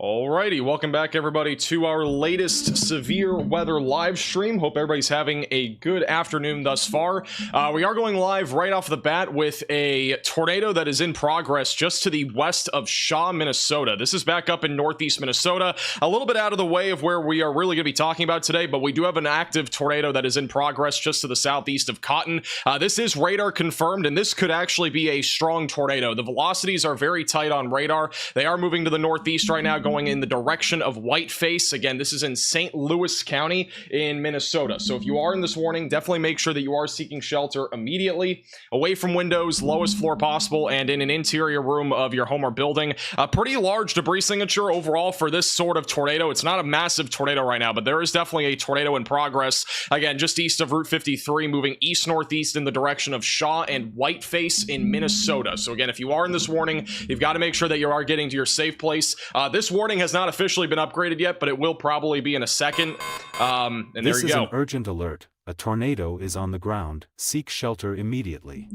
Alrighty, welcome back everybody to our latest severe weather live stream. Hope everybody's having a good afternoon thus far. We are going live right off the bat with a tornado that is in progress just to the west of Shaw, Minnesota. This is back up in northeast Minnesota, a little bit out of the way of where we are really going to be talking about today, but we do have an active tornado that is in progress just to the southeast of Cotton. This is radar confirmed, and this could actually be a strong tornado. The velocities are very tight on radar. They are moving to the northeast right now, going in the direction of Whiteface. Again, this is in St. Louis County in Minnesota. So if you are in this warning, definitely make sure that you are seeking shelter immediately, away from windows, lowest floor possible, and in an interior room of your home or building. A pretty large debris signature overall for this sort of tornado. It's not a massive tornado right now, but there is definitely a tornado in progress. Again, just east of Route 53, moving east-northeast in the direction of Shaw and Whiteface in Minnesota. So again, if you are in this warning, you've got to make sure that you are getting to your safe place. This warning has not officially been upgraded yet, but it will probably be in a second. And there you go. This is an urgent alert. A tornado is on the ground. Seek shelter immediately.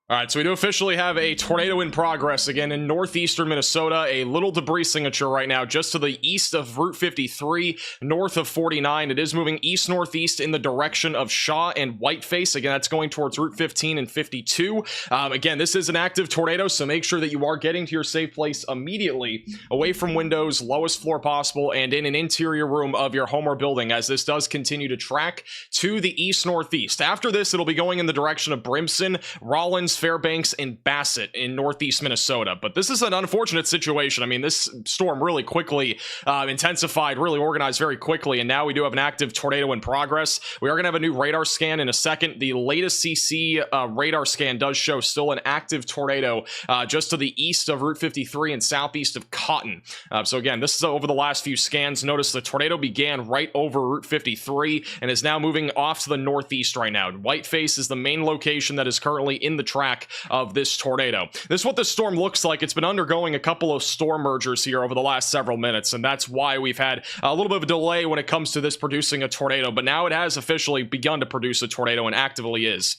All right, so we do officially have a tornado in progress again in northeastern Minnesota. A little debris signature right now just to the east of Route 53, north of 49. It is moving east-northeast in the direction of Shaw and Whiteface. Again, that's going towards Route 15 and 52. Again, this is an active tornado, so make sure that you are getting to your safe place immediately, away from windows, lowest floor possible, and in an interior room of your home or building, as this does continue to track to the east-northeast. After this, it'll be going in the direction of Brimson, Rollins, Fairbanks, and Bassett in northeast Minnesota. But this is an unfortunate situation. I mean, this storm really quickly intensified, really organized very quickly, and now we do have an active tornado in progress. We are going to have a new radar scan in a second. The latest CC radar scan does show still an active tornado just to the east of Route 53 and southeast of Cotton. So again, this is over the last few scans. Notice the tornado began right over Route 53 and is now moving off to the northeast right now. Whiteface is the main location that is currently in the track of this tornado. This is what the storm looks like. It's been undergoing a couple of storm mergers here over the last several minutes, and that's why we've had a little bit of a delay when it comes to this producing a tornado, but now it has officially begun to produce a tornado and actively is.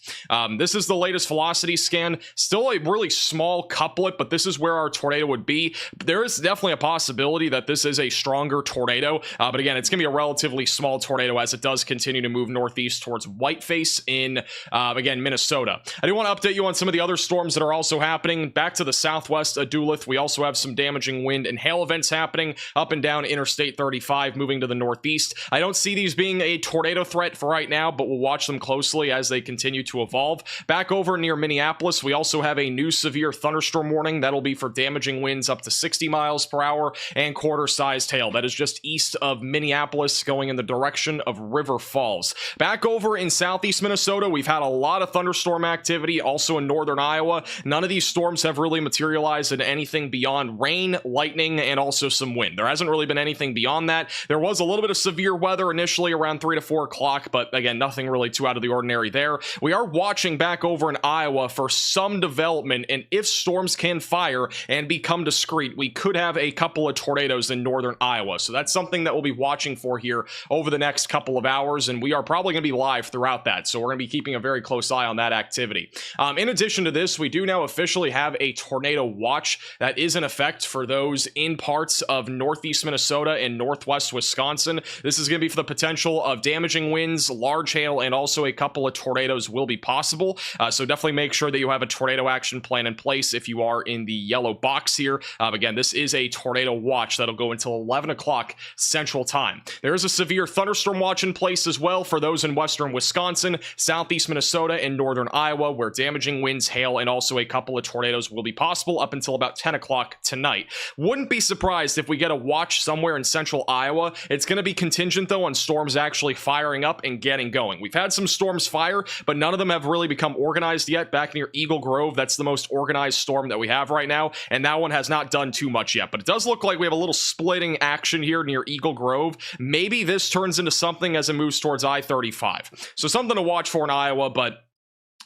This is the latest velocity scan. Still a really small couplet, but this is where our tornado would be. There is definitely a possibility that this is a stronger tornado, but again, it's going to be a relatively small tornado as it does continue to move northeast towards Whiteface in, again, Minnesota. I do want to update you on some of the other storms that are also happening. Back to the southwest of Duluth, we also have some damaging wind and hail events happening up and down Interstate 35, moving to the northeast. I don't see these being a tornado threat for right now, but we'll watch them closely as they continue to evolve. Back over near Minneapolis, we also have a new severe thunderstorm warning. That'll be for damaging winds up to 60 miles per hour and quarter-sized hail. That is just east of Minneapolis, going in the direction of River Falls. Back over in southeast Minnesota, we've had a lot of thunderstorm activity, also in northern Iowa. None of these storms have really materialized into anything beyond rain, lightning, and also some wind. There hasn't really been anything beyond that. There was a little bit of severe weather initially around 3 to 4 o'clock, but again, nothing really too out of the ordinary there. We are watching back over in Iowa for some development, and if storms can fire and become discrete, we could have a couple of tornadoes in northern Iowa. So that's something that we'll be watching for here over the next couple of hours, and we are probably going to be live throughout that. So we're going to be keeping a very close eye on that activity. In addition to this, we do now officially have a tornado watch that is in effect for those in parts of northeast Minnesota and northwest Wisconsin. This is going to be for the potential of damaging winds, large hail, and also a couple of tornadoes will be possible. So definitely make sure that you have a tornado action plan in place if you are in the yellow box here. Again, this is a tornado watch that'll go until 11 o'clock Central Time. There is a severe thunderstorm watch in place as well for those in western Wisconsin, southeast Minnesota, and northern Iowa, where damaging winds, hail, and also a couple of tornadoes will be possible up until about 10 o'clock tonight. Wouldn't be surprised if we get a watch somewhere in central Iowa. It's going to be contingent, though, on storms actually firing up and getting going. We've had some storms fire, but none of them have really become organized yet. Back near Eagle Grove, that's the most organized storm that we have right now, and that one has not done too much yet. But it does look like we have a little splitting action here near Eagle Grove. Maybe this turns into something as it moves towards I-35. So something to watch for in Iowa, but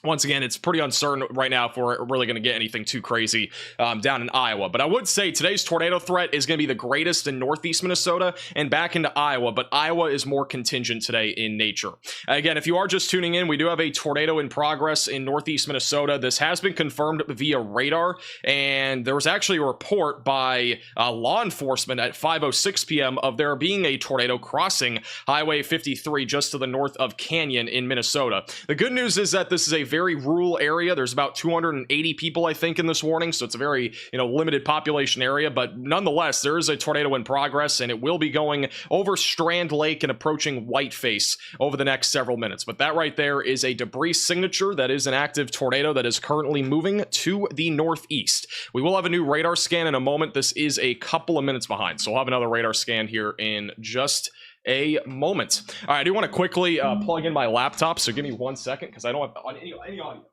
once again, it's pretty uncertain right now if we're really going to get anything too crazy down in Iowa. But I would say today's tornado threat is going to be the greatest in northeast Minnesota and back into Iowa. But Iowa is more contingent today in nature. Again, if you are just tuning in, we do have a tornado in progress in northeast Minnesota. This has been confirmed via radar. And there was actually a report by law enforcement at 5:06 p.m. of there being a tornado crossing Highway 53 just to the north of Canyon in Minnesota. The good news is that this is a very rural area. There's about 280 people, I think, in this warning, so it's a very, limited population area, but nonetheless, there is a tornado in progress, and it will be going over Strand Lake and approaching Whiteface over the next several minutes. But that right there is a debris signature. That is an active tornado that is currently moving to the northeast. We will have a new radar scan in a moment. This is a couple of minutes behind, so we'll have another radar scan here in just a moment. All right, I do want to quickly plug in my laptop, so give me 1 second because I don't have any audio.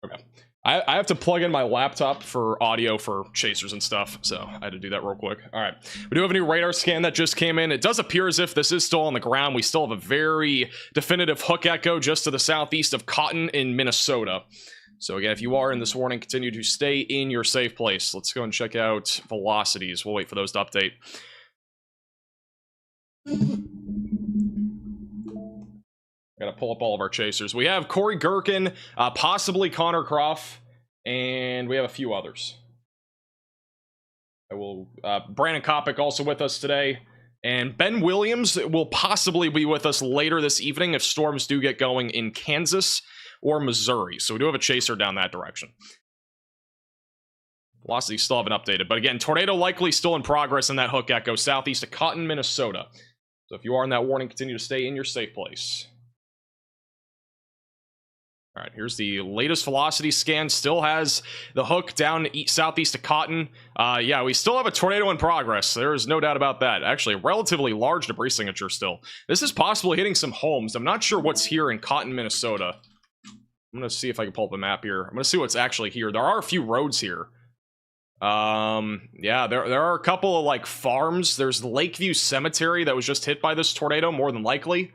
Okay. I have to plug in my laptop for audio for chasers and stuff, so I had to do that real quick. All right, we do have a new radar scan that just came in. It does appear as if this is still on the ground. We still have a very definitive hook echo just to the southeast of Cotton in Minnesota. So again, if you are in this warning, continue to stay in your safe place. Let's go and check out velocities. We'll wait for those to update. Gotta pull up all of our chasers. We have Corey Gherkin, possibly Connor Croft, and we have a few others. Brandon Kopic also with us today. And Ben Williams will possibly be with us later this evening if storms do get going in Kansas or Missouri. So we do have a chaser down that direction. Velocity still haven't updated. But again, tornado likely still in progress in that hook echo southeast of Cotton, Minnesota. So if you are in that warning, continue to stay in your safe place. All right, here's the latest velocity scan. Still has the hook down southeast of Cotton. Yeah, we still have a tornado in progress. There is no doubt about that. Actually, a relatively large debris signature still. This is possibly hitting some homes. I'm not sure what's here in Cotton, Minnesota. I'm going to see if I can pull up a map here. I'm going to see what's actually here. There are a few roads here. Yeah, there are a couple of, like, farms. There's the Lakeview Cemetery that was just hit by this tornado, more than likely.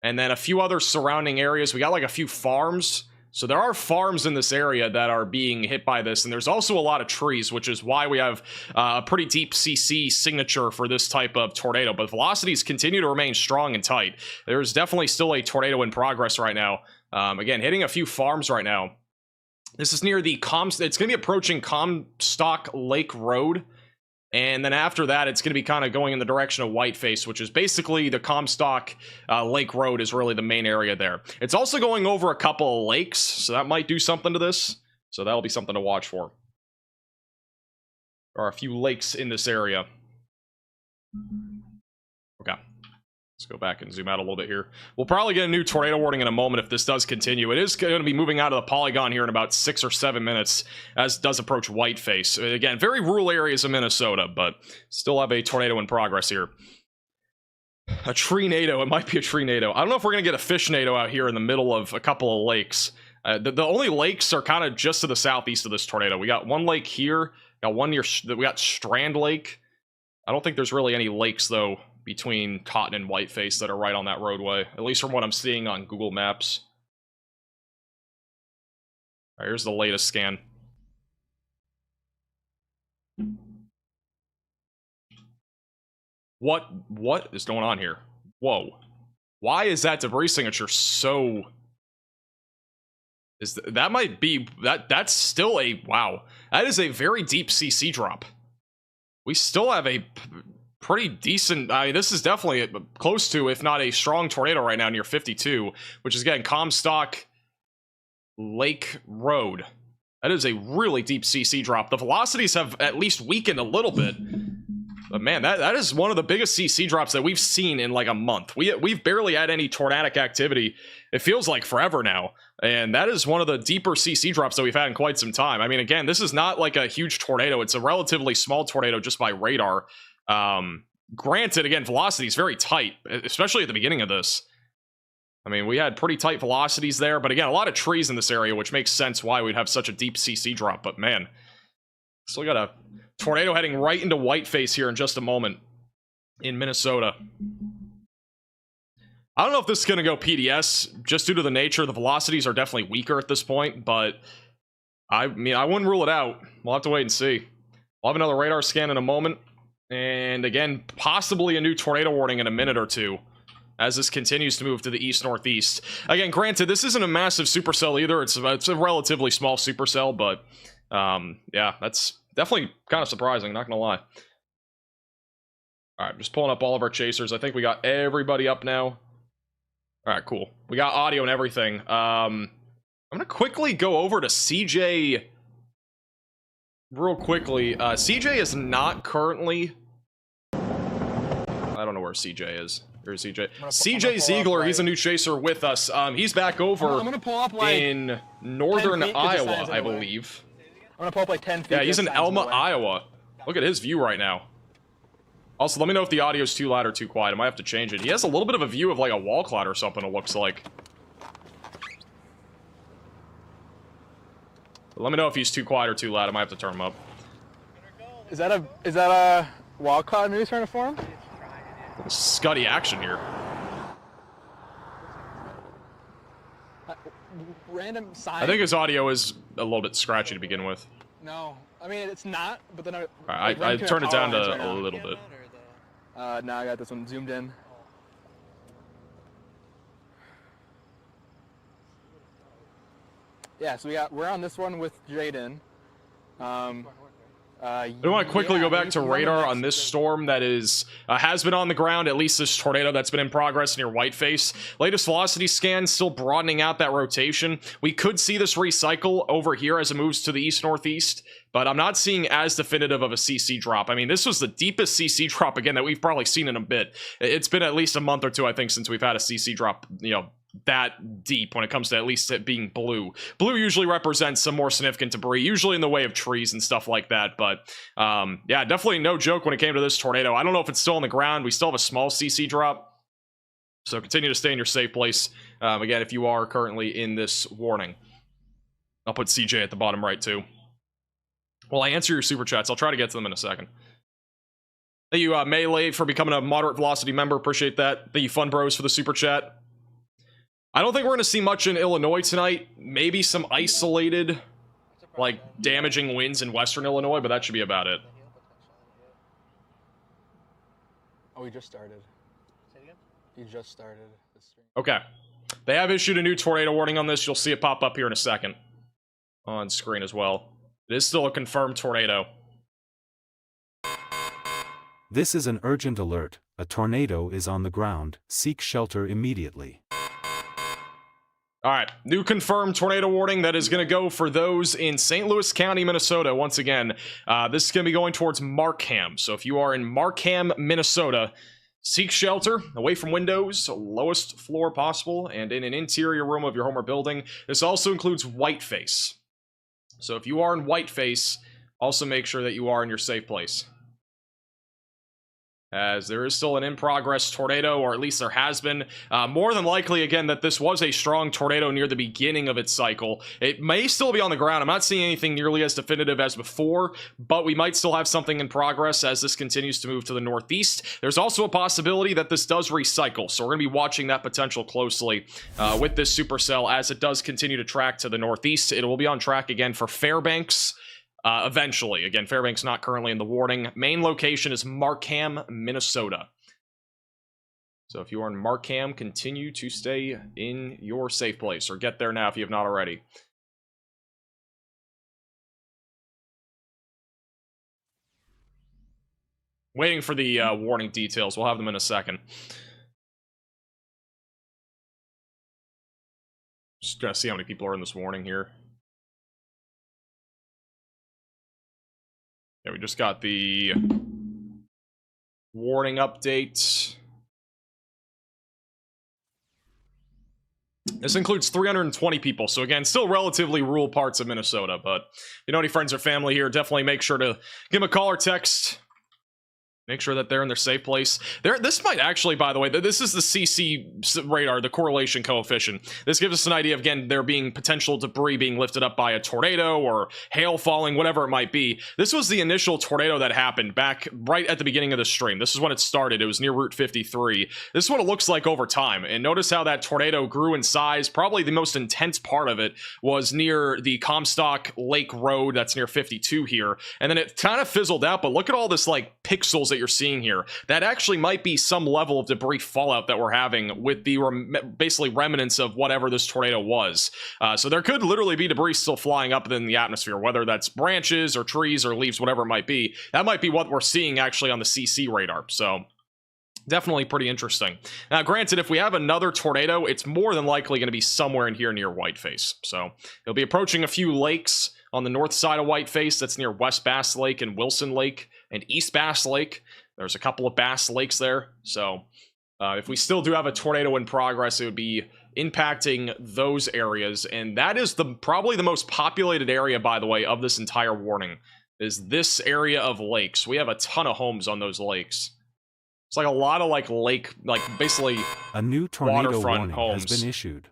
And then a few other surrounding areas. We got, like, a few farms. So there are farms in this area that are being hit by this. And there's also a lot of trees, which is why we have a pretty deep CC signature for this type of tornado. But velocities continue to remain strong and tight. There's definitely still a tornado in progress right now. Again, hitting a few farms right now. This is near the it's going to be approaching Comstock Lake Road. And then after that, it's going to be kind of going in the direction of Whiteface, which is basically the Comstock Lake Road is really the main area there. It's also going over a couple of lakes, so that might do something to this. So that'll be something to watch for. There are a few lakes in this area. Okay. Let's go back and zoom out a little bit here. We'll probably get a new tornado warning in a moment if this does continue. It is going to be moving out of the polygon here in about 6 or 7 minutes as it does approach Whiteface. Again, very rural areas of Minnesota, but still have a tornado in progress here. A tree-nado. It might be a tree-nado. I don't know if we're going to get a fish-nado out here in the middle of a couple of lakes. The only lakes are kind of just to the southeast of this tornado. We got one lake here. Got one near. We got Strand Lake. I don't think there's really any lakes, though, between Cotton and Whiteface that are right on that roadway, at least from what I'm seeing on Google Maps. All right, here's the latest scan. What is going on here? Whoa. Why is that debris signature so... that might be... That's still a... Wow. That is a very deep CC drop. We still have a pretty decent... I mean, this is definitely close to, if not a strong tornado right now near 52, which is, again, Comstock Lake Road. That is a really deep CC drop. The velocities have at least weakened a little bit. But man, that is one of the biggest CC drops that we've seen in like a month. We've barely had any tornadic activity. It feels like forever now. And that is one of the deeper CC drops that we've had in quite some time. I mean, again, this is not like a huge tornado. It's a relatively small tornado just by radar. Granted, again, velocity is very tight, especially at the beginning of this. I mean, we had pretty tight velocities there. But again, a lot of trees in this area, which makes sense why we'd have such a deep CC drop. But man, still got a tornado heading right into Whiteface here in just a moment. in Minnesota. I don't know if this is going to go PDS, just due to the nature. The velocities are definitely weaker at this point, but I mean, I wouldn't rule it out. We'll have to wait and see. We'll have another radar scan in a moment. And again, possibly a new tornado warning in a minute or two as this continues to move to the east-northeast. Again, granted, this isn't a massive supercell either. It's a relatively small supercell, but yeah, that's definitely kind of surprising, not gonna lie. All right, just pulling up all of our chasers. I think we got everybody up now. All right, cool. We got audio and everything. I'm gonna quickly go over to CJ real quickly. CJ is not currently... I don't know where CJ is. Here's CJ. CJ Ziegler, he's a new chaser with us. He's back over in northern Iowa, I believe. I'm gonna pull up like 10 feet. Yeah, he's in Elma, Iowa. Look at his view right now. Also, let me know if the audio's too loud or too quiet. I might have to change it. He has a little bit of a view of like a wall cloud or something, it looks like. But let me know if he's too quiet or too loud. I might have to turn him up. Is that a wall cloud news trying to form? Scuddy action here. Random sign. I think his audio is a little bit scratchy to begin with. No, I mean it's not. But then I turned it down to a little bit. Now I got this one zoomed in. Yeah, so we're on this one with Jaden. I want to quickly go back to radar on this storm that is has been on the ground, at least this tornado that's been in progress near Whiteface. Latest velocity scan still broadening out that rotation. We could see this recycle over here as it moves to the east-northeast, but I'm not seeing as definitive of a CC drop. I mean, this was the deepest CC drop, again, that we've probably seen in a bit. It's been at least a month or two, I think, since we've had a CC drop, you know, that deep when it comes to at least it being blue. Blue usually represents some more significant debris, usually in the way of trees and stuff like that, but yeah, definitely no joke when it came to this tornado. I don't know if it's still on the ground. We still have a small CC drop, so continue to stay in your safe place, again, if you are currently in this warning. I'll put CJ at the bottom right, too. Well, I answer your super chats. I'll try to get to them in a second. Thank you, Melee, for becoming a moderate velocity member. Appreciate that. Thank you, Fun Bros, for the super chat. I don't think we're going to see much in Illinois tonight. Maybe some isolated, like, damaging winds in western Illinois, but that should be about it. Oh, we just started. Say it again? You just started the stream. Okay. They have issued a new tornado warning on this. You'll see it pop up here in a second. On screen as well. It is still a confirmed tornado. This is an urgent alert. A tornado is on the ground. Seek shelter immediately. All right, new confirmed tornado warning that is going to go for those in St. Louis County, Minnesota. Once again, this is going to be going towards Markham. So if you are in Markham, Minnesota, seek shelter away from windows, lowest floor possible, and in an interior room of your home or building. This also includes Whiteface. So if you are in Whiteface, also make sure that you are in your safe place, as there is still an in-progress tornado, or at least there has been. More than likely, again, that this was a strong tornado near the beginning of its cycle. It may still be on the ground. I'm not seeing anything nearly as definitive as before, but we might still have something in progress as this continues to move to the northeast. There's also a possibility that this does recycle, so we're going to be watching that potential closely with this supercell as it does continue to track to the northeast. It will be on track again for Fairbanks, eventually. Again, Fairbanks not currently in the warning. Main location is Markham, Minnesota. So if you are in Markham, continue to stay in your safe place, or get there now if you have not already. Waiting for the warning details. We'll have them in a second. Just gonna see how many people are in this warning here. Yeah, we just got the warning update. This includes 320 people, so again, still relatively rural parts of Minnesota, but if you know any friends or family here, definitely make sure to give them a call or text. Make sure that they're in their safe place. This might actually, by the way, this is the CC radar, the correlation coefficient. This gives us an idea of, again, there being potential debris being lifted up by a tornado or hail falling, whatever it might be. This was the initial tornado that happened back right at the beginning of the stream. This is when it started. It was near Route 53. This is what it looks like over time. And notice how that tornado grew in size. Probably the most intense part of it was near the Comstock Lake Road. That's near 52 here. And then it kind of fizzled out. But look at all this like pixels that you're seeing here. That actually might be some level of debris fallout that we're having with the basically remnants of whatever this tornado was. So there could literally be debris still flying up in the atmosphere, whether that's branches or trees or leaves, whatever it might be. That might be what we're seeing actually on the CC radar. So definitely pretty interesting. Now, granted, if we have another tornado, it's more than likely going to be somewhere in here near Whiteface. So it'll be approaching a few lakes on the north side of Whiteface. That's near West Bass Lake and Wilson Lake and East Bass Lake. There's a couple of Bass Lakes there. So if we still do have a tornado in progress, it would be impacting those areas. And that is probably the most populated area, by the way, of this entire warning, is this area of lakes. We have a ton of homes on those lakes. It's like a lot of lake, basically a new tornado waterfront warning homes. has been issued.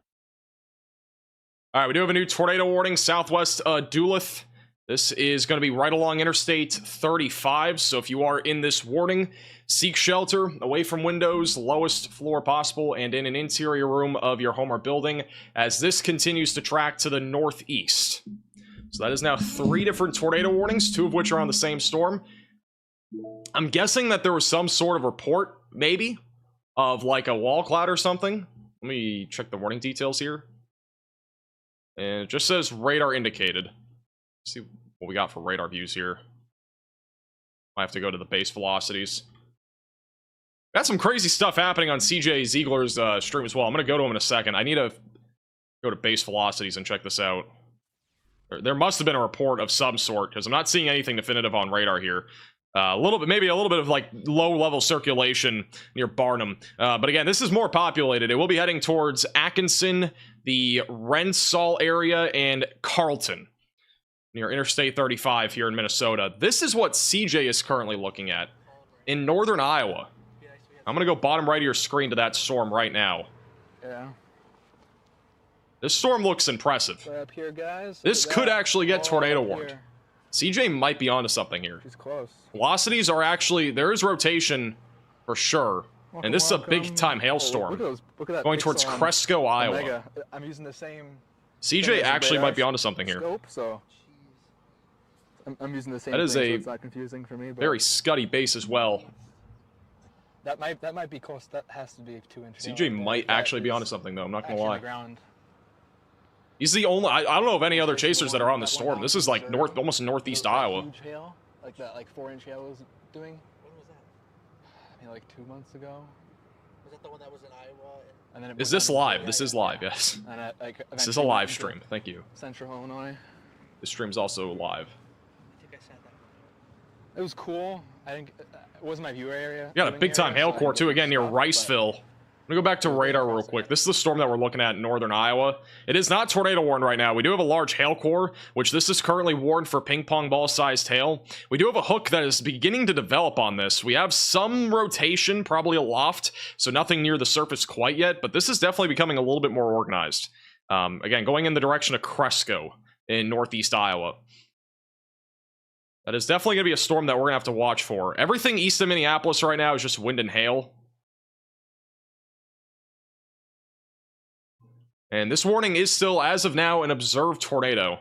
All right, we do have a new tornado warning, southwest Duluth. This is going to be right along Interstate 35, so if you are in this warning, seek shelter away from windows, lowest floor possible, and in an interior room of your home or building, as this continues to track to the northeast. So that is now 3 different tornado warnings, 2 of which are on the same storm. I'm guessing that there was some sort of report, maybe, of like a wall cloud or something. Let me check the warning details here. And it just says radar indicated. Let's see what we got for radar views here. I have to go to the base velocities. Got some crazy stuff happening on CJ Ziegler's stream as well. I'm going to go to him in a second. I need to go to base velocities and check this out. There must have been a report of some sort, because I'm not seeing anything definitive on radar here. Maybe a little bit of like low-level circulation near Barnum. But again, this is more populated. It will be heading towards Atkinson, the Rensall area, and Carlton, near Interstate 35 here in Minnesota. This is what CJ is currently looking at in northern Iowa. I'm going to go bottom right of your screen to that storm right now. Yeah. This storm looks impressive. Right up here, guys. This could actually get tornado warned. Here. CJ might be onto something here. She's close. Velocities are actually, there is rotation for sure. And this is a big time hailstorm. Look at that going towards Cresco, Iowa. Omega. I'm using the same. CJ actually might be onto something here. Scope, so I'm using the same. That is thing, a so it's not confusing for me. But very scuddy base as well. That might be close. That has to be a 2-inch. CJ might actually be onto something though. I'm not gonna lie. Ground. He's the only. I don't know of any other chasers that are on the storm. This is like almost northeast Iowa. Huge hail, like that, like 4-inch hail was doing. When was that? Maybe like 2 months ago. Was that the one that was in Iowa? And then Is this live? This is live. Yes. And This is a live stream. Thank you. Central Illinois. This stream's also live. I think I said that. It was cool. I think it wasn't my viewer area. We got a big time hail core too, again near Riceville. I'm gonna go back to radar real quick. This is the storm that we're looking at in northern Iowa. It is not tornado warned right now. We do have a large hail core, which this is currently warned for ping pong ball sized hail. We do have a hook that is beginning to develop on this. We have some rotation, probably aloft, so nothing near the surface quite yet, but this is definitely becoming a little bit more organized. Again, going in the direction of Cresco in northeast Iowa. That is definitely going to be a storm that we're going to have to watch for. Everything east of Minneapolis right now is just wind and hail. And this warning is still, as of now, an observed tornado.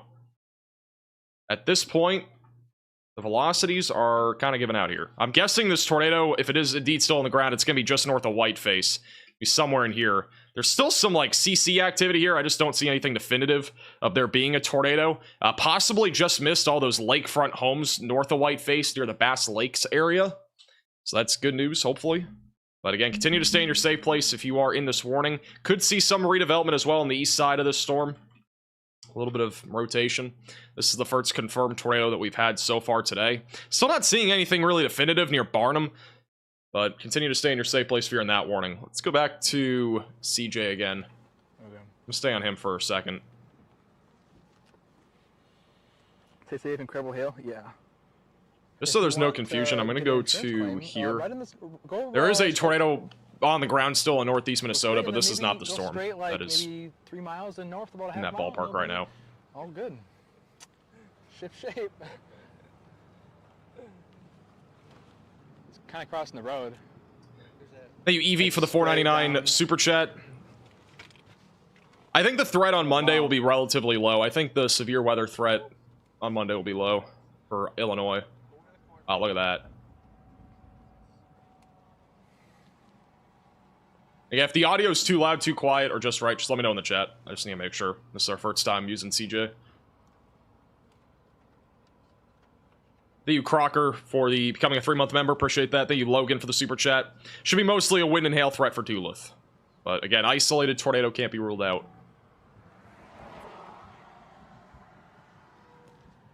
At this point, the velocities are kind of giving out here. I'm guessing this tornado, if it is indeed still on the ground, it's going to be just north of Whiteface. Be somewhere in here. There's still some like CC activity here. I just don't see anything definitive of there being a tornado. Possibly just missed all those lakefront homes north of Whiteface near the Bass Lakes area. So that's good news, hopefully. But again, continue to stay in your safe place if you are in this warning. Could see some redevelopment as well on the east side of this storm. A little bit of rotation. This is the first confirmed tornado that we've had so far today. Still not seeing anything really definitive near Barnum. But continue to stay in your safe place if you're in that warning. Let's go back to CJ again. Okay. I'm stay on him for a second. Stay safe, incredible hail. Yeah. Just so there's no confusion, I'm going to go to here. Right in this, go, There is a straight- tornado on the ground still in northeast go Minnesota, straight but and this then is not maybe the go storm straight, like, that is maybe 3 miles and north, about a half in that mile, ballpark right now. All good. Ship shape. It's kind of crossing the road. Thank you, Evie, for the $4.99 super chat. I think the threat on Monday will be relatively low. I think the severe weather threat on Monday will be low for Illinois. Oh, look at that. Yeah, if the audio is too loud, too quiet, or just right, just let me know in the chat. I just need to make sure. This is our first time using CJ. Thank you, Crocker, for the becoming a 3-month member. Appreciate that. Thank you, Logan, for the super chat. Should be mostly a wind and hail threat for Duluth. But again, isolated tornado can't be ruled out.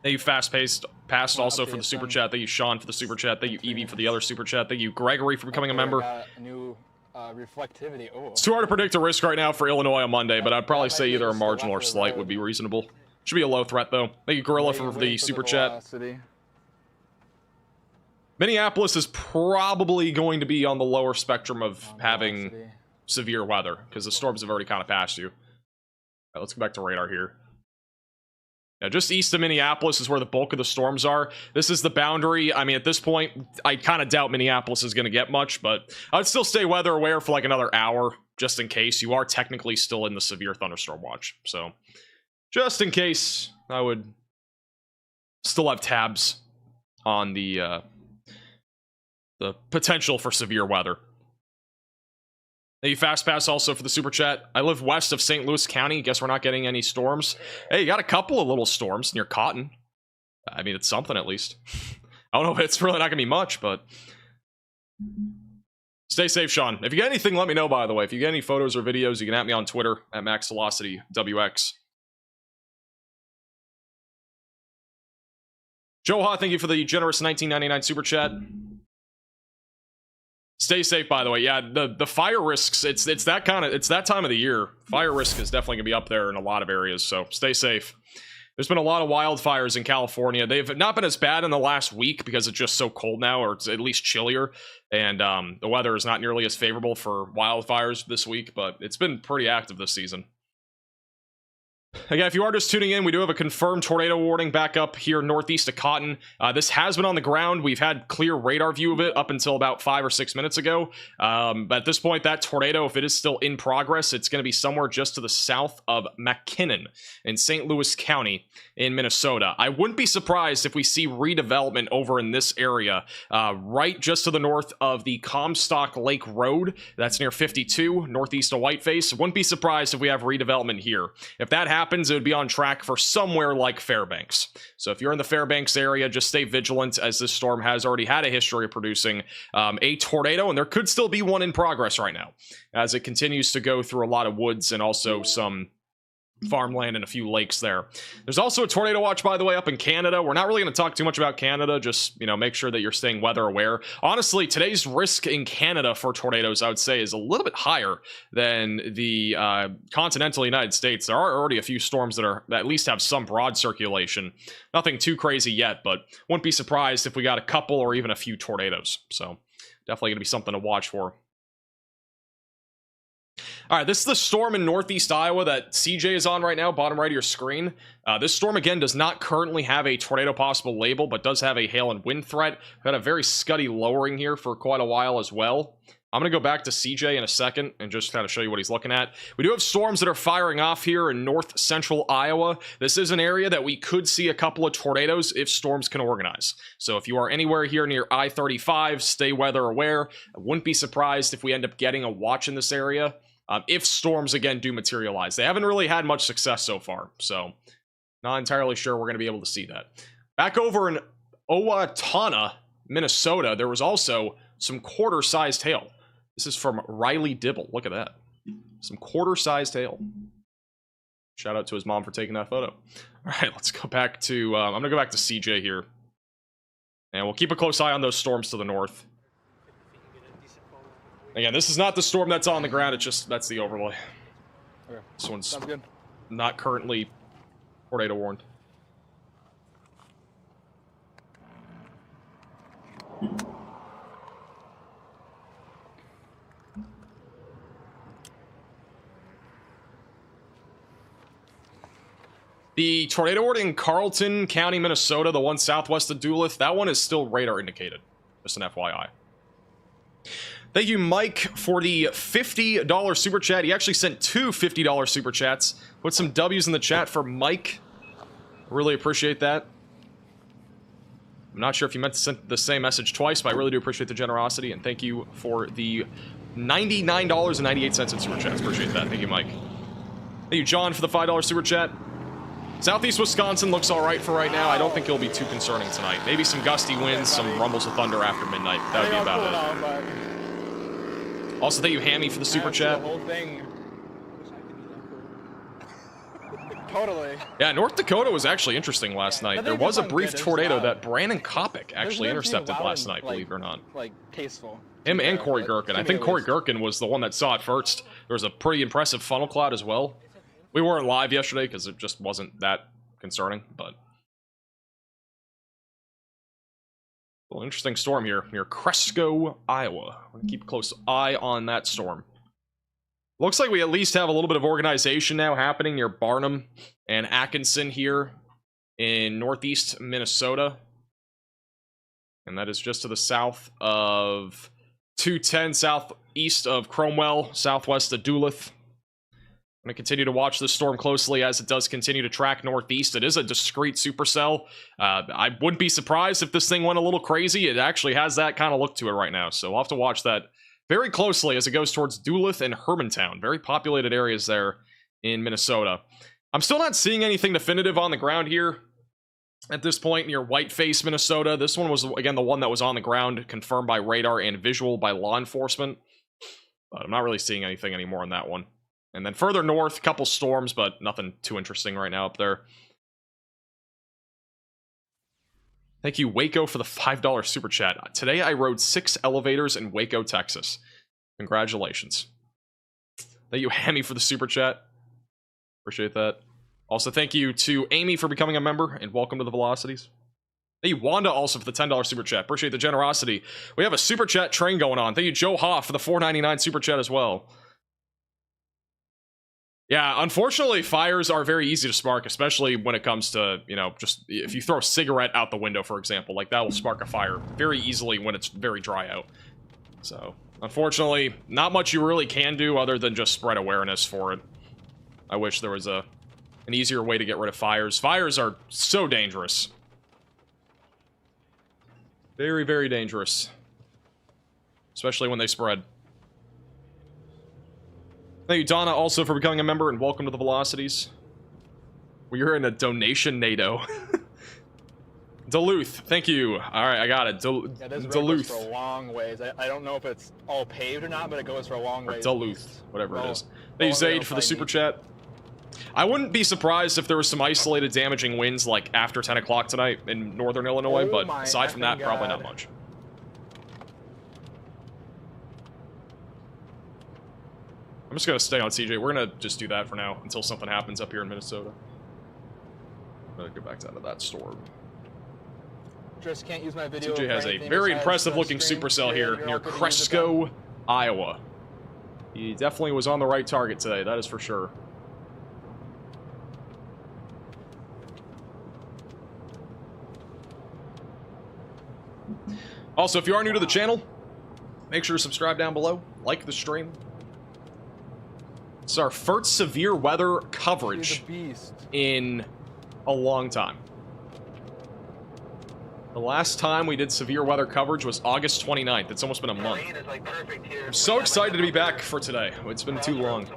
Thank you, Fast-Paced Past, also for the super chat. Thank you, Sean, for the super chat. Thank you, Evie, for the other super chat. Thank you, Gregory, for becoming a member. Got a new reflectivity. Oh. It's too hard to predict a risk right now for Illinois on Monday, but I'd probably say either a marginal or slight would be reasonable. Should be a low threat, though. Thank you, Gorilla, for the super chat. Minneapolis is probably going to be on the lower spectrum of having severe weather, because the storms have already kind of passed you. All right, let's go back to radar here. Yeah, just east of Minneapolis is where the bulk of the storms are. This is the boundary. I mean, at this point, I kind of doubt Minneapolis is going to get much, but I would still stay weather aware for like another hour, just in case. You are technically still in the severe thunderstorm watch. So, just in case, I would still have tabs on the potential for severe weather. Thank you, Fast Pass, also for the super chat. I live west of St. Louis County. Guess we're not getting any storms. Hey, you got a couple of little storms near Cotton. I mean, it's something at least. I don't know if it's really not gonna be much, but stay safe, Sean. If you get anything, let me know, by the way. If you get any photos or videos, you can at me on Twitter at MaxVelocityWX. Joe Ha, thank you for the generous $19.99 super chat. Stay safe, by the way. Yeah, the fire risks, it's that time of the year. Fire risk is definitely gonna be up there in a lot of areas, so stay safe. There's been a lot of wildfires in California. They've not been as bad in the last week because it's just so cold now, or it's at least chillier, and the weather is not nearly as favorable for wildfires this week, but it's been pretty active this season. Again, if you are just tuning in, we do have a confirmed tornado warning back up here northeast of Cotton. This has been on the ground. We've had clear radar view of it up until about 5 or 6 minutes ago. But at this point, that tornado, if it is still in progress, it's going to be somewhere just to the south of McKinnon in St. Louis County in Minnesota. I wouldn't be surprised if we see redevelopment over in this area, right just to the north of the Comstock Lake Road. That's near 52, northeast of Whiteface. Wouldn't be surprised if we have redevelopment here. If that happens, it would be on track for somewhere like Fairbanks. So if you're in the Fairbanks area, just stay vigilant, as this storm has already had a history of producing a tornado, and there could still be one in progress right now as it continues to go through a lot of woods and also some farmland and a few lakes there. There's also a tornado watch, by the way, up in Canada. We're not really going to talk too much about Canada. Just, you know, make sure that you're staying weather aware. Honestly, today's risk in Canada for tornadoes, I would say, is a little bit higher than the continental United States. There are already a few storms that at least have some broad circulation. Nothing too crazy yet, but wouldn't be surprised if we got a couple or even a few tornadoes. So definitely going to be something to watch for. All right, this is the storm in northeast Iowa that CJ is on right now, bottom right of your screen. This storm, again, does not currently have a tornado possible label, but does have a hail and wind threat. We've had a very scuddy lowering here for quite a while as well. I'm going to go back to CJ in a second and just kind of show you what he's looking at. We do have storms that are firing off here in north central Iowa. This is an area that we could see a couple of tornadoes if storms can organize. So if you are anywhere here near I-35, stay weather aware. I wouldn't be surprised if we end up getting a watch in this area. If storms, again, do materialize. They haven't really had much success so far, so not entirely sure we're going to be able to see that. Back over in Owatonna, Minnesota, there was also some quarter-sized hail. This is from Riley Dibble. Look at that. Some quarter-sized hail. Shout out to his mom for taking that photo. All right, let's go back to... I'm going to go back to CJ here. And we'll keep a close eye on those storms to the north. Again, this is not the storm that's on the ground, it's just, that's the overlay. Okay. This one's Sounds good. not currently tornado warned. The tornado warning in Carlton County, Minnesota, the one southwest of Duluth, that one is still radar indicated. Just an FYI. Thank you, Mike, for the $50 super chat. He actually sent two $50 super chats. Put some W's in the chat for Mike. Really appreciate that. I'm not sure if you meant to send the same message twice, but I really do appreciate the generosity, and thank you for the $99.98 in super chats. Appreciate that. Thank you, Mike. Thank you, John, for the $5 super chat. Southeast Wisconsin looks all right for right now. I don't think it'll be too concerning tonight. Maybe some gusty winds, some rumbles of thunder after midnight. That would be about it. Also, thank you, Hammy, for the super chat. The whole thing. Totally. Yeah, North Dakota was actually interesting last night. There was a brief tornado that Brandon Kopic actually intercepted last night, believe it or not. Like, tasteful. Him and Corey Gherkin. I think Corey Gherkin was the one that saw it first. There was a pretty impressive funnel cloud as well. We weren't live yesterday because it just wasn't that concerning, but... Well, interesting storm here near Cresco, Iowa. We're gonna keep a close eye on that storm. Looks like we at least have a little bit of organization now happening near Barnum and Atkinson here in northeast Minnesota. And that is just to the south of 210, southeast of Cromwell, southwest of Duluth. I'm going to continue to watch this storm closely as it does continue to track northeast. It is a discrete supercell. I wouldn't be surprised if this thing went a little crazy. It actually has that kind of look to it right now, so we'll have to watch that very closely as it goes towards Duluth and Hermantown. Very populated areas there in Minnesota. I'm still not seeing anything definitive on the ground here at this point near Whiteface, Minnesota. This one was, again, the one that was on the ground, confirmed by radar and visual by law enforcement. But I'm not really seeing anything anymore on that one. And then further north, a couple storms, but nothing too interesting right now up there. Thank you, Waco, for the $5 super chat. Today I rode 6 elevators in Waco, Texas. Congratulations. Thank you, Hammy, for the super chat. Appreciate that. Also, thank you to Amy for becoming a member, and welcome to the Velocities. Thank you, Wanda, also for the $10 super chat. Appreciate the generosity. We have a super chat train going on. Thank you, Joe Hoff, for the $4.99 super chat as well. Yeah, unfortunately, fires are very easy to spark, especially when it comes to, you know, just if you throw a cigarette out the window, for example, like that will spark a fire very easily when it's very dry out. So, unfortunately, not much you really can do other than just spread awareness for it. I wish there was an easier way to get rid of fires. Fires are so dangerous. Very, very dangerous. Especially when they spread. Thank you, Donna, also for becoming a member, and welcome to the Velocities. We are in a donation NATO. Duluth, thank you. Alright, I got it. Yeah, this road Duluth. goes for a long ways. I don't know if it's all paved or not, but it goes for a long ways. Duluth, whatever it is. Thank you, Zaid, for the super chat. I wouldn't be surprised if there was some isolated damaging winds like after 10 o'clock tonight in northern Illinois, but aside from that, probably not much. I'm just gonna stay on CJ. We're gonna just do that for now until something happens up here in Minnesota. I'm gonna go back down to that storm. Just can't use my video. CJ has a very impressive looking supercell here near Cresco, Iowa. He definitely was on the right target today, that is for sure. Also, if you are new to the channel, make sure to subscribe down below, like the stream. It's our first severe weather coverage in a long time. The last time we did severe weather coverage was August 29th. It's almost been a month. I'm so excited to be back for today. It's been too long.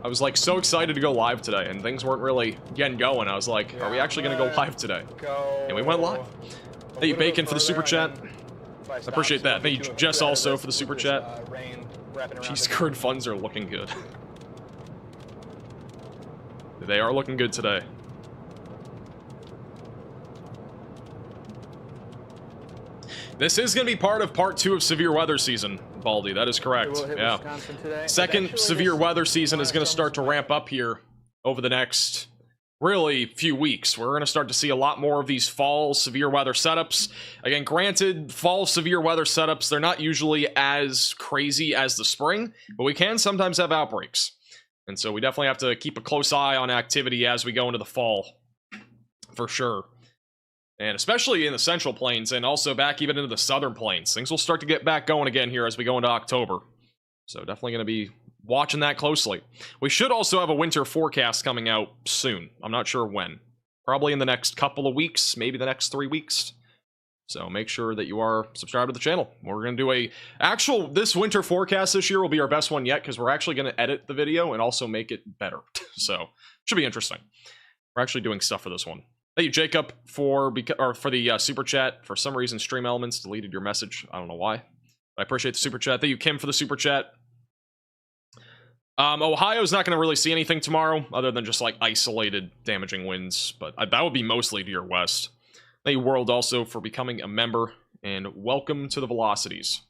I was like so excited to go live today, and things weren't really getting going. I was like, are we actually going to go live today? And we went live. Thank you, Bacon, for the super chat. I appreciate that. Thank you, Jess, also for the super chat. Cheese curd funds are looking good. They are looking good today. This is going to be part of part 2 of severe weather season, Baldy. That is correct. Yeah. Second severe weather season is going to start to ramp up here over the next, really, few weeks. We're going to start to see a lot more of these fall severe weather setups. Again, granted, fall severe weather setups, they're not usually as crazy as the spring, but we can sometimes have outbreaks. And so we definitely have to keep a close eye on activity as we go into the fall, for sure. And especially in the Central Plains and also back even into the Southern Plains. Things will start to get back going again here as we go into October. So definitely going to be watching that closely. We should also have a winter forecast coming out soon. I'm not sure when. Probably in the next couple of weeks, maybe the next 3 weeks. So make sure that you are subscribed to the channel. We're going to do this winter forecast this year will be our best one yet because we're actually going to edit the video and also make it better. So should be interesting. We're actually doing stuff for this one. Thank you, Jacob, for the super chat. For some reason, Stream Elements deleted your message. I don't know why. But I appreciate the super chat. Thank you, Kim, for the super chat. Ohio's not going to really see anything tomorrow, other than just like isolated damaging winds. But that would be mostly to your west. Thank you, World, also for becoming a member, and welcome to the Velocities.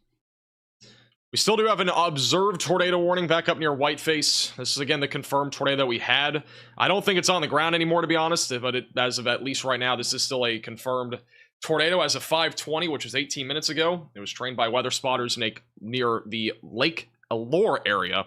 We still do have an observed tornado warning back up near Whiteface. This is, again, the confirmed tornado that we had. I don't think it's on the ground anymore, to be honest, but as of at least right now, this is still a confirmed tornado as of 5:20, which was 18 minutes ago. It was trained by weather spotters near the Lake Allure area,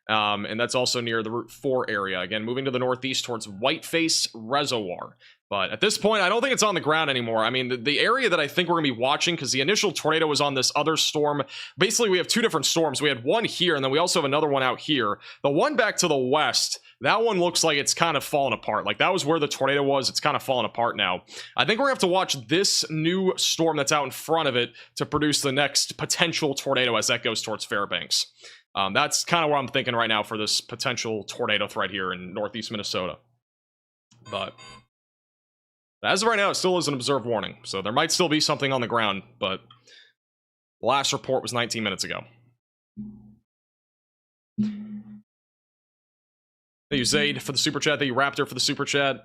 and that's also near the Route 4 area. Again, moving to the northeast towards Whiteface Reservoir. But at this point, I don't think it's on the ground anymore. I mean, the area that I think we're going to be watching, because the initial tornado was on this other storm. Basically, we have two different storms. We had one here, and then we also have another one out here. The one back to the west, that one looks like it's kind of fallen apart. Like, that was where the tornado was. It's kind of fallen apart now. I think we're going to have to watch this new storm that's out in front of it to produce the next potential tornado as that goes towards Fairbanks. That's kind of what I'm thinking right now for this potential tornado threat here in northeast Minnesota. But as of right now, it still is an observed warning, so there might still be something on the ground, but the last report was 19 minutes ago. Thank you, Zaid, for the super chat. Thank you, Raptor, for the super chat.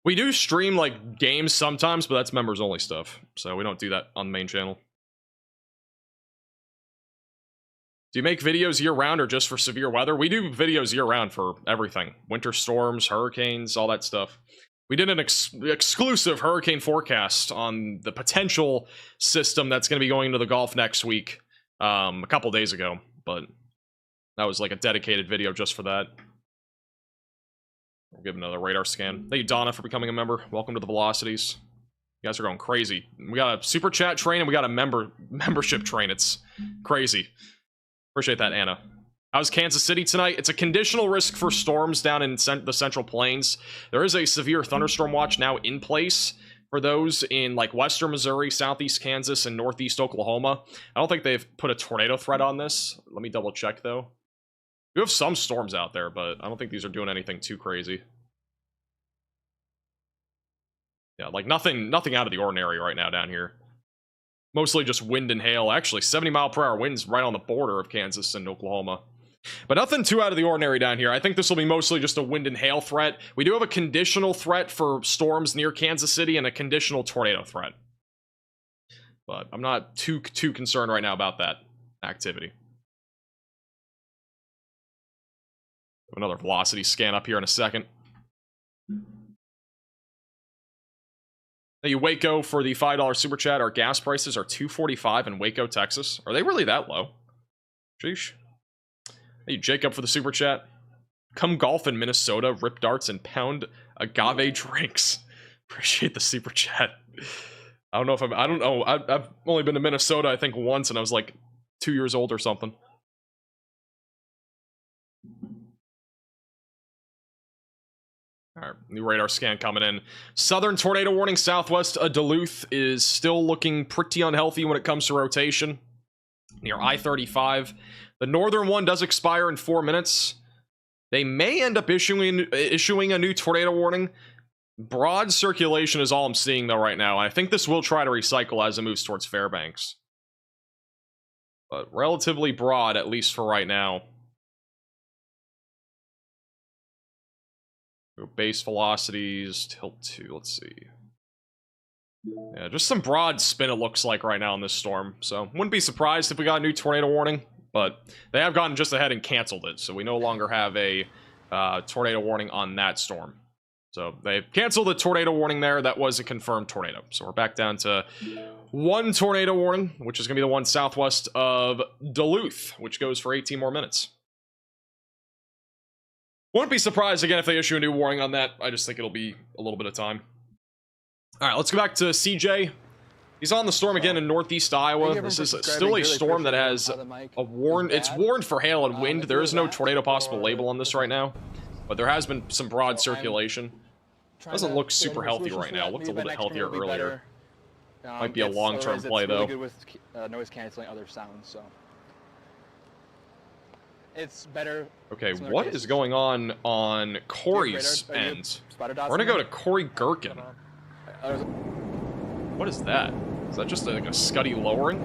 We do stream, like, games sometimes, but that's members-only stuff, so we don't do that on the main channel. Do you make videos year-round or just for severe weather? We do videos year-round for everything. Winter storms, hurricanes, all that stuff. We did an exclusive hurricane forecast on the potential system that's going to be going into the Gulf next week a couple days ago. But that was like a dedicated video just for that. We'll give another radar scan. Thank you, Donna, for becoming a member. Welcome to the Velocities. You guys are going crazy. We got a super chat train and we got a membership train. It's crazy. Appreciate that, Anna. How's Kansas City tonight? It's a conditional risk for storms down in the Central Plains. There is a severe thunderstorm watch now in place for those in like western Missouri, southeast Kansas, and northeast Oklahoma. I don't think they've put a tornado threat on this. Let me double check though. We have some storms out there, but I don't think these are doing anything too crazy. Yeah, like nothing out of the ordinary right now down here. Mostly just wind and hail. Actually, 70-mile-per-hour winds right on the border of Kansas and Oklahoma. But nothing too out of the ordinary down here. I think this will be mostly just a wind and hail threat. We do have a conditional threat for storms near Kansas City and a conditional tornado threat. But I'm not too concerned right now about that activity. Another velocity scan up here in a second. Thank you, Waco, for the $5 super chat. Our gas prices are $2.45 in Waco, Texas. Are they really that low? Sheesh. Thank you, Jacob, for the super chat. Come golf in Minnesota, rip darts, and pound agave drinks. Appreciate the super chat. I don't know. I've only been to Minnesota, I think, once, and I was like 2 years old or something. Alright, new radar scan coming in. Southern tornado warning southwest of Duluth is still looking pretty unhealthy when it comes to rotation. Near I-35. The northern one does expire in 4 minutes. They may end up issuing a new tornado warning. Broad circulation is all I'm seeing though right now. I think this will try to recycle as it moves towards Fairbanks. But relatively broad, at least for right now. Base velocities, tilt 2, let's see. Yeah, just some broad spin it looks like right now in this storm. So, wouldn't be surprised if we got a new tornado warning. But they have gone just ahead and canceled it. So we no longer have a tornado warning on that storm. So they canceled the tornado warning there. That was a confirmed tornado. So we're back down to one tornado warning, which is going to be the one southwest of Duluth, which goes for 18 more minutes. Wouldn't be surprised again if they issue a new warning on that. I just think it'll be a little bit of time. All right, let's go back to CJ. He's on the storm again in northeast Iowa. This is still a storm that has a warn. It's warned for hail and wind. There is no tornado possible label on this right now, but there has been some broad circulation. Doesn't look super healthy right now. Looked a little bit healthier earlier. Might be a long-term play though. Good with noise canceling other sounds, so it's better. Okay, what is going on Corey's end? We're gonna go to Corey Gherkin. What is that? Is that just like a scuddy lowering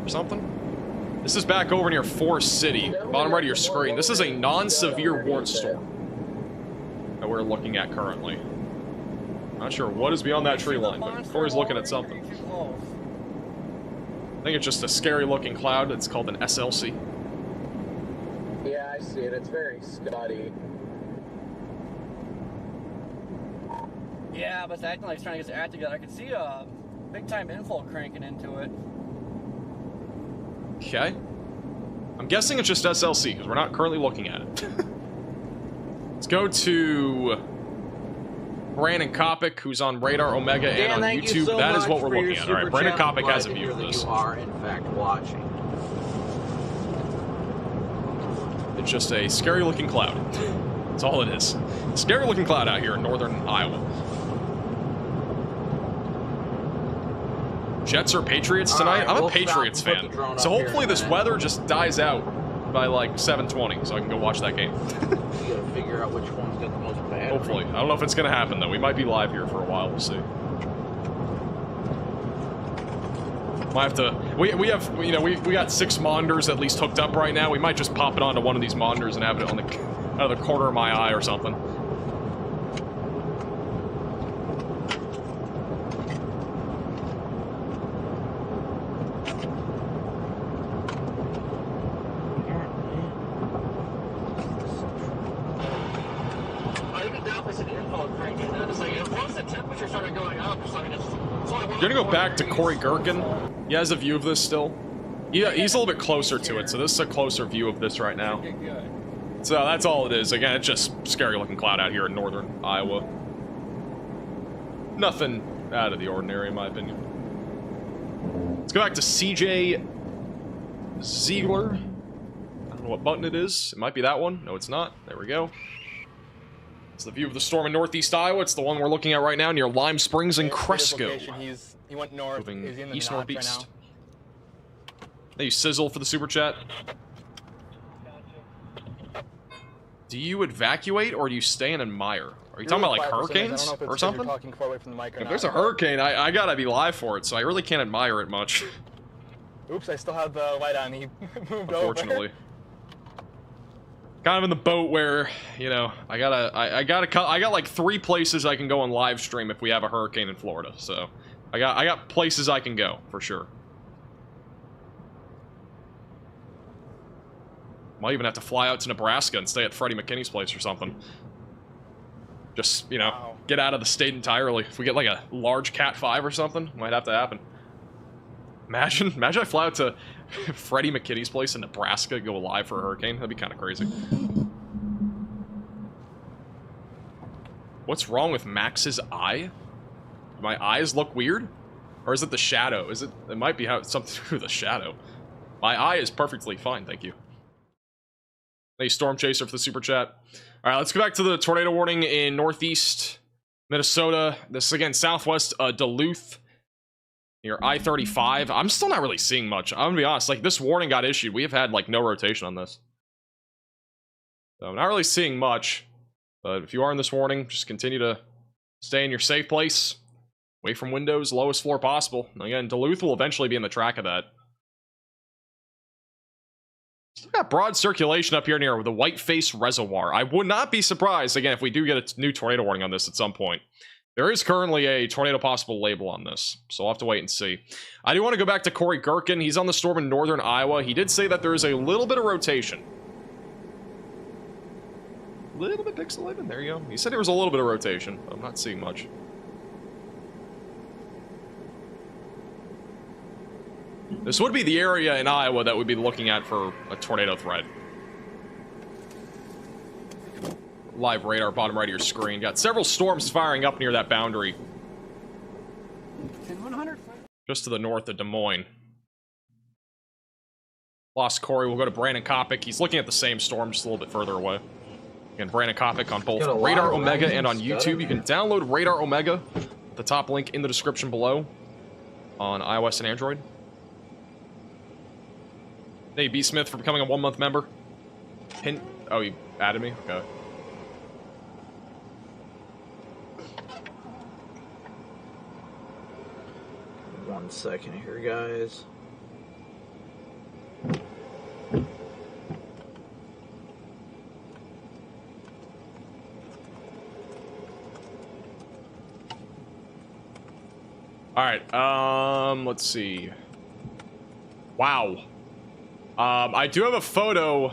or something? This is back over near Forest City, bottom right of your screen. This is a non-severe warned storm that we're looking at currently. Not sure what is beyond that tree line, but Corey's looking at something. I think it's just a scary looking cloud. It's called an SLC. Yeah, I see it. It's very scuddy. Yeah, but it's acting like it's trying to get its act together. I can see a big time inflow cranking into it. Okay. I'm guessing it's just SLC because we're not currently looking at it. Let's go to Brandon Kopic, who's on Radar Omega and on YouTube. So that is what we're looking at. All right, Brandon Kopic has a view of this. You are, in fact, watching. It's just a scary looking cloud. That's all it is. Scary looking cloud out here in northern Iowa. Jets or Patriots tonight? I'm a Patriots fan. So hopefully this weather just dies out by like 7:20 so I can go watch that game. You gotta figure out which one's got the most battery. Hopefully. I don't know if it's going to happen though. We might be live here for a while. We'll see. Might have to. We have, you know, we got 6 monitors at least hooked up right now. We might just pop it onto one of these monitors and have it on the out of the corner of my eye or something. You're gonna go back to Corey Gherkin. He has a view of this still. Yeah, he's a little bit closer to it, so this is a closer view of this right now. So that's all it is. Again, it's just scary looking cloud out here in northern Iowa. Nothing out of the ordinary, in my opinion. Let's go back to CJ Ziegler. I don't know what button it is. It might be that one. No, it's not. There we go. It's the view of the storm in northeast Iowa. It's the one we're looking at right now near Lime Springs and Cresco. He went north. Moving He's in the east north northeast. right Thank you, Sizzle, for the super chat. Do you evacuate or do you stay and admire? Are you talking about like hurricanes or something? If there's a hurricane, I gotta be live for it, so I really can't admire it much. Oops, I still have the light on. He moved Unfortunately. Kind of in the boat where, you know, I got like 3 places I can go on live stream if we have a hurricane in Florida. So I got places I can go for sure. Might even have to fly out to Nebraska and stay at Freddie McKinney's place or something. Just, you know, get out of the state entirely. If we get like a large Cat 5 or something, might have to happen. Imagine I fly out to Freddie McKinney's place in Nebraska, go live for a hurricane. That'd be kind of crazy. What's wrong with Max's eye? Do my eyes look weird? Or is it the shadow? It might be something to do with the shadow. My eye is perfectly fine, thank you. Hey, Storm Chaser for the super chat. All right, let's go back to the tornado warning in northeast Minnesota. This is again southwest Duluth near I-35. I'm still not really seeing much. I'm gonna be honest. Like, this warning got issued. We have had like no rotation on this, so I'm not really seeing much. But if you are in this warning, just continue to stay in your safe place, away from windows, lowest floor possible. And again, Duluth will eventually be in the track of that. Still got broad circulation up here near the Whiteface Reservoir. I would not be surprised, again, if we do get a new tornado warning on this at some point. There is currently a tornado possible label on this, so I'll have to wait and see. I do want to go back to Corey Gherkin. He's on the storm in northern Iowa. He did say that there is a little bit of rotation. A little bit pixelated. There you go. He said there was a little bit of rotation. I'm not seeing much. This would be the area in Iowa that we'd be looking at for a tornado threat. Live radar, bottom right of your screen. Got several storms firing up near that boundary. Just to the north of Des Moines. Lost Corey. We'll go to Brandon Kopic. He's looking at the same storm, just a little bit further away. Again, Brandon Kopic on both Radar Omega and on YouTube. You can download Radar Omega. The top link in the description below. On iOS and Android. Hey, B. Smith for becoming a 1-month member. Hint. Oh, you added me? Okay. One second here, guys. Alright, let's see. Wow. I do have a photo.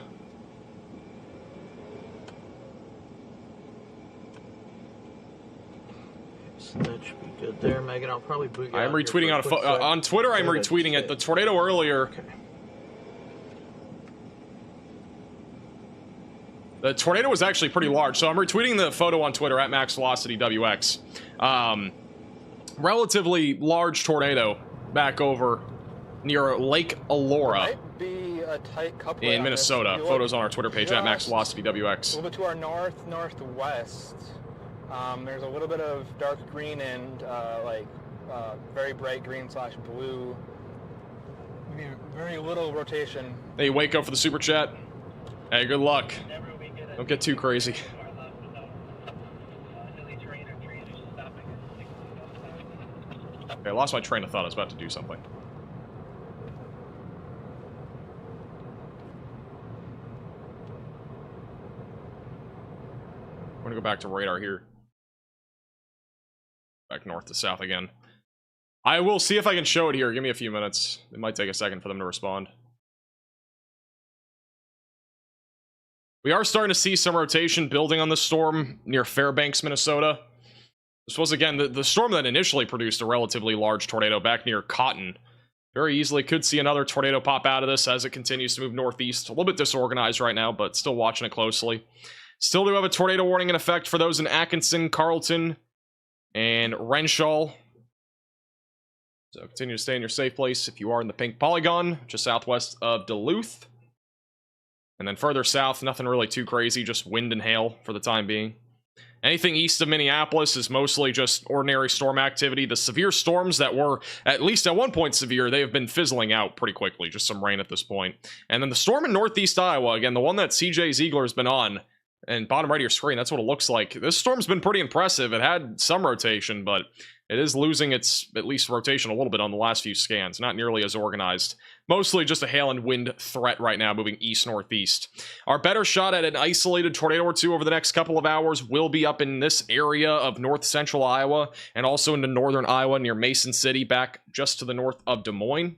So that should be good there, Megan. I'll probably boot you I'm out here retweeting for a quick sec. on Twitter. I'm Go ahead, retweeting it. say The tornado earlier. Okay. The tornado was actually pretty large, so I'm retweeting the photo on Twitter at MaxVelocityWX. Relatively large tornado back over near Lake Elora Might be a tight couple in Minnesota. Photos on our Twitter page at a MaxVelocityWX. little bit to our northwest. There's a little bit of dark green and very bright green / blue. Very little rotation. Hey, wake up for the super chat. Hey, good luck. Don't get too crazy. Okay, I lost my train of thought. I was about to do something. I'm gonna go back to radar here. Back north to south again. I will see if I can show it here. Give me a few minutes. It might take a second for them to respond. We are starting to see some rotation building on the storm near Fairbanks, Minnesota. This was, again, the storm that initially produced a relatively large tornado back near Cotton. Very easily could see another tornado pop out of this as it continues to move northeast. A little bit disorganized right now, but still watching it closely. Still do have a tornado warning in effect for those in Atkinson, Carlton, and Renshaw. So continue to stay in your safe place if you are in the pink polygon, just southwest of Duluth. And then further south, nothing really too crazy, just wind and hail for the time being. Anything east of Minneapolis is mostly just ordinary storm activity. The severe storms that were, at least at one point severe, they have been fizzling out pretty quickly, just some rain at this point. And then the storm in northeast Iowa, again, the one that CJ Ziegler has been on, and bottom right of your screen, that's what it looks like. This storm's been pretty impressive. It had some rotation, but it is losing its, at least, rotation a little bit on the last few scans. Not nearly as organized. Mostly just a hail and wind threat right now, moving east-northeast. Our better shot at an isolated tornado or two over the next couple of hours will be up in this area of north-central Iowa, and also into northern Iowa near Mason City, back just to the north of Des Moines.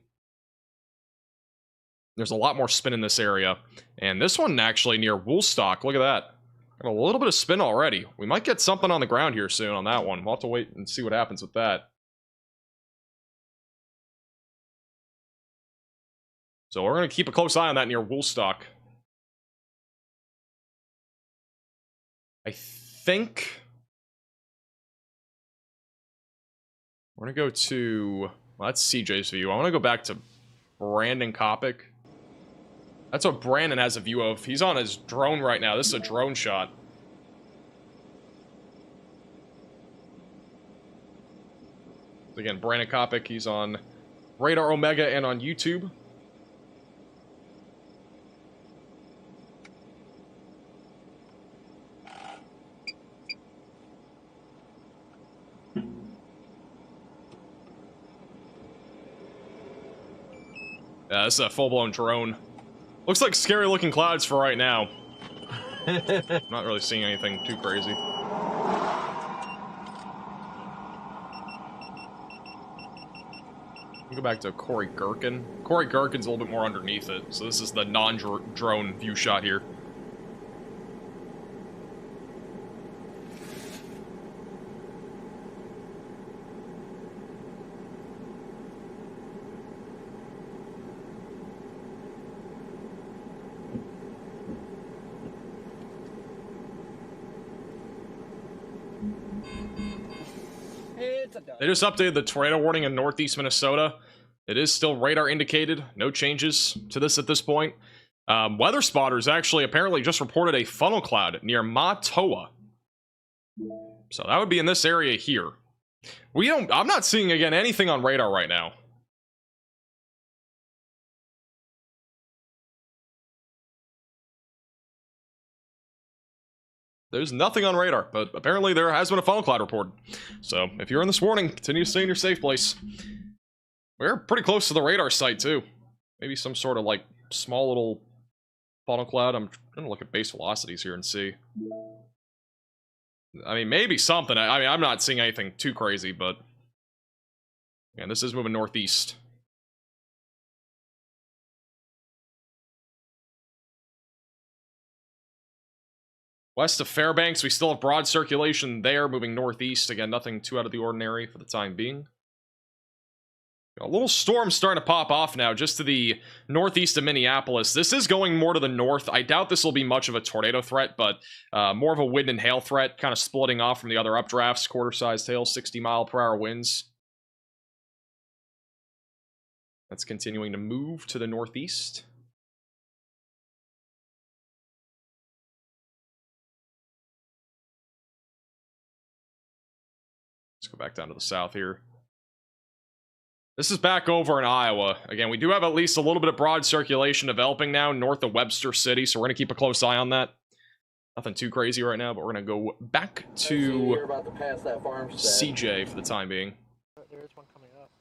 There's a lot more spin in this area. And this one actually near Woolstock, look at that. Got a little bit of spin already. We might get something on the ground here soon on that one. We'll have to wait and see what happens with that. So we're going to keep a close eye on that near Woolstock. I think we're going to go to, well, that's CJ's view. I want to go back to Brandon Kopic. That's what Brandon has a view of. He's on his drone right now. This is a drone shot. Again, Brandon Kopic, he's on Radar Omega and on YouTube. Yeah, this is a full-blown drone. Looks like scary-looking clouds for right now. I'm not really seeing anything too crazy. Go back to Corey Gherkin. Corey Gherkin's a little bit more underneath it, so this is the non-drone view shot here. It's a dud. They just updated the tornado warning in northeast Minnesota. It is still radar indicated. No changes to this at this point. Weather spotters actually apparently just reported a funnel cloud near Matoa. So that would be in this area here. I'm not seeing, again, anything on radar right now. There's nothing on radar, but apparently there has been a funnel cloud reported. So if you're in this warning, continue to stay in your safe place. We're pretty close to the radar site too. Maybe some sort of like small little funnel cloud. I'm gonna look at base velocities here and see. I mean, maybe something. I mean, I'm not seeing anything too crazy, but yeah, this is moving northeast. West of Fairbanks, we still have broad circulation there, moving northeast. Again, nothing too out of the ordinary for the time being. A little storm starting to pop off now, just to the northeast of Minneapolis. This is going more to the north. I doubt this will be much of a tornado threat, but more of a wind and hail threat, kind of splitting off from the other updrafts. Quarter-sized hail, 60-mile-per-hour winds. That's continuing to move to the northeast. Let's go back down to the south here. This is back over in Iowa. Again, we do have at least a little bit of broad circulation developing now north of Webster City, so we're going to keep a close eye on that. Nothing too crazy right now, but we're going to go back to CJ for the time being. There is one coming up.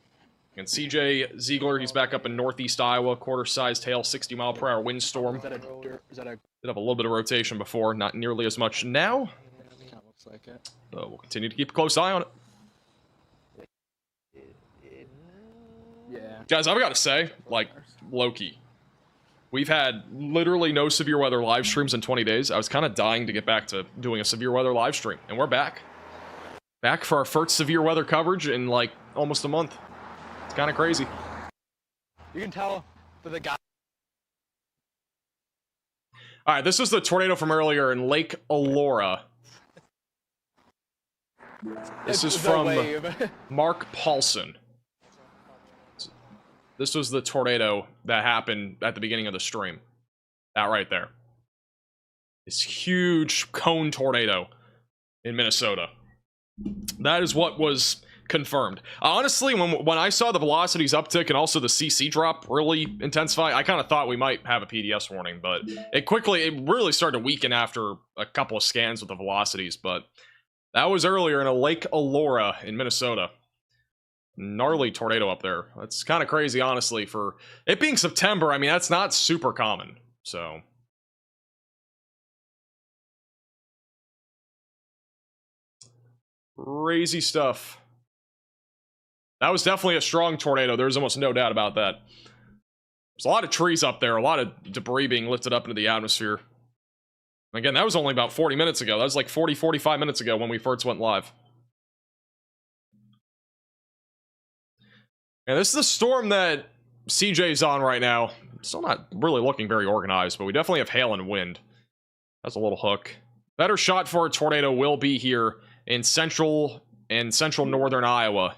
And CJ Ziegler, he's back up in northeast Iowa, quarter-sized hail, 60-mile-per-hour windstorm. Did have a little bit of rotation before, not nearly as much now. That looks like it. But we'll continue to keep a close eye on it. Yeah. Guys, I've got to say, like, low-key, we've had literally no severe weather live streams in 20 days. I was kind of dying to get back to doing a severe weather live stream, and we're back. Back for our first severe weather coverage in, like, almost a month. It's kind of crazy. You can tell that the guy. All right, this is the tornado from earlier in Lake Elora. This is from Mark Paulson. This was the tornado that happened at the beginning of the stream. That right there. This huge cone tornado in Minnesota. That is what was confirmed. Honestly, when I saw the velocities uptick and also the CC drop really intensify, I kind of thought we might have a PDS warning, but it really started to weaken after a couple of scans with the velocities, but that was earlier in a Lake Elora in Minnesota. Gnarly tornado up there. That's kind of crazy, honestly, for it being September. I mean, that's not super common, so. Crazy stuff. That was definitely a strong tornado. There's almost no doubt about that. There's a lot of trees up there, a lot of debris being lifted up into the atmosphere. Again, that was only about 40 minutes ago. That was like 45 minutes ago when we first went live. And this is the storm that CJ's on right now. Still not really looking very organized, but we definitely have hail and wind. That's a little hook. Better shot for a tornado will be here in central northern Iowa.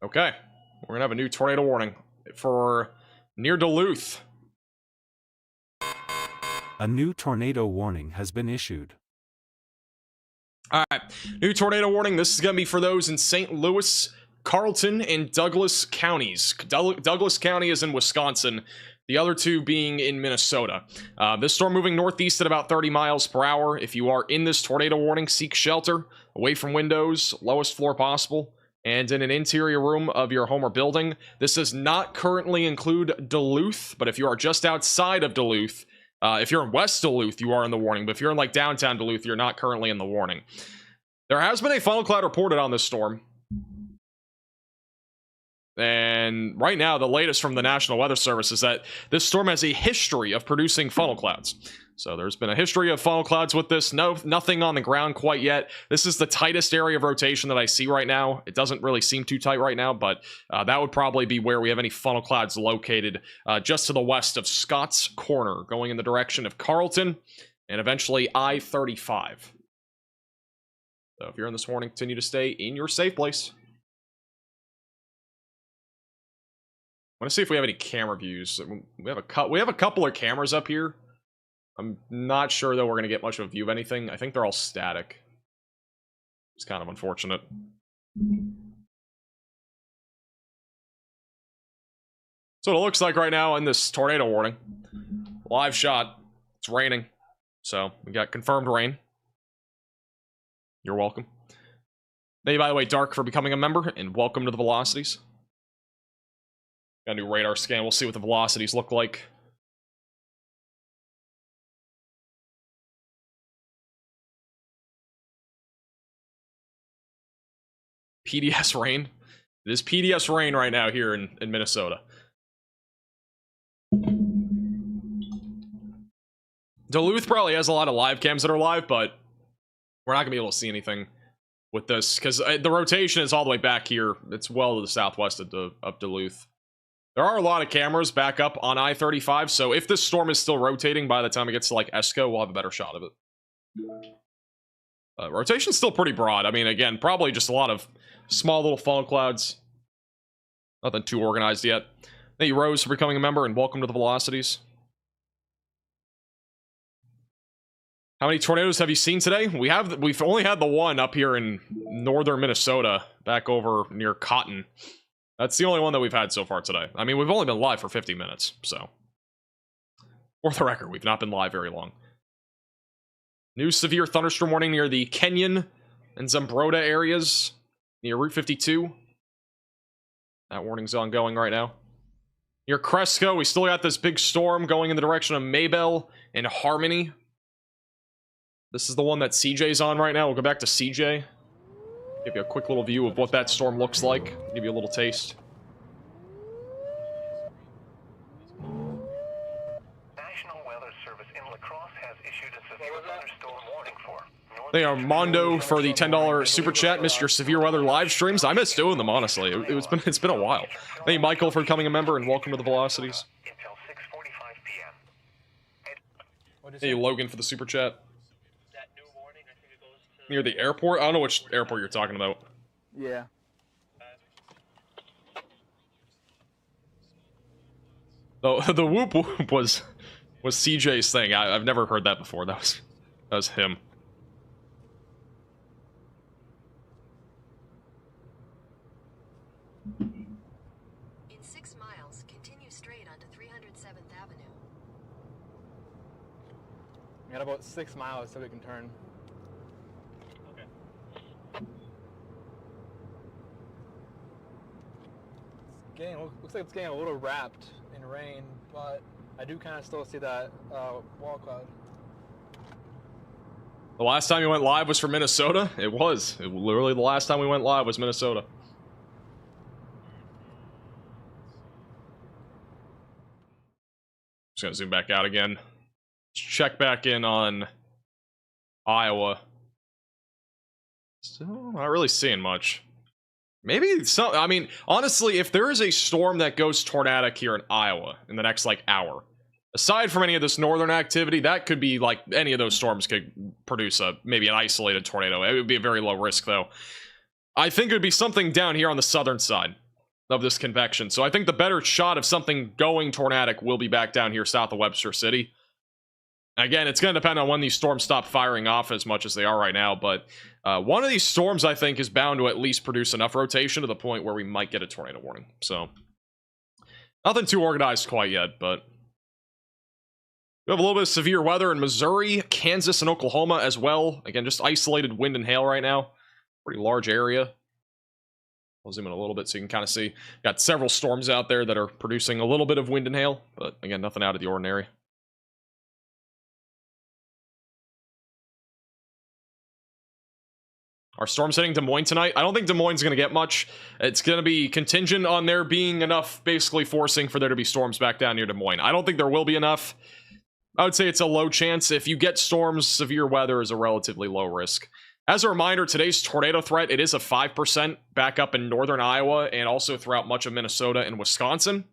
Okay, we're gonna have a new tornado warning for near Duluth. A new tornado warning has been issued. All right, new tornado warning. This is going to be for those in St. Louis, Carlton, and Douglas counties. Douglas County is in Wisconsin, the other two being in Minnesota. This storm moving northeast at about 30 miles per hour. If you are in this tornado warning, seek shelter, away from windows, lowest floor possible, and in an interior room of your home or building. This does not currently include Duluth, but if you are just outside of Duluth, if you're in West Duluth, you are in the warning, but if you're in like downtown Duluth, you're not currently in the warning. There has been a funnel cloud reported on this storm. And right now, the latest from the National Weather Service is that this storm has a history of producing funnel clouds. So there's been a history of funnel clouds with this. Nothing on the ground quite yet. This is the tightest area of rotation that I see right now. It doesn't really seem too tight right now, but that would probably be where we have any funnel clouds located, just to the west of Scotts Corner, going in the direction of Carlton and eventually I-35. So if you're in this warning, continue to stay in your safe place. I want to see if we have any camera views. We have a couple of cameras up here. I'm not sure though we're gonna get much of a view of anything. I think they're all static. It's kind of unfortunate. So it looks like right now in this tornado warning. Live shot. It's raining. So we got confirmed rain. You're welcome. Thank you, by the way, Dark, for becoming a member, and welcome to the velocities. Got a new radar scan. We'll see what the velocities look like. PDS rain. It is PDS rain right now here in Minnesota. Duluth probably has a lot of live cams that are live, but we're not going to be able to see anything with this because the rotation is all the way back here. It's well to the southwest of Duluth. There are a lot of cameras back up on I-35, so if this storm is still rotating by the time it gets to like Esco, we'll have a better shot of it. Rotation's still pretty broad. I mean, again, probably just a lot of small little funnel clouds. Nothing too organized yet. Thank you, Rose, for becoming a member, and welcome to the velocities. How many tornadoes have you seen today? We've only had the one up here in northern Minnesota, back over near Cotton. That's the only one that we've had so far today. I mean, we've only been live for 50 minutes, so. For the record, we've not been live very long. New severe thunderstorm warning near the Kenyon and Zumbrota areas, near Route 52. That warning's ongoing right now. Near Cresco, we still got this big storm going in the direction of Maybell and Harmony. This is the one that CJ's on right now. We'll go back to CJ. Give you a quick little view of what that storm looks like. Give you a little taste. National Weather Service in La Crosse has issued a severe thunderstorm warning for. They are Mondo for the $10 super chat. Missed your severe weather live streams. I miss doing them, honestly. It's been a while. Thank you, Michael, for becoming a member, and welcome to the velocities. Until 6:45 p.m. Thank you, Logan, for the super chat. Near the airport? I don't know which airport you're talking about. Yeah. The whoop whoop was CJ's thing. I've never heard that before. That was him. In 6 miles, continue straight onto 307th Avenue. We got about 6 miles so we can turn. Looks like it's getting a little wrapped in rain, but I do kind of still see that wall cloud. The last time we went live was for Minnesota? It was. Literally the last time we went live was Minnesota. Just gonna zoom back out again. Check back in on Iowa. Still not really seeing much. Maybe some. I mean, honestly, if there is a storm that goes tornadic here in Iowa in the next like hour, aside from any of this northern activity, that could be like any of those storms could produce maybe an isolated tornado. It would be a very low risk though. I think it would be something down here on the southern side of this convection. So I think the better shot of something going tornadic will be back down here south of Webster City. Again, it's going to depend on when these storms stop firing off as much as they are right now, but one of these storms, I think, is bound to at least produce enough rotation to the point where we might get a tornado warning. So, nothing too organized quite yet, but we have a little bit of severe weather in Missouri, Kansas, and Oklahoma as well. Again, just isolated wind and hail right now. Pretty large area. I'll zoom in a little bit so you can kind of see. Got several storms out there that are producing a little bit of wind and hail, but again, nothing out of the ordinary. Are storms hitting Des Moines tonight? I don't think Des Moines is going to get much. It's going to be contingent on there being enough, basically forcing for there to be storms back down near Des Moines. I don't think there will be enough. I would say it's a low chance. If you get storms, severe weather is a relatively low risk. As a reminder, today's tornado threat, it is a 5% back up in northern Iowa and also throughout much of Minnesota and Wisconsin.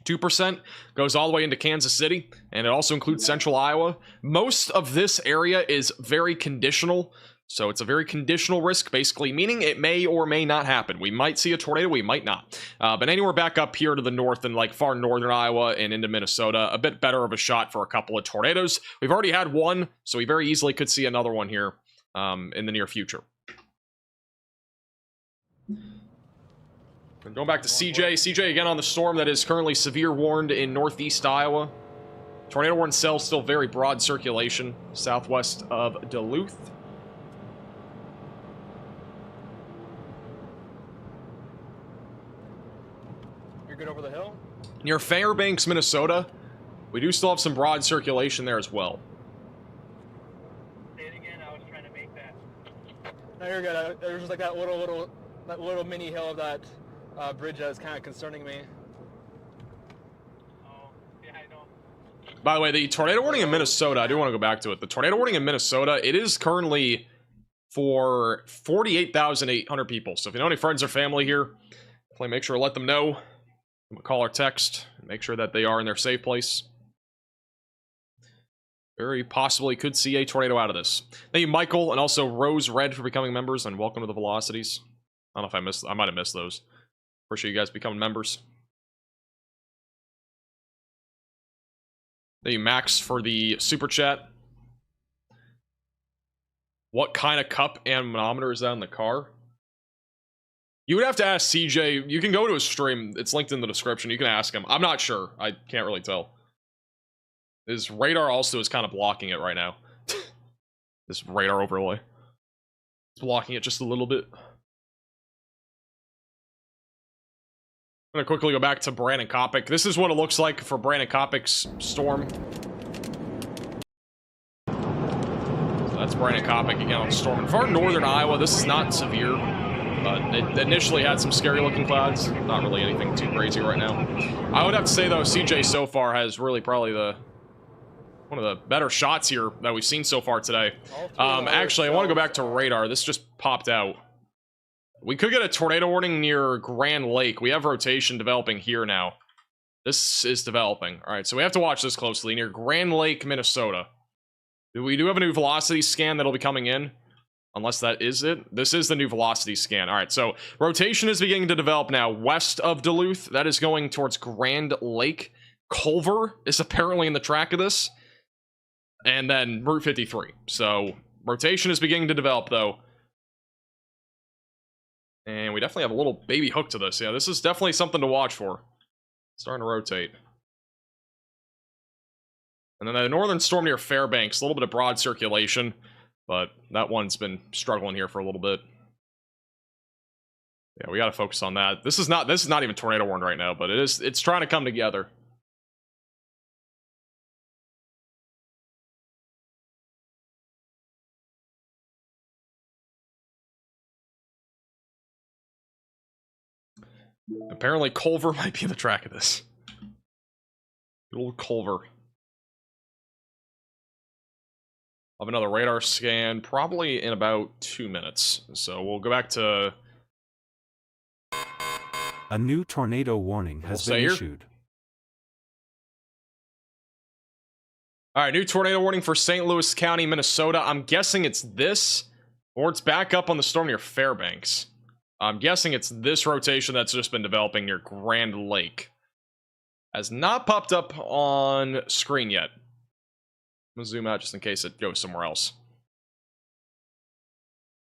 2% goes all the way into Kansas City, and it also includes central Iowa. Most of this area is very conditional. So it's a very conditional risk, basically, meaning it may or may not happen. We might see a tornado, we might not. But anywhere back up here to the north and like far northern Iowa and into Minnesota, a bit better of a shot for a couple of tornadoes. We've already had one, so we very easily could see another one here in the near future. And going back to CJ. CJ again on the storm that is currently severe warned in northeast Iowa. Tornado warning cell still very broad circulation southwest of Duluth. You're good over the hill? Near Fairbanks, Minnesota, we do still have some broad circulation there as well. Say it again, I was trying to make that. No, you're good. There's just like that little mini hill of that bridge that is kind of concerning me. Oh, yeah, I know. By the way, the tornado warning in Minnesota, I do want to go back to it. The tornado warning in Minnesota, it is currently for 48,800 people. So if you know any friends or family here, definitely make sure to let them know. Call or text, make sure that they are in their safe place. Very possibly could see a tornado out of this. Thank you, Michael, and also Rose Red for becoming members, and welcome to the Velocities. I don't know if I might have missed those. Appreciate you guys becoming members. Thank you, Max, for the super chat. What kind of cup and manometer is that in the car? You would have to ask CJ. You can go to his stream. It's linked in the description. You can ask him. I'm not sure. I can't really tell. His radar also is kind of blocking it right now. This radar overlay. It's blocking it just a little bit. I'm going to quickly go back to Brandon Kopic. This is what it looks like for Brandon Kopic's storm. So that's Brandon Kopic again on storm. In far northern Iowa, this is not severe. It initially had some scary looking clouds. Not really anything too crazy right now. I would have to say though, CJ so far has really probably one of the better shots here that we've seen so far today. Actually, I want to go back to radar. This just popped out. We could get a tornado warning near Grand Lake. We have rotation developing here now. This is developing. All right, so we have to watch this closely. Near Grand Lake, Minnesota. We do have a new velocity scan that'll be coming in. Unless that is it. This is the new velocity scan. All right, so rotation is beginning to develop now west of Duluth. That is going towards Grand Lake. Culver is apparently in the track of this. And then Route 53. So rotation is beginning to develop, though. And we definitely have a little baby hook to this. Yeah, this is definitely something to watch for. Starting to rotate. And then the northern storm near Fairbanks. A little bit of broad circulation. But that one's been struggling here for a little bit. Yeah, we got to focus on that. This is not even tornado warned right now, but it's trying to come together. Apparently Culver might be in the track of this. Good old Culver. Of another radar scan, probably in about 2 minutes. So we'll go back to... A new tornado warning has been issued. Alright, new tornado warning for St. Louis County, Minnesota. I'm guessing it's this, or it's back up on the storm near Fairbanks. I'm guessing it's this rotation that's just been developing near Grand Lake. Has not popped up on screen yet. I'm gonna zoom out just in case it goes somewhere else.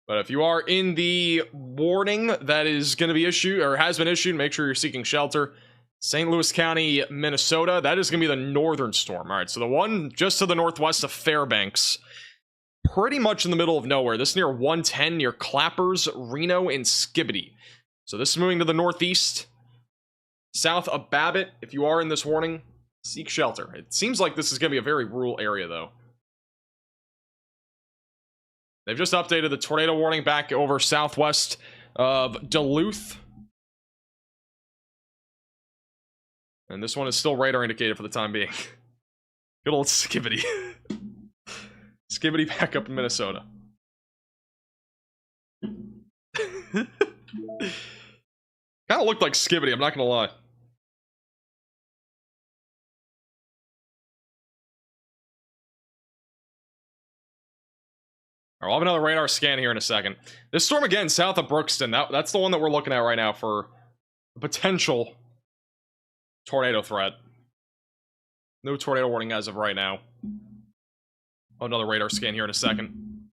But if you are in the warning that is going to be issued, or has been issued, make sure you're seeking shelter. St. Louis County, Minnesota, that is going to be the northern storm. All right, so the one just to the northwest of Fairbanks, pretty much in the middle of nowhere. This is near 110, near Clappers, Reno, and Skibidi. So this is moving to the northeast, south of Babbitt. If you are in this warning, seek shelter. It seems like this is going to be a very rural area, though. They've just updated the tornado warning back over southwest of Duluth. And this one is still radar indicated for the time being. Good old Skibidi. Skibidi back up in Minnesota. Kind of looked like Skibidi, I'm not gonna lie. All right, we'll have another radar scan here in a second. This storm again, south of Brookston. That's the one that we're looking at right now for a potential tornado threat. No tornado warning as of right now. Oh, another radar scan here in a second.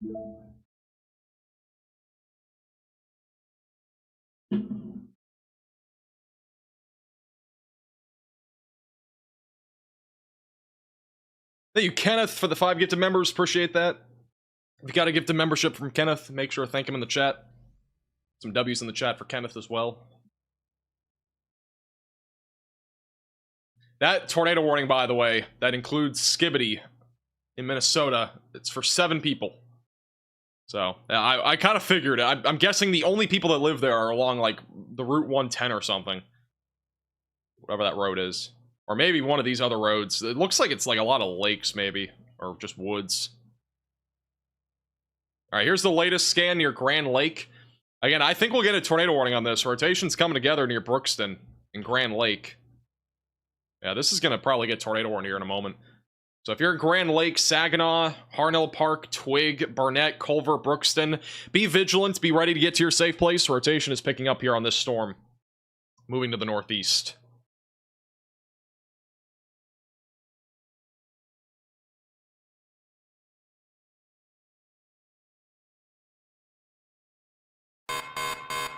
Thank you, Kenneth, for the 5 gifted members. Appreciate that. If you got a gifted membership from Kenneth, make sure to thank him in the chat. Some W's in the chat for Kenneth as well. That tornado warning, by the way, that includes Skibbity in Minnesota. It's for 7 people. So, I kind of figured. I'm guessing the only people that live there are along, like, the Route 110 or something. Whatever that road is. Or maybe one of these other roads. It looks like it's, like, a lot of lakes, maybe. Or just woods. Alright, here's the latest scan near Grand Lake. Again, I think we'll get a tornado warning on this. Rotation's coming together near Brookston in Grand Lake. Yeah, this is going to probably get tornado warning here in a moment. So if you're at Grand Lake, Saginaw, Harnell Park, Twig, Barnett, Culver, Brookston, be vigilant, be ready to get to your safe place. Rotation is picking up here on this storm. Moving to the northeast.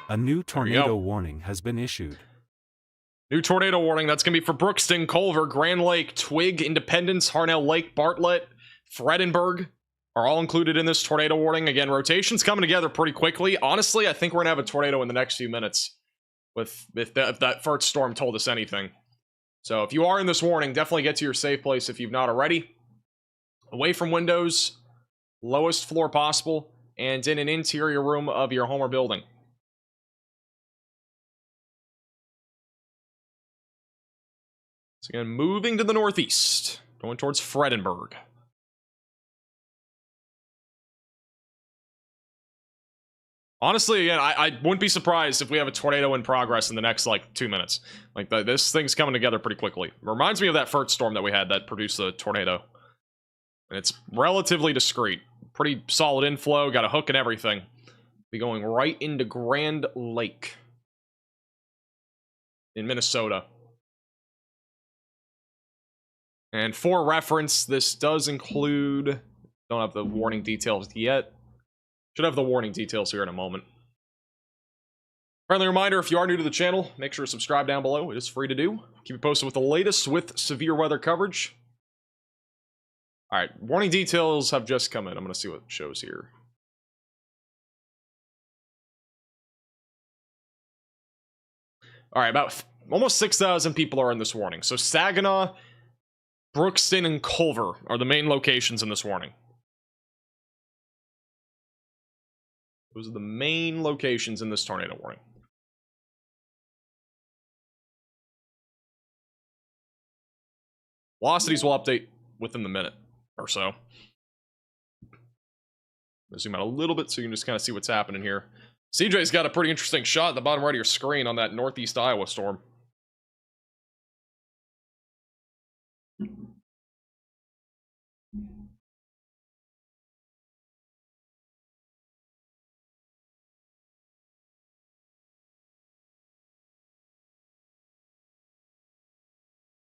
A new tornado warning has been issued. New tornado warning. That's going to be for Brookston, Culver, Grand Lake, Twig, Independence, Harnell Lake, Bartlett, Fredenberg are all included in this tornado warning. Again, rotation's coming together pretty quickly. Honestly, I think we're going to have a tornado in the next few minutes if that first storm told us anything. So if you are in this warning, definitely get to your safe place if you've not already. Away from windows, lowest floor possible, and in an interior room of your home or building. So again, moving to the northeast, going towards Fredenberg. Honestly, again, I wouldn't be surprised if we have a tornado in progress in the next, like, 2 minutes. Like, this thing's coming together pretty quickly. It reminds me of that first storm that we had that produced the tornado. And it's relatively discreet. Pretty solid inflow, got a hook and everything. Be going right into Grand Lake in Minnesota. And for reference, this does include... Don't have the warning details yet. Should have the warning details here in a moment. Friendly reminder, if you are new to the channel, make sure to subscribe down below. It is free to do. Keep you posted with the latest with severe weather coverage. Alright, warning details have just come in. I'm going to see what it shows here. Alright, about almost 6,000 people are in this warning. So Saginaw, Brookston, and Culver are the main locations in this warning. Those are the main locations in this tornado warning. Velocities will update within the minute or so. I'll zoom out a little bit so you can just kind of see what's happening here. CJ's got a pretty interesting shot at the bottom right of your screen on that northeast Iowa storm.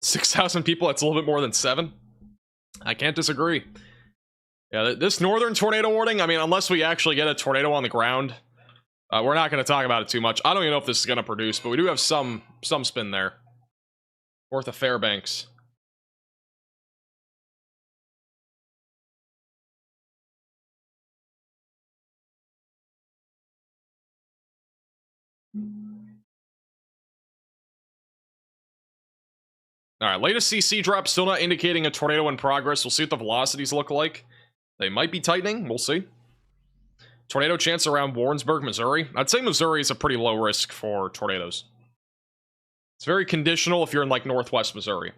$6,000 people, that's a little bit more than 7. I can't disagree. Yeah, this northern tornado warning, I mean, unless we actually get a tornado on the ground, we're not going to talk about it too much. I don't even know if this is going to produce, but we do have some spin there. North of Fairbanks. Alright, latest CC drop still not indicating a tornado in progress. We'll see what the velocities look like. They might be tightening. We'll see. Tornado chance around Warrensburg, Missouri. I'd say Missouri is a pretty low risk for tornadoes. It's very conditional if you're in, like, northwest Missouri.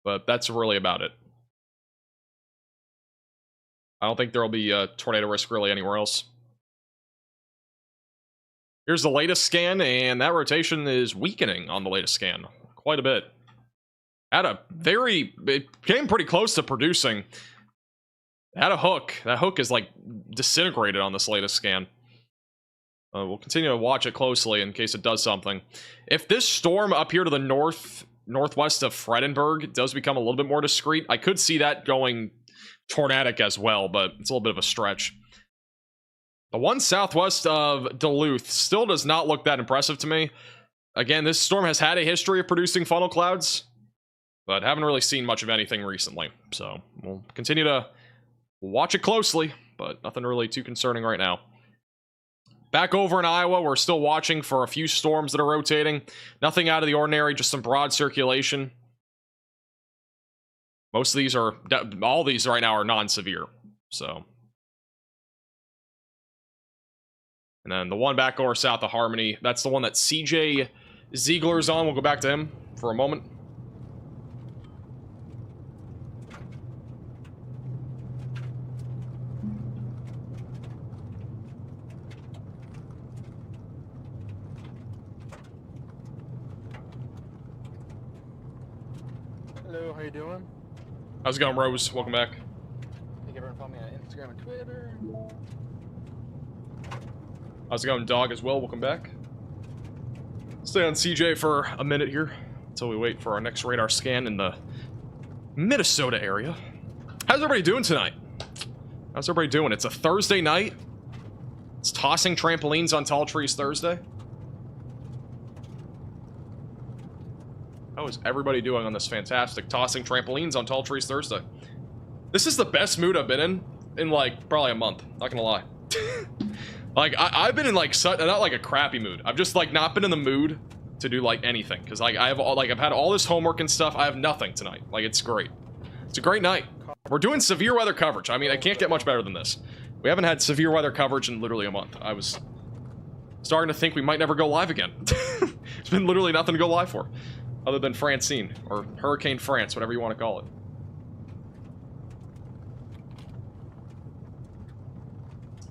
But that's really about it. I don't think there'll be a tornado risk really anywhere else. Here's the latest scan, and that rotation is weakening on the latest scan. Quite a bit. It came pretty close to producing. It had a hook. That hook is like disintegrated on this latest scan. We'll continue to watch it closely in case it does something. If this storm up here to the northwest of Fredenberg does become a little bit more discreet, I could see that going tornadic as well, but it's a little bit of a stretch. The one southwest of Duluth still does not look that impressive to me. Again, this storm has had a history of producing funnel clouds, but haven't really seen much of anything recently. So we'll continue to watch it closely, but nothing really too concerning right now. Back over in Iowa, we're still watching for a few storms that are rotating. Nothing out of the ordinary, just some broad circulation. Most of these are, all these right now are non-severe, so. And then the one back over south of Harmony, that's the one that CJ Ziegler's on. We'll go back to him for a moment. Hello, how you doing? How's it going, Rose? Welcome back. Thank you everyone follow me on Instagram and Twitter. How's it going, Dog, as well? Welcome back. Stay on CJ for a minute here until we wait for our next radar scan in the Minnesota area. How's everybody doing tonight? How's everybody doing? It's a Thursday night. It's tossing trampolines on tall trees Thursday. How is everybody doing on this fantastic tossing trampolines on tall trees Thursday? This is the best mood I've been in like probably a month. Not gonna lie. Like I've been in like not like a crappy mood. I've just like not been in the mood to do like anything because like I've had all this homework and stuff. I have nothing tonight. Like it's great. It's a great night. We're doing severe weather coverage. I mean, I can't get much better than this. We haven't had severe weather coverage in literally a month. I was starting to think we might never go live again. It's been literally nothing to go live for. Other than Francine, or Hurricane France, whatever you want to call it.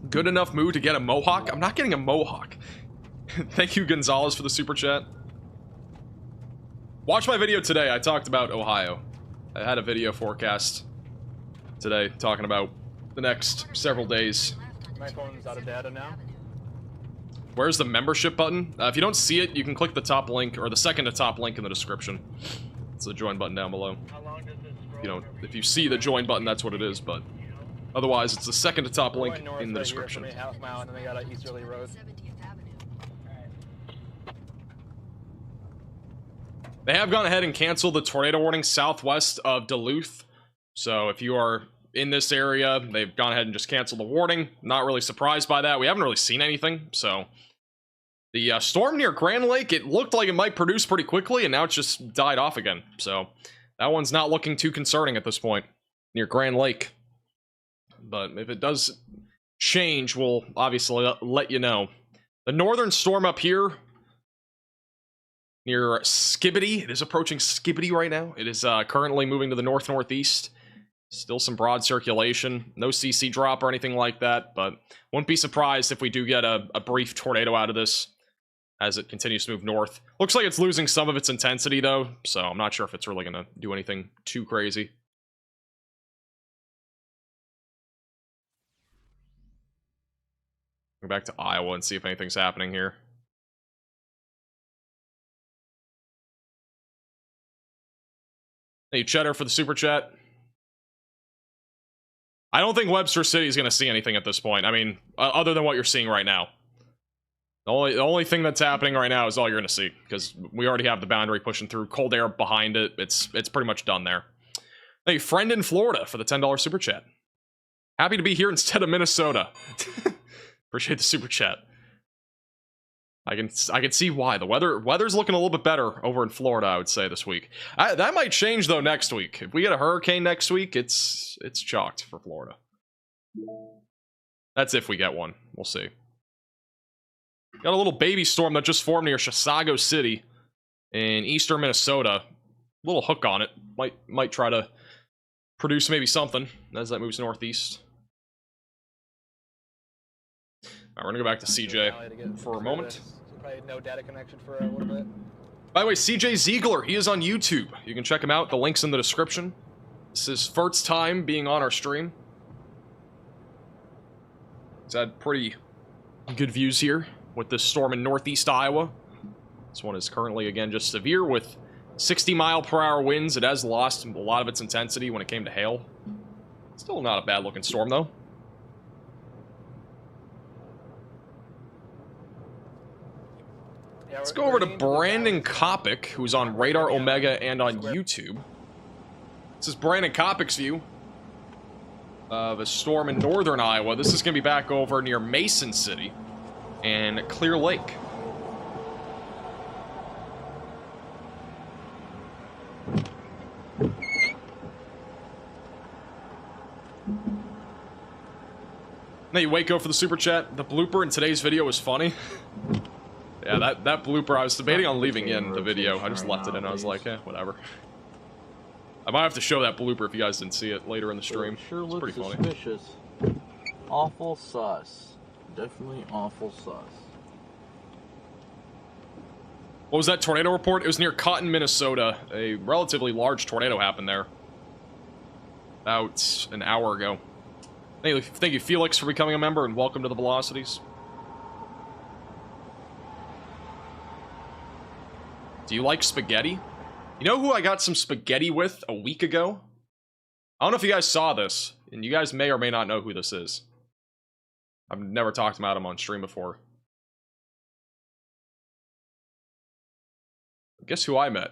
Good enough mood to get a mohawk? I'm not getting a mohawk. Thank you, Gonzalez, for the super chat. Watch my video today. I talked about Ohio. I had a video forecast today talking about the next several days. My phone's out of data now. Where's the membership button? If you don't see it, you can click the top link, or the second to top link in the description. It's the join button down below. If you see the join button, that's what it is, but otherwise, it's the second to top link in the description. Half mile, and then they got Easterly Road. They have gone ahead and canceled the tornado warning southwest of Duluth. So if you are in this area, they've gone ahead and just canceled the warning. Not really surprised by that. We haven't really seen anything, so. The storm near Grand Lake, it looked like it might produce pretty quickly, and now it's just died off again. So that one's not looking too concerning at this point, near Grand Lake. But if it does change, we'll obviously let you know. The northern storm up here, near Skibidi, it is approaching Skibidi right now. It is currently moving to the north-northeast. Still some broad circulation. No CC drop or anything like that, but wouldn't be surprised if we do get a brief tornado out of this as it continues to move north. Looks like it's losing some of its intensity, though, so I'm not sure if it's really going to do anything too crazy. Go back to Iowa and see if anything's happening here. Hey, Cheddar for the super chat. I don't think Webster City is going to see anything at this point. I mean, other than what you're seeing right now. The only thing that's happening right now is all you're going to see, because we already have the boundary pushing through. Cold air behind it. It's pretty much done there. Hey, friend in Florida for the $10 super chat. Happy to be here instead of Minnesota. Appreciate the super chat. I can see why. The weather's looking a little bit better over in Florida, I would say, this week. That might change, though, next week. If we get a hurricane next week, it's chalked for Florida. That's if we get one. We'll see. Got a little baby storm that just formed near Chisago City in eastern Minnesota. Little hook on it. Might try to produce maybe something as that moves northeast. Alright, we're gonna go back to CJ for a moment. Probably no data connection for a little bit. By the way, CJ Ziegler, he is on YouTube. You can check him out. The link's in the description. This is first time being on our stream. It's had pretty good views here with this storm in northeast Iowa. This one is currently, again, just severe with 60-mile-per-hour winds. It has lost a lot of its intensity when it came to hail. Still not a bad-looking storm, though. Yeah, Let's go over to Brandon Kopic, who's on Radar Omega and on YouTube. This is Brandon Kopic's view of a storm in northern Iowa. This is going to be back over near Mason City and Clear Lake. Hey, Waco for the super chat. The blooper in today's video was funny. Yeah, that blooper, I was debating on leaving in the video. I just left it in. I was like, whatever. I might have to show that blooper if you guys didn't see it later in the stream. Sure it's looks pretty funny. suspicious. Awful sus. Definitely awful sus. What was that tornado report? It was near Cotton, Minnesota. A relatively large tornado happened there about an hour ago. Thank you, Felix, for becoming a member, and welcome to the Velocities. Do you like spaghetti? You know who I got some spaghetti with a week ago? I don't know if you guys saw this, and you guys may or may not know who this is. I've never talked about him on stream before. Guess who I met?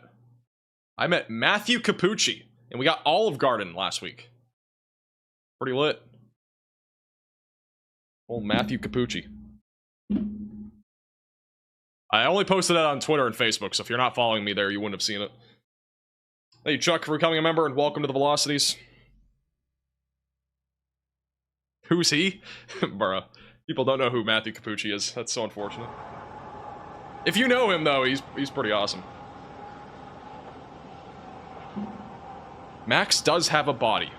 I met Matthew Capucci, and we got Olive Garden last week. Pretty lit. Old Matthew Capucci. I only posted that on Twitter and Facebook, so if you're not following me there, you wouldn't have seen it. Thank you, Chuck, for becoming a member, and welcome to the Velocities. Who's he? Bruh. People don't know who Matthew Capucci is. That's so unfortunate. If you know him, though, he's pretty awesome. Max does have a body.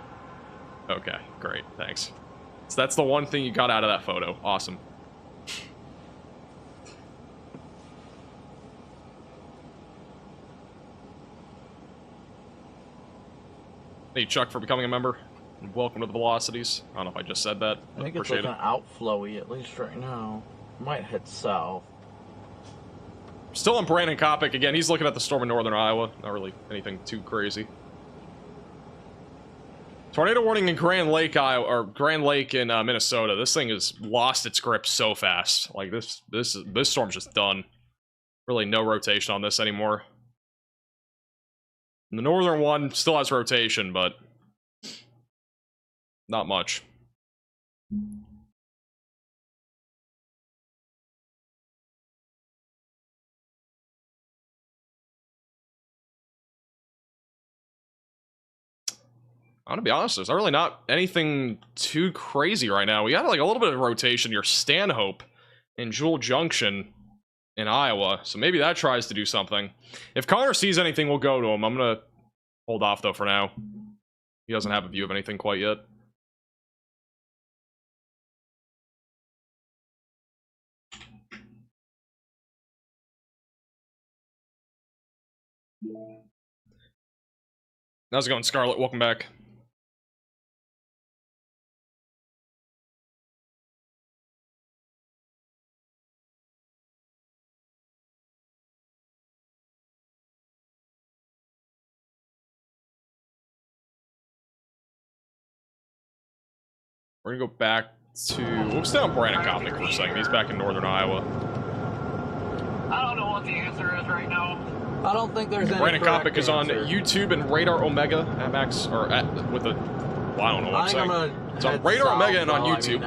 Okay, great, thanks. So that's the one thing you got out of that photo. Awesome. Thank you, Chuck, for becoming a member. And welcome to the Velocities. I don't know if I just said that. I think it's like an outflowy, at least right now. Might head south. Still on Brandon Kopic. Again, he's looking at the storm in northern Iowa. Not really anything too crazy. Tornado warning in Grand Lake, Iowa, or Grand Lake in Minnesota. This thing has lost its grip so fast. Like this storm's just done. Really, no rotation on this anymore. And the northern one still has rotation, but not much. I'm gonna be honest, there's really not anything too crazy right now. We got like a little bit of rotation near Stanhope and Jewel Junction in Iowa, so maybe that tries to do something. If Connor sees anything, we'll go to him. I'm gonna hold off though for now. He doesn't have a view of anything quite yet. How's it going, Scarlet? Welcome back. We're gonna go back to... We'll stay on Brandon Kopic for a second. He's back in northern Iowa. I don't know what the answer is right now. I don't think there's any Brandon correct Kopic is on answer. YouTube and Radar Omega at Max, or at, with a... Well, I don't know what I'm saying. It's on Radar Omega and on YouTube.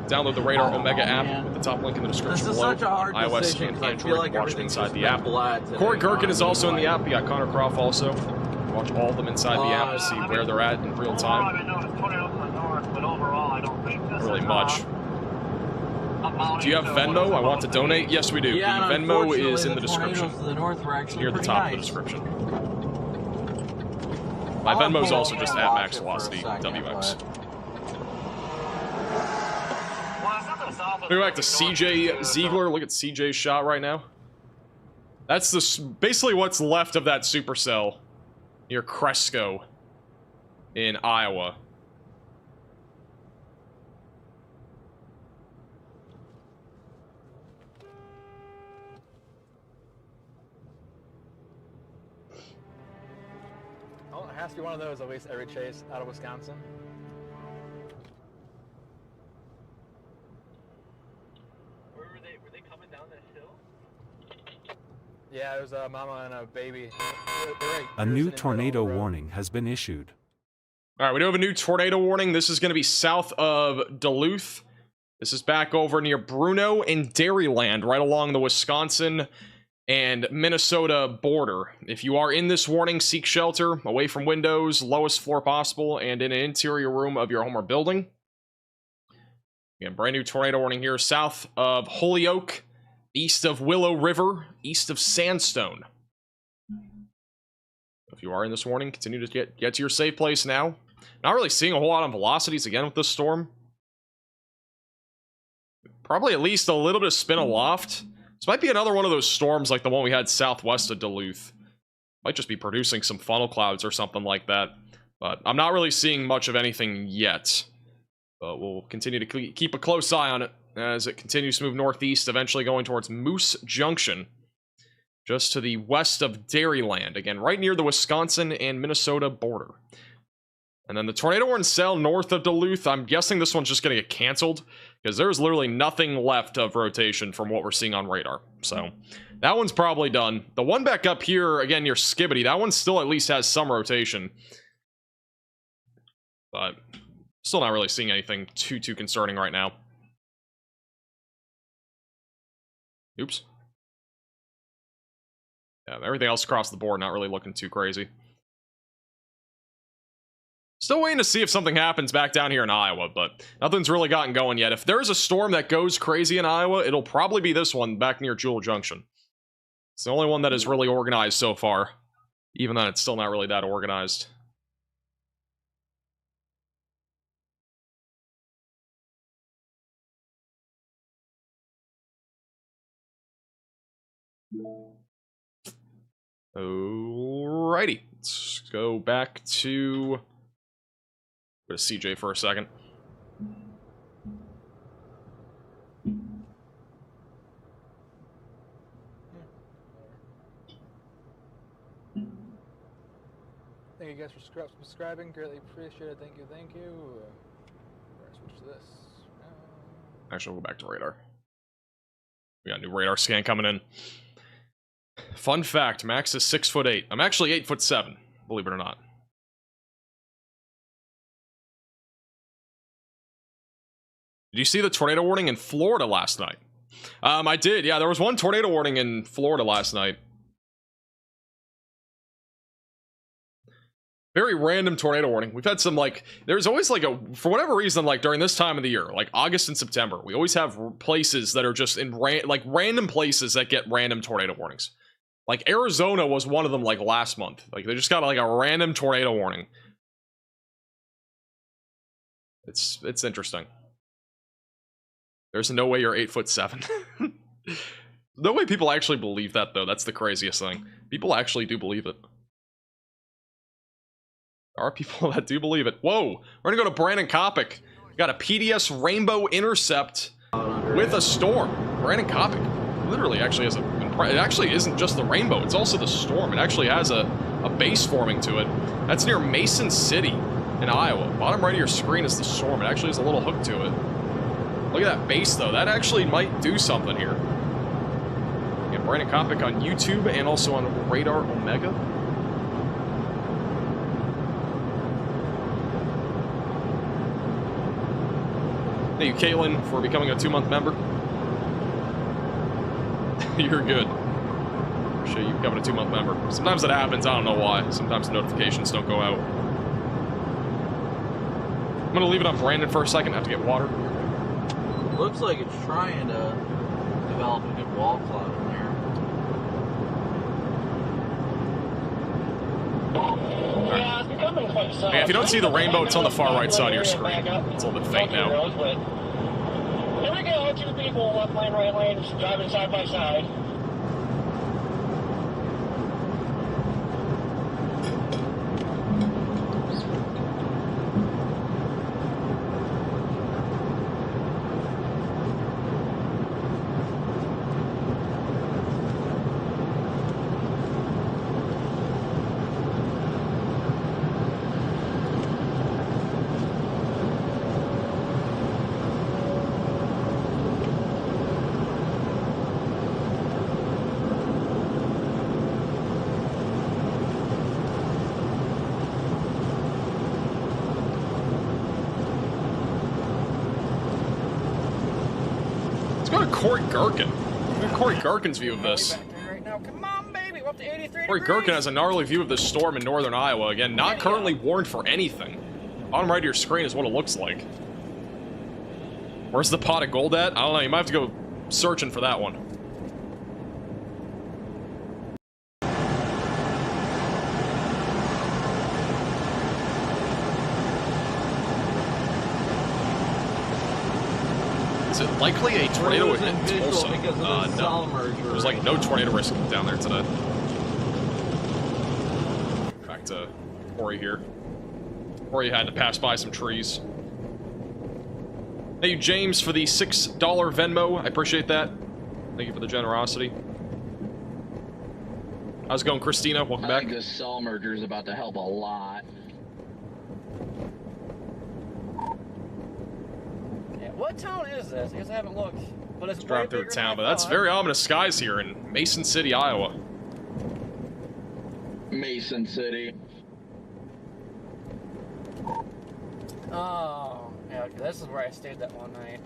Download the Radar Omega app with the top link in the description This is below. such a hard iOS decision, and 'cause I Android. feel like Watch them everything's inside just the been app. blah today, Corey Gerken is honestly. also in the app. You got Connor Croft also. Watch all of them inside the app to see where they're at in real time. All I've been doing is tornadoes in the north, but overall, I don't think this Really is much. Do you have Venmo? I want to donate. Yes, we do. Yeah, the and Venmo is in the unfortunately, description. tornadoes to the north were actually Near the pretty top of the nice. description. My I'll Venmo is hold also on just and at watch Max it for a Velocity second, WX. but- Go back to CJ Ziegler. Look at CJ's shot right now. That's the basically what's left of that supercell near Cresco in Iowa. must be one of those at least every chase out of Wisconsin. Where were they? Were they coming down that hill? Yeah, it was a mama and a baby. A new tornado warning has been issued. All right, we do have a new tornado warning. This is going to be south of Duluth. This is back over near Bruno and Dairyland, right along the Wisconsin and Minnesota border. If you are in this warning, seek shelter away from windows, lowest floor possible, and in an interior room of your home or building. Again, brand new tornado warning here south of Holyoke, east of Willow River, east of Sandstone. If you are in this warning, continue to get to your safe place now. Not really seeing a whole lot of velocities again with this storm. Probably at least a little bit of spin aloft. This might be another one of those storms like the one we had southwest of Duluth. Might just be producing some funnel clouds or something like that. But I'm not really seeing much of anything yet. But we'll continue to keep a close eye on it as it continues to move northeast, eventually going towards Moose Junction. Just to the west of Dairyland. Again, right near the Wisconsin and Minnesota border. And then the tornado warning cell north of Duluth, I'm guessing this one's just going to get canceled. Because there's literally nothing left of rotation from what we're seeing on radar. So, that one's probably done. The one back up here, again, near Skibbity, that one still at least has some rotation. But, still not really seeing anything too concerning right now. Oops. Yeah, everything else across the board not really looking too crazy. Still waiting to see if something happens back down here in Iowa, but nothing's really gotten going yet. If there's a storm that goes crazy in Iowa, it'll probably be this one back near Jewel Junction. It's the only one that is really organized so far. Even then, it's still not really that organized. Alrighty. Let's go back to... Go to CJ for a second. Thank you guys for subscribing. Greatly appreciate it. Thank you, thank you. Switch to this. Actually, we'll go back to radar. We got a new radar scan coming in. Fun fact, Max is 6'8". I'm actually 8'7", believe it or not. Did you see the tornado warning in Florida last night? I did, yeah, there was one tornado warning in Florida last night. Very random tornado warning. We've had some, like, there's always, like, for whatever reason, like, during this time of the year, like, August and September, we always have places that are just in, random places that get random tornado warnings. Like, Arizona was one of them, like, last month. Like, they just got, like, a random tornado warning. It's interesting. There's no way you're 8'7". No way people actually believe that, though. That's the craziest thing. People actually do believe it. There are people that do believe it. Whoa! We're gonna go to Brandon Kopic. Got a PDS Rainbow Intercept with a storm. Brandon Kopic literally actually has a... It actually isn't just the rainbow, it's also the storm. It actually has a base forming to it. That's near Mason City in Iowa. Bottom right of your screen is the storm. It actually has a little hook to it. Look at that base, though. That actually might do something here. Yeah, Brandon Kopic on YouTube and also on Radar Omega. Thank you, Caitlin, for becoming a 2-month member. You're good. Appreciate you becoming a 2-month member. Sometimes that happens. I don't know why. Sometimes the notifications don't go out. I'm going to leave it on Brandon for a second. I have to get water. Looks like it's trying to develop a good wall cloud in there. Yeah, it's becoming quite so. Yeah, if you don't see the rainbow, it's on the far right side of your screen. It's a little bit faint now. Here we go, 2 people, left lane, right lane, driving side by side. Let's go to Corey Gherkin. Look at Corey Gherkin's view of this. Back there right now. Come on, baby. We're up to 83 Corey degrees. Gherkin has a gnarly view of this storm in northern Iowa. Again, not currently warned for anything. Bottom right of your screen is what it looks like. Where's the pot of gold at? I don't know. You might have to go searching for that one. Is it likely a tornado would hit Tulsa? No. There's like no tornado risk down there today. Back to Corey here. Corey had to pass by some trees. Thank you, James, for the $6 Venmo. I appreciate that. Thank you for the generosity. How's it going, Christina? Welcome back. I think this cell merger is about to help a lot. Yeah, what town is this? I guess I haven't looked. But it's Drive through the town, but that's very ominous skies here in Mason City, Iowa. Mason City. Oh, yeah, okay, this is where I stayed that one night.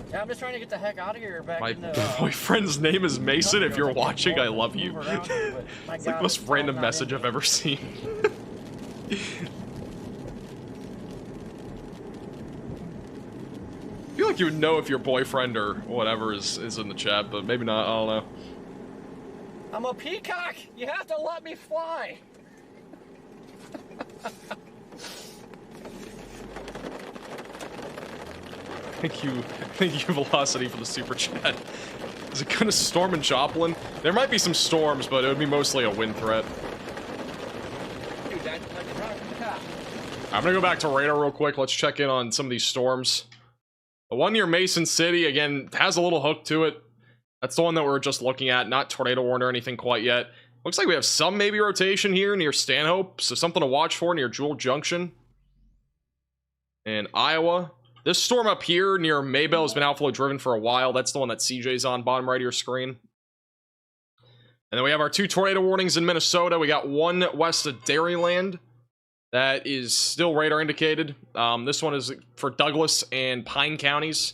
Yeah, I'm just trying to get the heck out of here back My into, boyfriend's name is Mason. If you're watching, I love you. It's It's like the most random message I've ever seen. I feel like you would know if your boyfriend or whatever is in the chat, but maybe not. I don't know. I'm a peacock! You have to let me fly! Thank you, Velocity, for the super chat. Is it gonna storm in Joplin? There might be some storms, but it would be mostly a wind threat. Dude, that's like a rocket. Yeah. I'm gonna go back to radar real quick. Let's check in on some of these storms. The one near Mason City, again, has a little hook to it. That's the one that we're just looking at, not tornado warned or anything quite yet. Looks like we have some maybe rotation here near Stanhope, so something to watch for near Jewel Junction. In Iowa. This storm up here near Maybell has been outflow driven for a while. That's the one that CJ's on, bottom right of your screen. And then we have our 2 tornado warnings in Minnesota. We got one west of Dairyland that is still radar indicated. This one is for Douglas and Pine counties.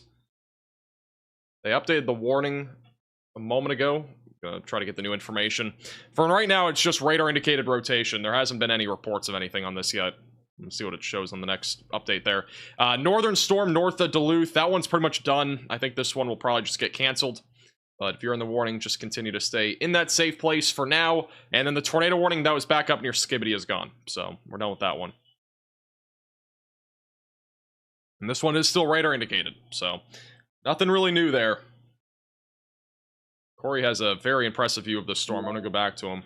They updated the warning a moment ago. I'm gonna try to get the new information. For right now, it's just radar indicated rotation. There hasn't been any reports of anything on this yet. Let's see what it shows on the next update there. Northern storm north of Duluth. That one's pretty much done. I think this one will probably just get canceled. But if you're in the warning, just continue to stay in that safe place for now. And then the tornado warning that was back up near Skibbity is gone. So we're done with that one. And this one is still radar indicated. So nothing really new there. Corey has a very impressive view of this storm. I'm going to go back to him.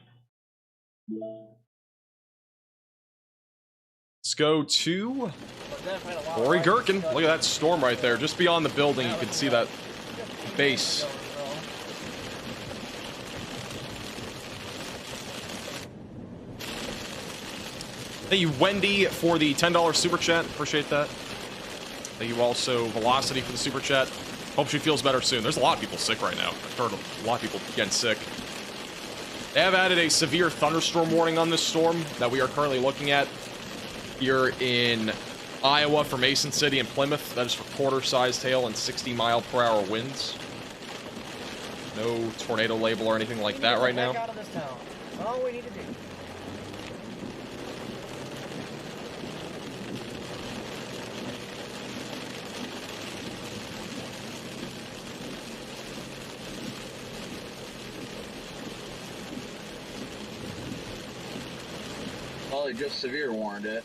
Let's go to Corey Gherkin. Look at that storm right there. Just beyond the building, you can see that base. Thank you, Wendy, for the $10 super chat. Appreciate that. Thank you also, Velocity, for the super chat. Hope she feels better soon. There's a lot of people sick right now. I've heard a lot of people getting sick. They have added a severe thunderstorm warning on this storm that we are currently looking at here in Iowa for Mason City and Plymouth. That is for quarter-sized hail and 60-mile-per-hour winds. No tornado label or anything like that right now. Out of this town. That's all we need to do. Well, they just severe warned it.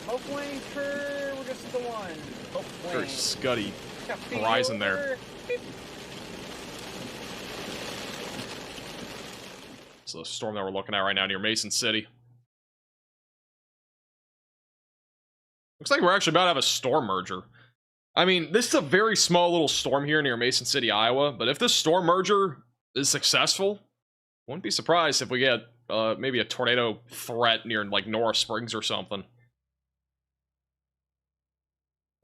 Both lanes for we're just the one. Both Very lanes. scuddy horizon there. So the storm that we're looking at right now near Mason City. Looks like we're actually about to have a storm merger. I mean, this is a very small little storm here near Mason City, Iowa, but if this storm merger is successful, wouldn't be surprised if we get maybe a tornado threat near like Norris Springs or something.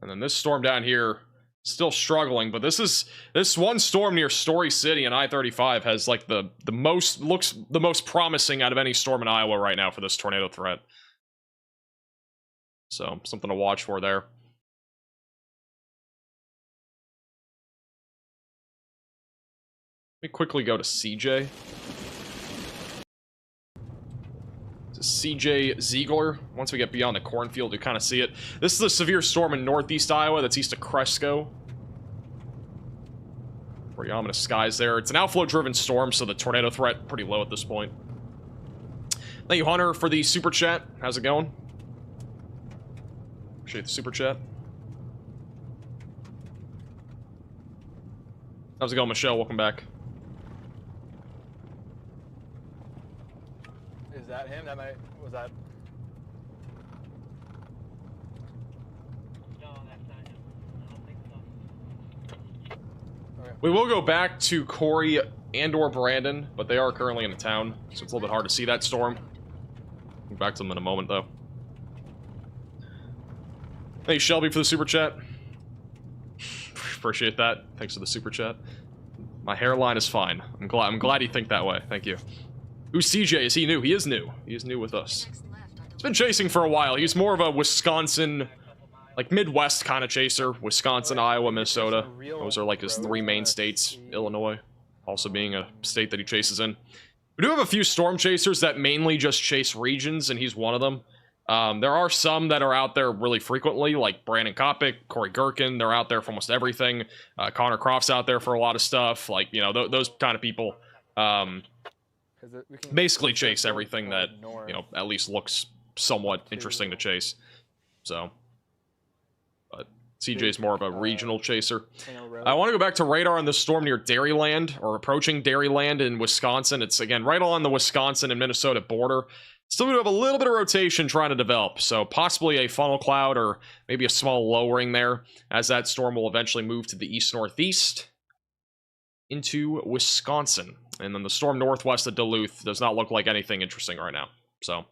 And then this storm down here Still struggling, but this one storm near Story City and I-35 has like the most promising out of any storm in Iowa right now for this tornado threat. So something to watch for there. Let me quickly go to CJ. CJ Ziegler. Once we get beyond the cornfield, you kind of see it. This is a severe storm in northeast Iowa that's east of Cresco. Pretty ominous skies there. It's an outflow-driven storm, so the tornado threat pretty low at this point. Thank you, Hunter, for the super chat. How's it going? Appreciate the super chat. How's it going, Michelle? Welcome back. Is that him? Was that? No, that's not him. I don't think so. Okay. We will go back to Corey and/or Brandon, but they are currently in the town, so it's a little bit hard to see that storm. We'll back to them in a moment, though. Thanks, Shelby, for the super chat. Appreciate that. Thanks for the super chat. My hairline is fine. I'm glad you think that way. Thank you. Who's CJ? Is he new? He is new. He is new with us. He's been chasing for a while. He's more of a Wisconsin, like Midwest kind of chaser. Wisconsin, Iowa, Minnesota. Those are like his three main states. Illinois also being a state that he chases in. We do have a few storm chasers that mainly just chase regions, and he's one of them. There are some that are out there really frequently, like Brandon Kopic, Corey Gherkin. They're out there for almost everything. Connor Croft's out there for a lot of stuff. Like, you know, those kind of people basically chase everything that, you know, at least looks somewhat interesting to chase. So, but CJ's more of a regional chaser. I want to go back to radar on the storm near Dairyland, or approaching Dairyland in Wisconsin. It's, again, right along the Wisconsin and Minnesota border. Still going to have a little bit of rotation trying to develop, so possibly a funnel cloud or maybe a small lowering there, as that storm will eventually move to the east-northeast into Wisconsin. And then the storm northwest of Duluth does not look like anything interesting right now. So, all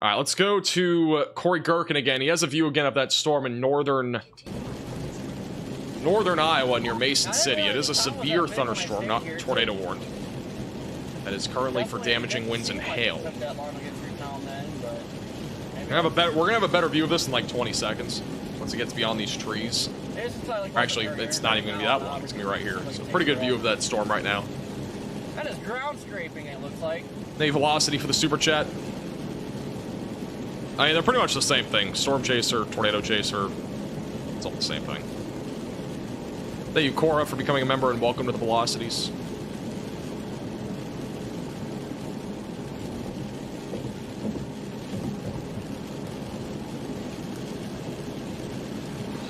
right, let's go to Corey Gherkin again. He has a view again of that storm in northern Iowa near Mason City. It is a severe thunderstorm, not tornado warned. That is currently for damaging winds and hail. We're gonna have a better view of this in like 20 seconds once it gets beyond these trees. Actually, it's not even gonna be that long. It's gonna be right here. So pretty good view of that storm right now. That is ground scraping, it looks like. Thank you, Velocity, for the super chat. I mean, they're pretty much the same thing. Storm chaser, tornado chaser. It's all the same thing. Thank you, Cora, for becoming a member, and welcome to the Velocities.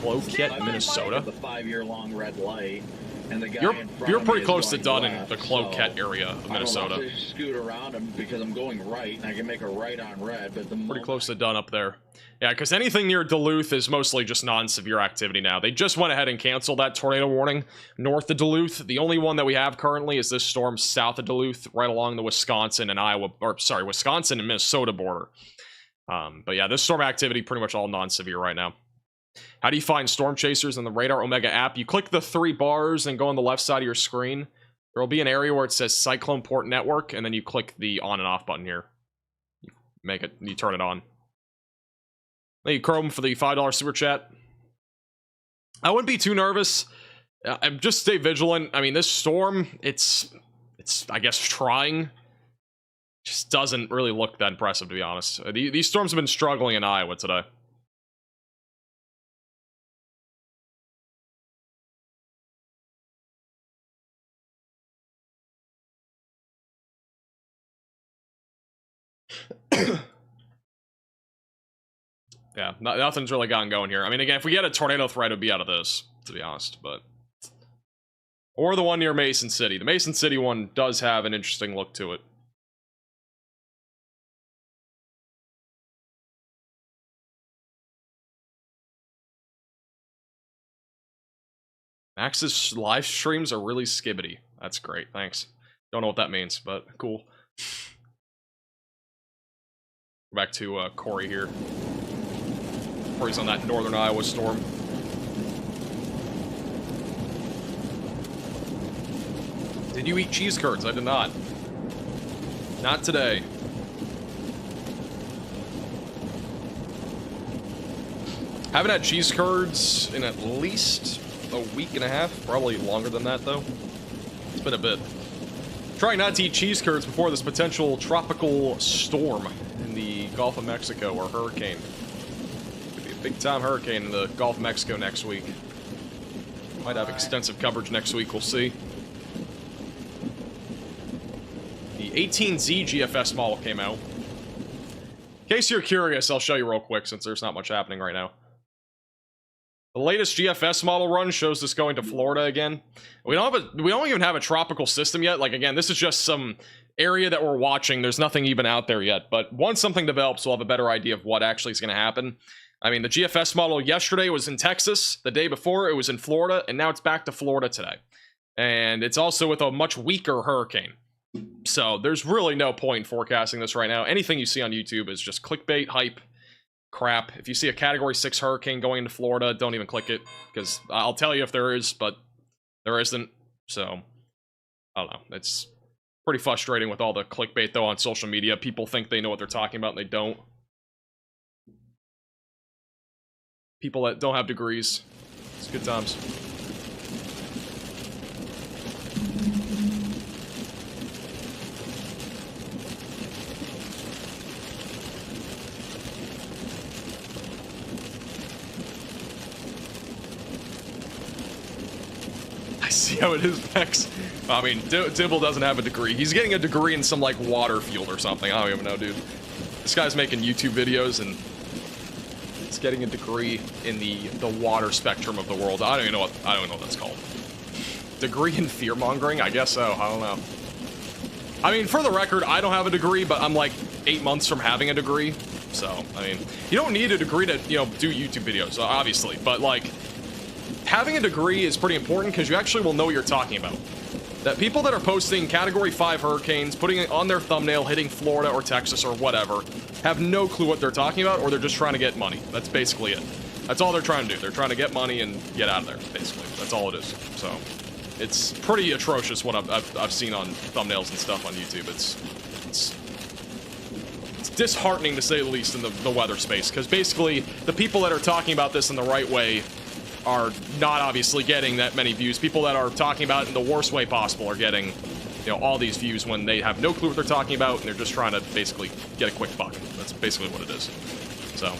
Cloquet, Minnesota. The 5-year-long red light, and the guy you're pretty close to done in the Cloquet area of Minnesota. I scoot around him because I'm going right, and I can make a right on red, but pretty close to done up there. Yeah, because anything near Duluth is mostly just non-severe activity now. They just went ahead and canceled that tornado warning north of Duluth. The only one that we have currently is this storm south of Duluth, right along the Wisconsin and Minnesota border. But yeah, this storm activity pretty much all non-severe right now. How do you find storm chasers in the Radar Omega app? You click the 3 bars and go on the left side of your screen. There will be an area where it says Cyclone Port Network, and then you click the on and off button here. You turn it on. Thank you, Chrome, for the $5 super chat. I wouldn't be too nervous. Just stay vigilant. I mean, this storm, it's I guess trying. Just doesn't really look that impressive, to be honest. These storms have been struggling in Iowa today. Yeah, nothing's really gotten going here. I mean, again, if we get a tornado threat, it would be out of this, to be honest, but... Or the one near Mason City. The Mason City one does have an interesting look to it. Max's live streams are really skibbity. That's great, thanks. Don't know what that means, but cool. Back to Corey here. Corey's on that northern Iowa storm. Did you eat cheese curds? I did not. Not today. Haven't had cheese curds in at least a week and a half. Probably longer than that, though. It's been a bit. Trying not to eat cheese curds before this potential tropical storm in the Gulf of Mexico, or hurricane. Could be a big-time hurricane in the Gulf of Mexico next week. Might have extensive coverage next week, we'll see. The 18Z GFS model came out. In case you're curious, I'll show you real quick since there's not much happening right now. The latest GFS model run shows this going to Florida again. We don't even have a tropical system yet. Like, again, this is just some area that we're watching. There's nothing even out there yet. But once something develops, we'll have a better idea of what actually is going to happen. I mean, the GFS model yesterday was in Texas. The day before, it was in Florida. And now it's back to Florida today. And it's also with a much weaker hurricane. So there's really no point in forecasting this right now. Anything you see on YouTube is just clickbait, hype, crap. If you see a Category 6 hurricane going into Florida, don't even click it, because I'll tell you if there is, but there isn't. So, I don't know. It's pretty frustrating with all the clickbait, though, on social media. People think they know what they're talking about, and they don't. People that don't have degrees. It's good times. See how it is, Vex. I mean, Dibble doesn't have a degree. He's getting a degree in some, like, water field or something. I don't even know, dude. This guy's making YouTube videos, and he's getting a degree in the water spectrum of the world. I don't even know what that's called. Degree in fear-mongering? I guess so. I don't know. I mean, for the record, I don't have a degree, but I'm, like, 8 months from having a degree. So, I mean, you don't need a degree to, you know, do YouTube videos, obviously. But, like, having a degree is pretty important because you actually will know what you're talking about. That people that are posting Category 5 hurricanes, putting it on their thumbnail, hitting Florida or Texas or whatever, have no clue what they're talking about, or they're just trying to get money. That's basically it. That's all they're trying to do. They're trying to get money and get out of there, basically. That's all it is. So, it's pretty atrocious what I've seen on thumbnails and stuff on YouTube. It's disheartening, to say the least, in the weather space, because basically, the people that are talking about this in the right way are not obviously getting that many views. People that are talking about it in the worst way possible are getting, you know, all these views when they have no clue what they're talking about, and they're just trying to basically get a quick buck. That's basically what it is. So,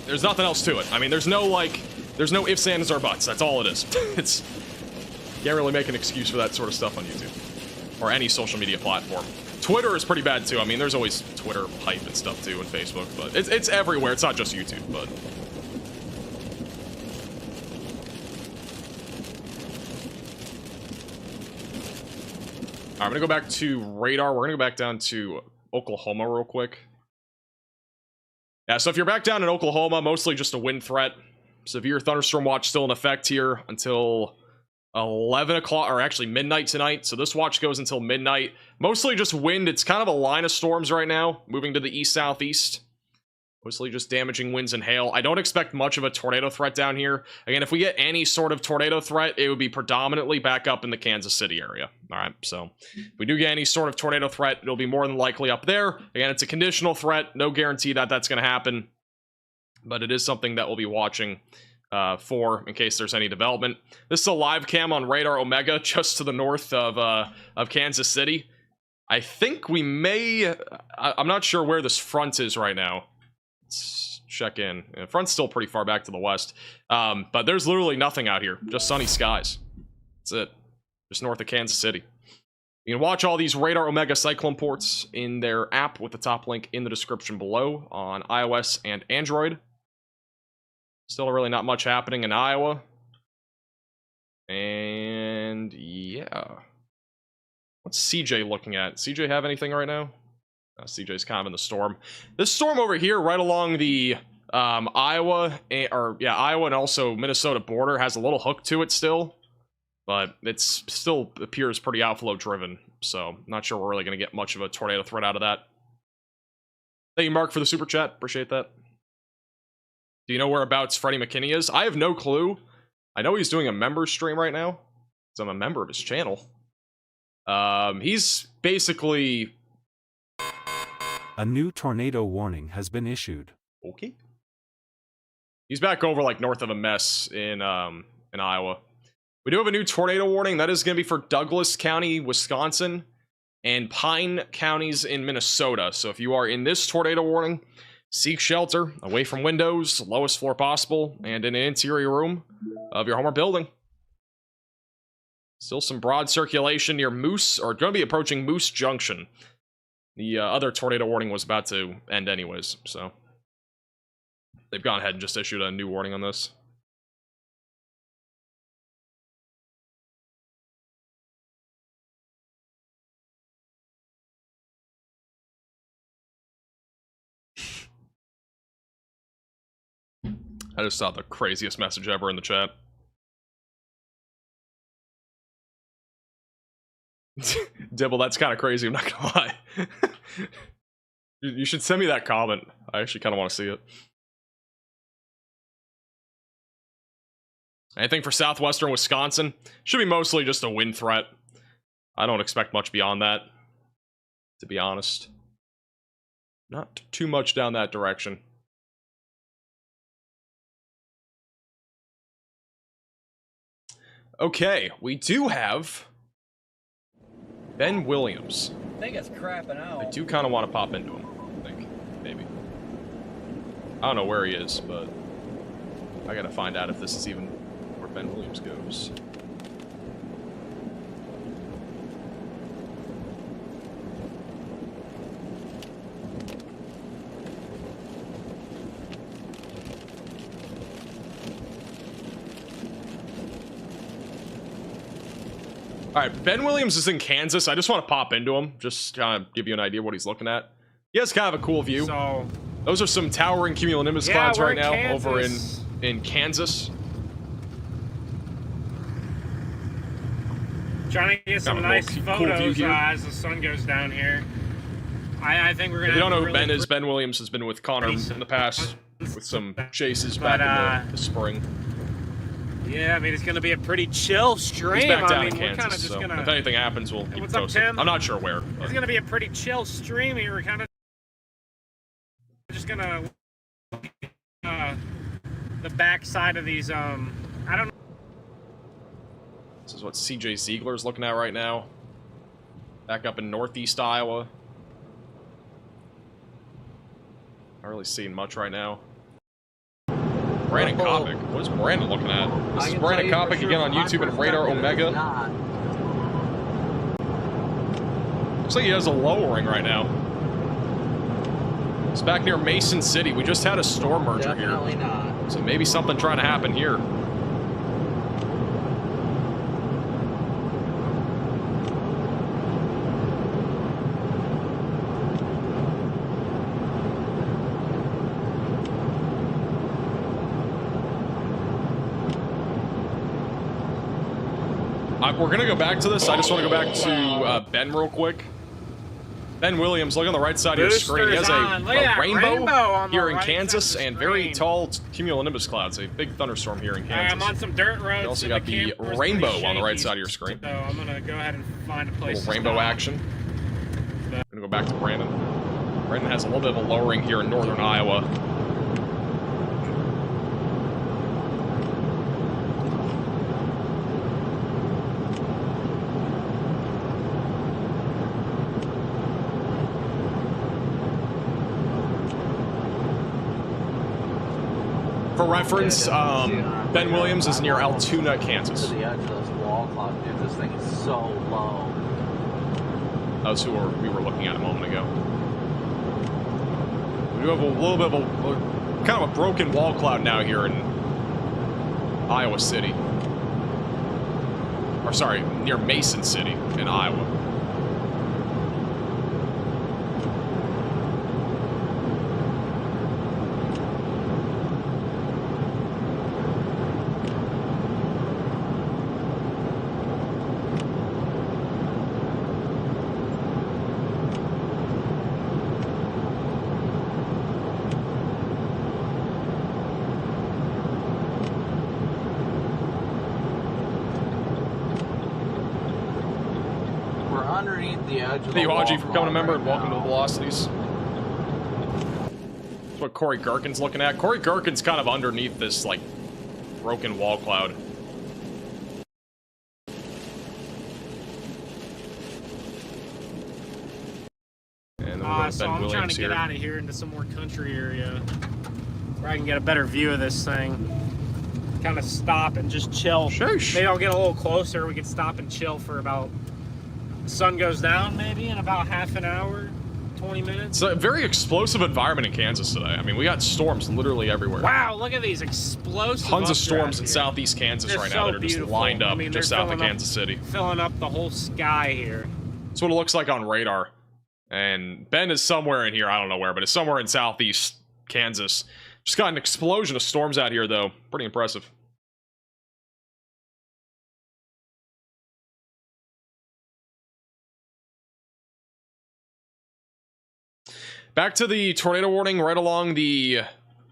there's nothing else to it. I mean, there's no ifs, ands, or buts. That's all it is. It's, can't really make an excuse for that sort of stuff on YouTube. Or any social media platform. Twitter is pretty bad, too. I mean, there's always Twitter hype and stuff, too, and Facebook, but it's everywhere. It's not just YouTube, but... I'm gonna go back to radar. We're gonna go back down to Oklahoma real quick. Yeah, so if you're back down in Oklahoma, mostly just a wind threat. Severe thunderstorm watch still in effect here until 11 o'clock, or actually midnight tonight. So this watch goes until midnight. Mostly just wind. It's kind of a line of storms right now, moving to the east-southeast. Mostly just damaging winds and hail. I don't expect much of a tornado threat down here. Again, if we get any sort of tornado threat, it would be predominantly back up in the Kansas City area. All right, so if we do get any sort of tornado threat, it'll be more than likely up there. Again, it's a conditional threat. No guarantee that that's going to happen. But it is something that we'll be watching for in case there's any development. This is a live cam on Radar Omega just to the north of Kansas City. I think we may... I'm not sure where this front is right now. Let's check in. The front's still pretty far back to the west. But there's literally nothing out here. Just sunny skies. That's it. Just north of Kansas City. You can watch all these Radar Omega Cyclone ports in their app with the top link in the description below on iOS and Android. Still really not much happening in Iowa. And yeah. What's CJ looking at? CJ have anything right now? CJ's kind of in the storm. This storm over here, right along the Iowa and also Minnesota border, has a little hook to it still, but it still appears pretty outflow driven. So, not sure we're really going to get much of a tornado threat out of that. Thank you, Mark, for the super chat. Appreciate that. Do you know whereabouts Freddie McKinney is? I have no clue. I know he's doing a member stream right now, So I'm a member of his channel. He's basically... A new tornado warning has been issued. Okay. He's back over, like, north of a mess in Iowa. We do have a new tornado warning. That is going to be for Douglas County, Wisconsin, and Pine counties in Minnesota. So if you are in this tornado warning, seek shelter away from windows, lowest floor possible, and in an interior room of your home or building. Still some broad circulation near Moose, or going to be approaching Moose Junction. The other tornado warning was about to end anyways, so they've gone ahead and just issued a new warning on this. I just saw the craziest message ever in the chat. Dibble, that's kind of crazy, I'm not gonna lie. You should send me that comment. I actually kind of want to see it. Anything for southwestern Wisconsin? Should be mostly just a wind threat. I don't expect much beyond that, to be honest. Not too much down that direction. Okay, we do have Ben Williams. I think it's crapping out. I do kind of want to pop into him, I think. Maybe. I don't know where he is, but I gotta find out if this is even where Ben Williams goes. Alright, Ben Williams is in Kansas. I just want to pop into him, just kind of give you an idea what he's looking at. He has kind of a cool view. So, those are some towering cumulonimbus clouds we're right now Kansas. over in Kansas. Trying to get some Got a nice cool photos view here. as the sun goes down here. I think we're gonna. If you don't know who really Ben is, Ben Williams has been with Connor in the past with some chases back in the spring. Yeah, I mean it's gonna be a pretty chill stream. He's back down I mean, in we're kind of Kansas, just so gonna. if anything happens, we'll keep what's up, posted. Tim? I'm not sure where. But. It's gonna be a pretty chill stream here. We're kind of just gonna the back side of these. I don't know. This is what CJ Ziegler's looking at right now. Back up in northeast Iowa. Not really seeing much right now. Brandon Kopic. What is Brandon looking at? This is Brandon Kopic again on YouTube and Radar Omega. Looks like he has a lowering right now. It's back near Mason City. We just had a storm merger here. Definitely not. So maybe something trying to happen here. We're gonna go back to this. I just want to go back to Ben real quick. Ben Williams, look on the right side of your screen. He has a rainbow here in Kansas and very tall cumulonimbus clouds. A big thunderstorm here in Kansas. I'm on some dirt roads. You also got the rainbow on the right side of your screen. So I'm gonna go ahead and find a place. Little rainbow action. I'm gonna go back to Brandon. Brandon has a little bit of a lowering here in northern Iowa. For reference, Ben Williams is near Altoona, Kansas. To the edge of this wall cloud, dude. This thing is so low. That's who we were looking at a moment ago. We do have a little bit of a kind of a broken wall cloud now here in Iowa City. Or sorry, near Mason City in Iowa. underneath the edge of the Thank you, wall Haji, for becoming a member, right and welcome to the now. Velocities. That's what Corey Gherkin's looking at. Corey Gherkin's kind of underneath this, like, broken wall cloud. And then we'll go to So Ben I'm trying Williams to get here. out of here into some more country area where I can get a better view of this thing. Kind of stop and just chill. Sheesh. Maybe I'll get a little closer. We can stop and chill for about... The sun goes down maybe in about half an hour, 20 minutes. It's a very explosive environment in Kansas today. I mean, we got storms literally everywhere. Wow, look at these explosive Tons of updrafts storms in here. southeast Kansas They're right so now that are just beautiful. lined up I mean, just they're south of filling up- Kansas City. Filling up the whole sky here. That's what it looks like on radar. And Ben is somewhere in here. I don't know where, but it's somewhere in southeast Kansas. Just got an explosion of storms out here, though. Pretty impressive. Back to the tornado warning right along the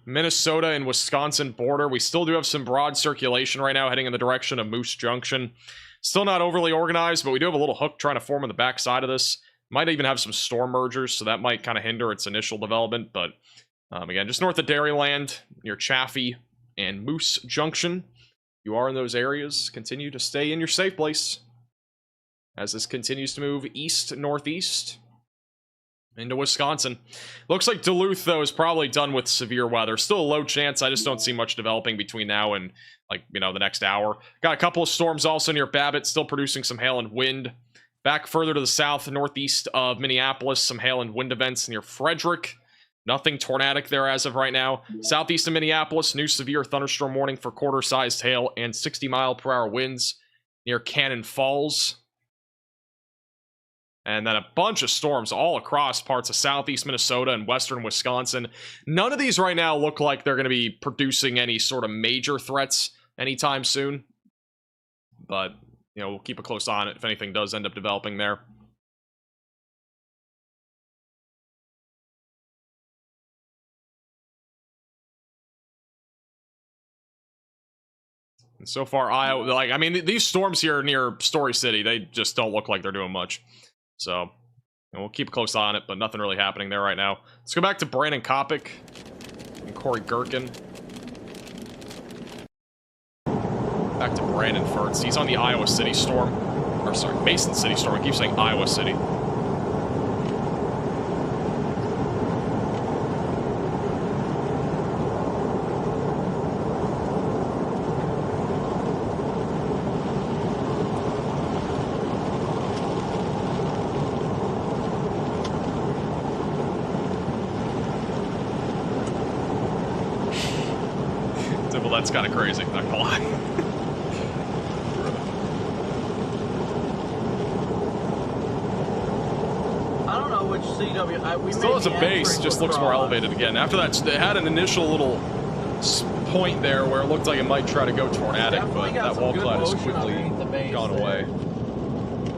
Minnesota and Wisconsin border. We still do have some broad circulation right now heading in the direction of Moose Junction. Still not overly organized, but we do have a little hook trying to form on the backside of this. Might even have some storm mergers, so that might kind of hinder its initial development. But again, just north of Dairyland, near Chaffee and Moose Junction. You are in those areas. Continue to stay in your safe place as this continues to move east-northeast into Wisconsin. Looks like Duluth, though, is probably done with severe weather. Still a low chance. I just don't see much developing between now and, like, you know, the next hour. Got a couple of storms also near Babbitt, still producing some hail and wind. Back further to the south, northeast of Minneapolis, some hail and wind events near Frederick. Nothing tornadic there as of right now. Southeast of Minneapolis, new severe thunderstorm warning for quarter-sized hail and 60-mile-per-hour winds near Cannon Falls. And then a bunch of storms all across parts of southeast Minnesota and western Wisconsin. None of these right now look like they're going to be producing any sort of major threats anytime soon. But, you know, we'll keep a close eye on it if anything does end up developing there. And so far, I mean, these storms here near Story City, they just don't look like they're doing much. So, we'll keep a close eye on it, but nothing really happening there right now. Let's go back to Brandon Kopic and Corey Gherkin. Back to Brandon first. He's on the Iowa City storm. Or, sorry, Mason City storm. I keep saying Iowa City. Well, that's kind of crazy, not gonna lie. I don't know which CW. We Still as a base, just looks more elevated again. After that, it had an initial little point there where it looked like it might try to go tornadic, but that wall cloud has quickly gone away.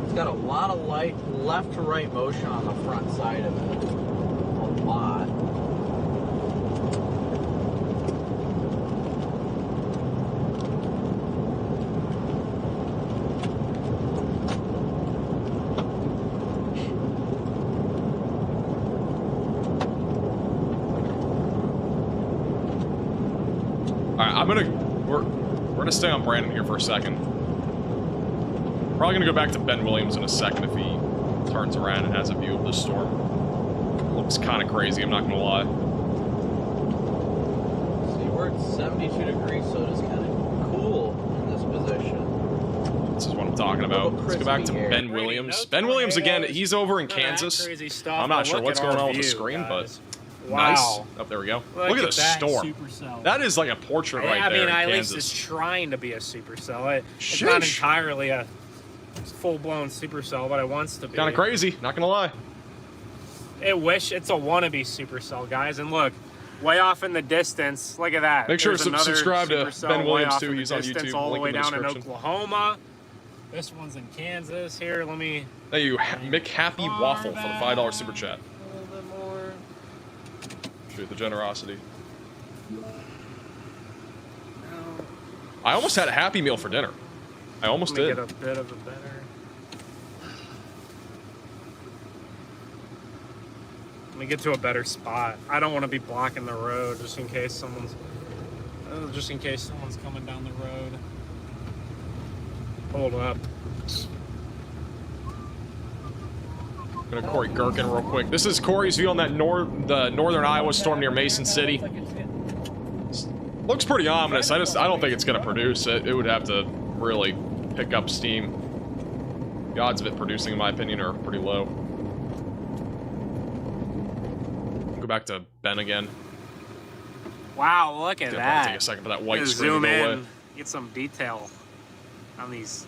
It's got a lot of light left to right motion on the front side of it. A lot. We're gonna stay on Brandon here for a second. Probably gonna go back to Ben Williams in a second if he turns around and has a view of this storm. Looks kind of crazy, I'm not gonna lie. See, we're at 72 degrees, so it is kind of cool in this position. This is what I'm talking about. Let's go back to Ben Williams. Ben Williams again, he's over in Kansas. I'm not sure what's going on with the screen, but nice. Oh, there we go. Look at the storm. Supercell. That is like a portrait right there in at Kansas. least it's trying to be a supercell. It's not entirely a full-blown supercell, but it wants to be. Kind of crazy, not gonna lie. It's a wannabe supercell, guys. And look, way off in the distance, look at that. Make sure to subscribe to supercell Ben way Williams off too. in the He's on distance, YouTube. all the Link way in the down in description. Oklahoma. This one's in Kansas. Here, let me. Thank you, Mick Happy Waffle, for the $5 super chat. A little bit more. Appreciate the generosity. I almost had a Happy Meal for dinner. I almost did. Get a bit of a better. Let me get to a better spot. I don't want to be blocking the road just in case someone's coming down the road. Hold up. I'm gonna Corey Gherkin real quick. This is Corey's view on that the northern Iowa storm near Mason City. Looks pretty ominous. I don't think it's gonna produce. It would have to really pick up steam. The odds of it producing, in my opinion, are pretty low. Go back to Ben again. Wow, look at that. Take a second for that white screen zoom to go in, away. get some detail on these.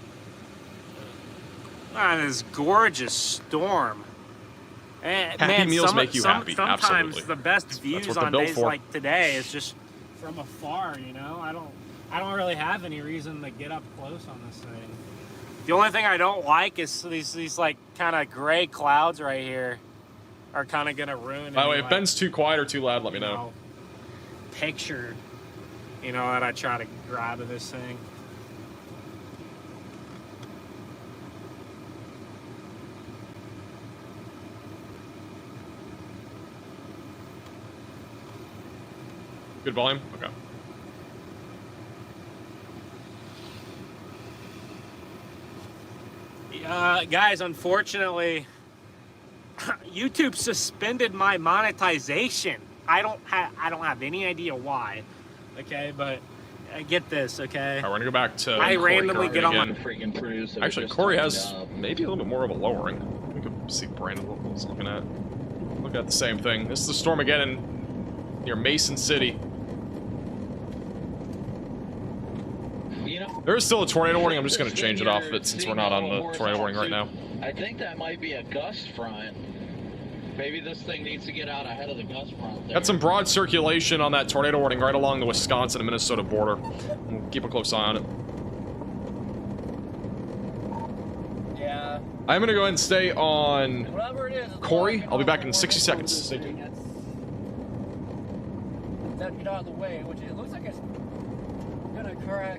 On this gorgeous storm. And, Happy man, meals make you happy. Sometimes Absolutely. the best views what on they're built days for. like today is just from afar. You know, I don't really have any reason to get up close on this thing. The only thing I don't like is these like kind of gray clouds right here are kind of gonna ruin. By the way, any, if like, Ben's too quiet or too loud, let me know. Picture, that I try to grab of this thing. Good volume? Okay. Guys, unfortunately, YouTube suspended my monetization. I don't have any idea why. Okay, but get this, okay? Alright, we're gonna go back to I Corey randomly Gherkin get on my again. Freaking producer. Actually, Corey has maybe a little bit more of a lowering. We could see Brandon was looking at. Look at the same thing. This is the storm again near Mason City. There is still a tornado warning. I'm just going to change it off of it since we're not on the tornado warning right now. I think that might be a gust front. Maybe this thing needs to get out ahead of the gust front there. Got some broad circulation on that tornado warning right along the Wisconsin and Minnesota border. We'll keep a close eye on it. Yeah. I'm going to go ahead and stay on Whatever it is. Corey. I'll be back in 60 seconds. Stay tuned. That get out of the way, which it looks like it's gonna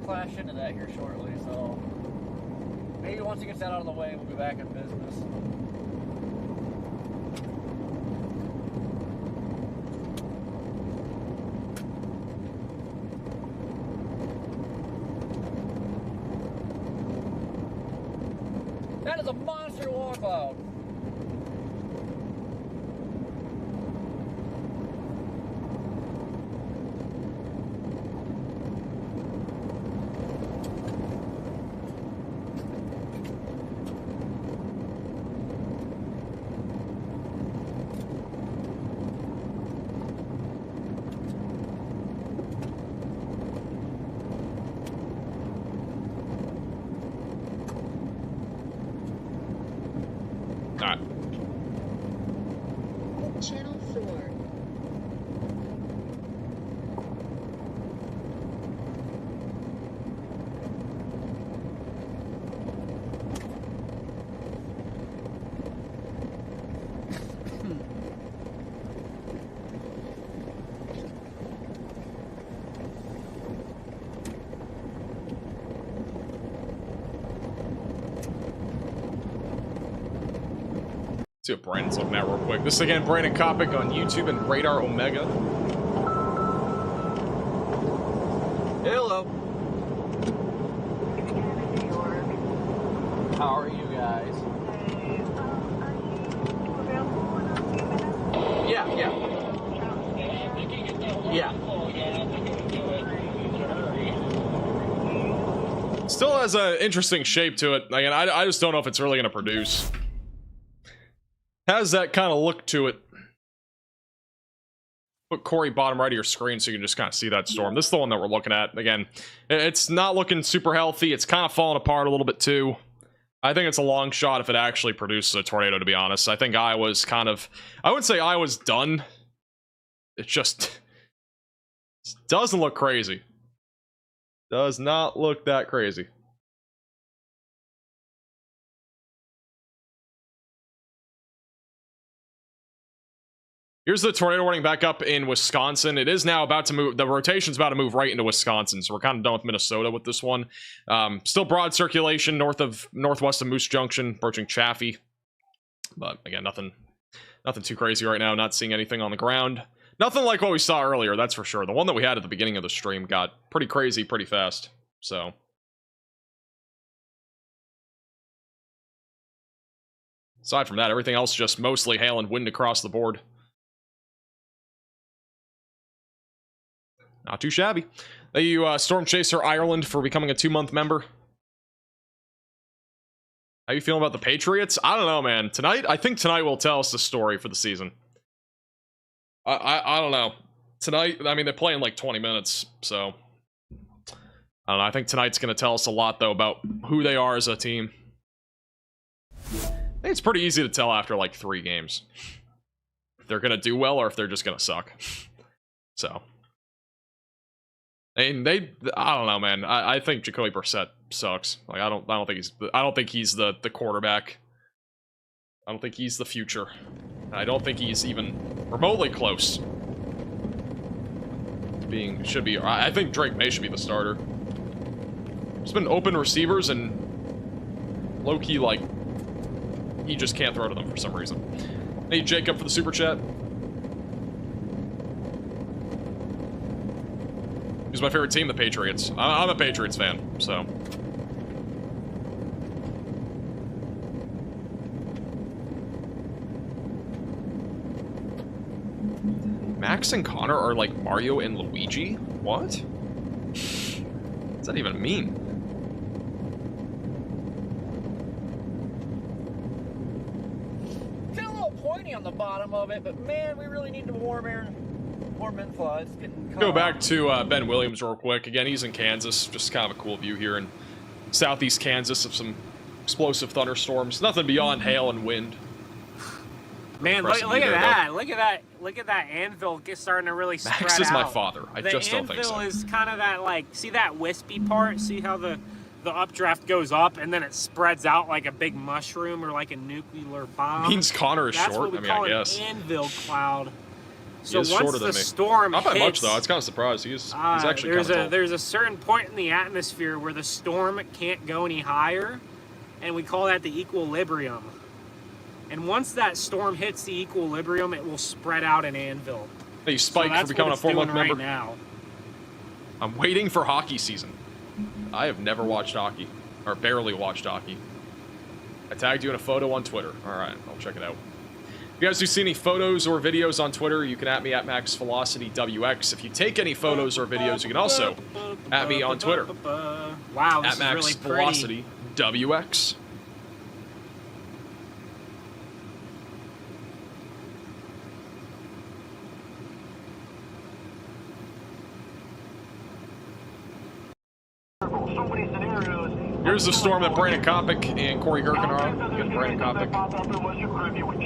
crash into that here shortly. So maybe once it gets that out of the way, we'll be back in business. That is a monster water cloud. Alright. Channel 4. See what Brandon's looking at real quick. This is again Brandon Kopic on YouTube and Radar Omega. Hello. How are you guys? Yeah. Still has an interesting shape to it. Again, I just don't know if it's really going to produce. Has that kind of look to it. Put Corey bottom right of your screen so you can just kind of see that storm. This is the one that we're looking at. Again, it's not looking super healthy. It's kind of falling apart a little bit too. I think it's a long shot if it actually produces a tornado, to be honest. I think Iowa's kind of... I wouldn't say Iowa's done. It just doesn't look crazy. Does not look that crazy. Here's the tornado warning back up in Wisconsin. It is now about to move. The rotation's about to move right into Wisconsin, so we're kind of done with Minnesota with this one. Still broad circulation northwest of Moose Junction, approaching Chaffee. But again, nothing Nothing too crazy right now. Not seeing anything on the ground. Nothing like what we saw earlier, that's for sure. The one that we had at the beginning of the stream got pretty crazy pretty fast. So aside from that, everything else just mostly hail and wind across the board. Not too shabby. Thank you, Storm Chaser Ireland, for becoming a 2-month member. How you feeling about the Patriots? I don't know, man. I think tonight will tell us the story for the season. I don't know. Tonight, I mean, they play in like 20 minutes, so I don't know. I think tonight's going to tell us a lot, though, about who they are as a team. I think it's pretty easy to tell after like 3 games if they're going to do well or if they're just going to suck. So, and I don't know, man. I think Jacoby Brissett sucks. Like, I don't think he's the quarterback. I don't think he's the future. I don't think he's even remotely close to being, I think Drake May should be the starter. There's been open receivers and low-key, like, he just can't throw to them for some reason. Hey, Jacob for the super chat. Who's my favorite team? The Patriots. I'm a Patriots fan, so. Max and Connor are like Mario and Luigi? What? What does that even mean? Feel a little pointy on the bottom of it, but man, we really need to warm inflow. It's getting Go back to Ben Williams real quick. Again, he's in Kansas. Just kind of a cool view here in southeast Kansas of some explosive thunderstorms. Nothing beyond hail and wind. Man, look at that. Look at that anvil starting to really spread out. Max is my father. I just don't think so. The anvil is kind of that, like, see that wispy part? See how the updraft goes up and then it spreads out like a big mushroom or like a nuclear bomb? Means Connor is That's short. What we I call guess. An anvil cloud. So He is once shorter than the me. storm Not by hits, much though. I was kind of surprised. He's actually kind of tall. There's a certain point in the atmosphere where the storm can't go any higher, and we call that the equilibrium. And once that storm hits the equilibrium, it will spread out an anvil. Hey, Spike, so for becoming a 4-month member. Right now. I'm waiting for hockey season. I have never watched hockey, or barely watched hockey. I tagged you in a photo on Twitter. All right, I'll check it out. If you guys do see any photos or videos on Twitter, you can at me at MaxVelocityWX. If you take any photos or videos, you can also at me on Twitter. Wow, this at is really MaxVelocityWX. Here's the storm that Brandon Kopic and Corey Gerken are on. Again, Brandon Kopic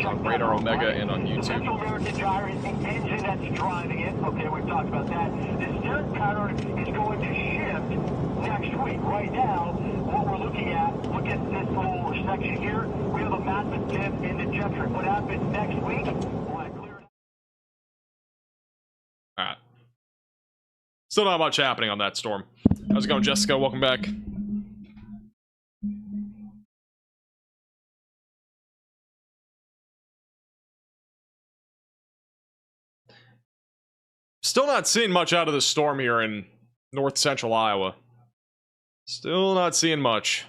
on Radar Omega and on YouTube. American gyrating engine that's driving it. Okay, we've talked about that. The steering pattern is going to shift next week. Right now, what we're looking at, look at this little section here. We have a massive dip in the jet stream. What happens next week? All right. Still not much happening on that storm. How's it going, Jessica? Welcome back. Still not seeing much out of the storm here in north central Iowa. Still not seeing much.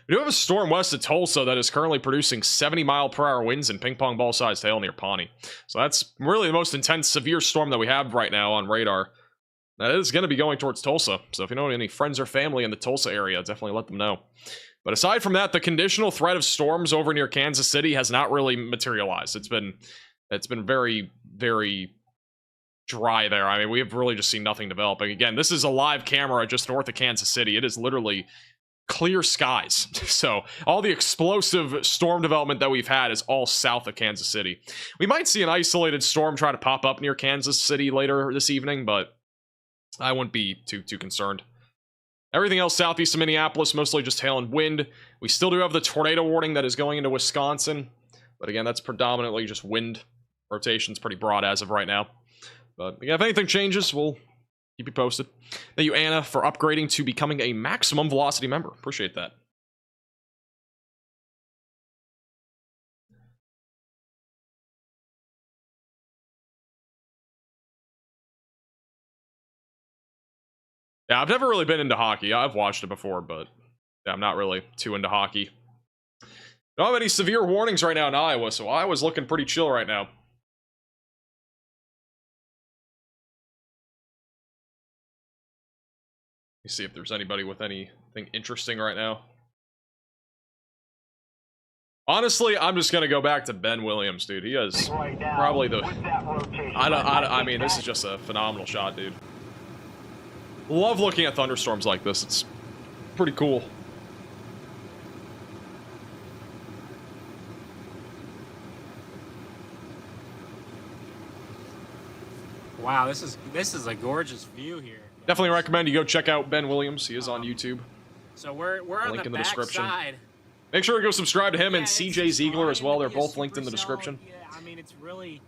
We do have a storm west of Tulsa that is currently producing 70-mile-per-hour winds and ping-pong ball-sized hail near Pawnee. So that's really the most intense, severe storm that we have right now on radar. That is going to be going towards Tulsa. So if you know any friends or family in the Tulsa area, definitely let them know. But aside from that, the conditional threat of storms over near Kansas City has not really materialized. It's been very, very dry there. I mean, we have really just seen nothing developing. Again, this is a live camera just north of Kansas City. It is literally clear skies. So all the explosive storm development that we've had is all south of Kansas City. We might see an isolated storm try to pop up near Kansas City later this evening, but I wouldn't be too concerned. Everything else southeast of Minneapolis, mostly just hail and wind. We still do have the tornado warning that is going into Wisconsin, but again, that's predominantly just wind. Rotation's pretty broad as of right now. But again, if anything changes, we'll Keep you posted. Thank you, Anna, for upgrading to becoming a maximum velocity member. Appreciate that. Yeah, I've never really been into hockey. I've watched it before, but yeah, I'm not really too into hockey. Don't have any severe warnings right now in Iowa, so Iowa's looking pretty chill right now. Let me see if there's anybody with anything interesting right now. Honestly, I'm just gonna go back to Ben Williams, dude. He has probably the. I mean, this is just a phenomenal shot, dude. Love looking at thunderstorms like this. It's pretty cool. Wow, this is a gorgeous view here. Definitely recommend you go check out Ben Williams. He is on YouTube. So we're on Link the in the back description. side. Make sure to go subscribe to him and CJ Ziegler as well. They're both linked in the description. Yeah, I mean, it's really.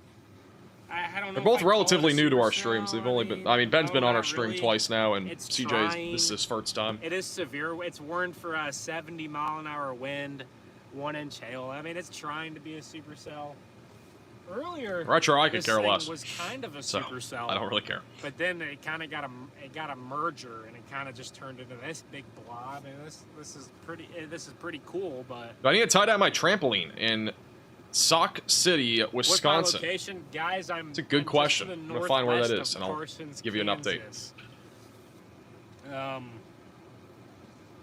I don't know. They're both if I'd call it relatively a new to our supercell. streams. They've only been. I mean, Ben's been on our stream really. twice now, and It's CJ's trying. this is his first time. It is severe. It's warned for a 70-mile-an-hour wind, 1-inch hail. I mean, it's trying to be a supercell. Earlier, Retro, I could this care thing less. was kind of a So, supercell. I don't really care. But then it kind of got a merger, and it kind of just turned into this big blob. And this is pretty cool. But Do I need to tie down my trampoline in Sauk City, Wisconsin? what's my location, guys? It's a good question. I'm gonna find where that is, and I'll Parsons, give you an update. Kansas.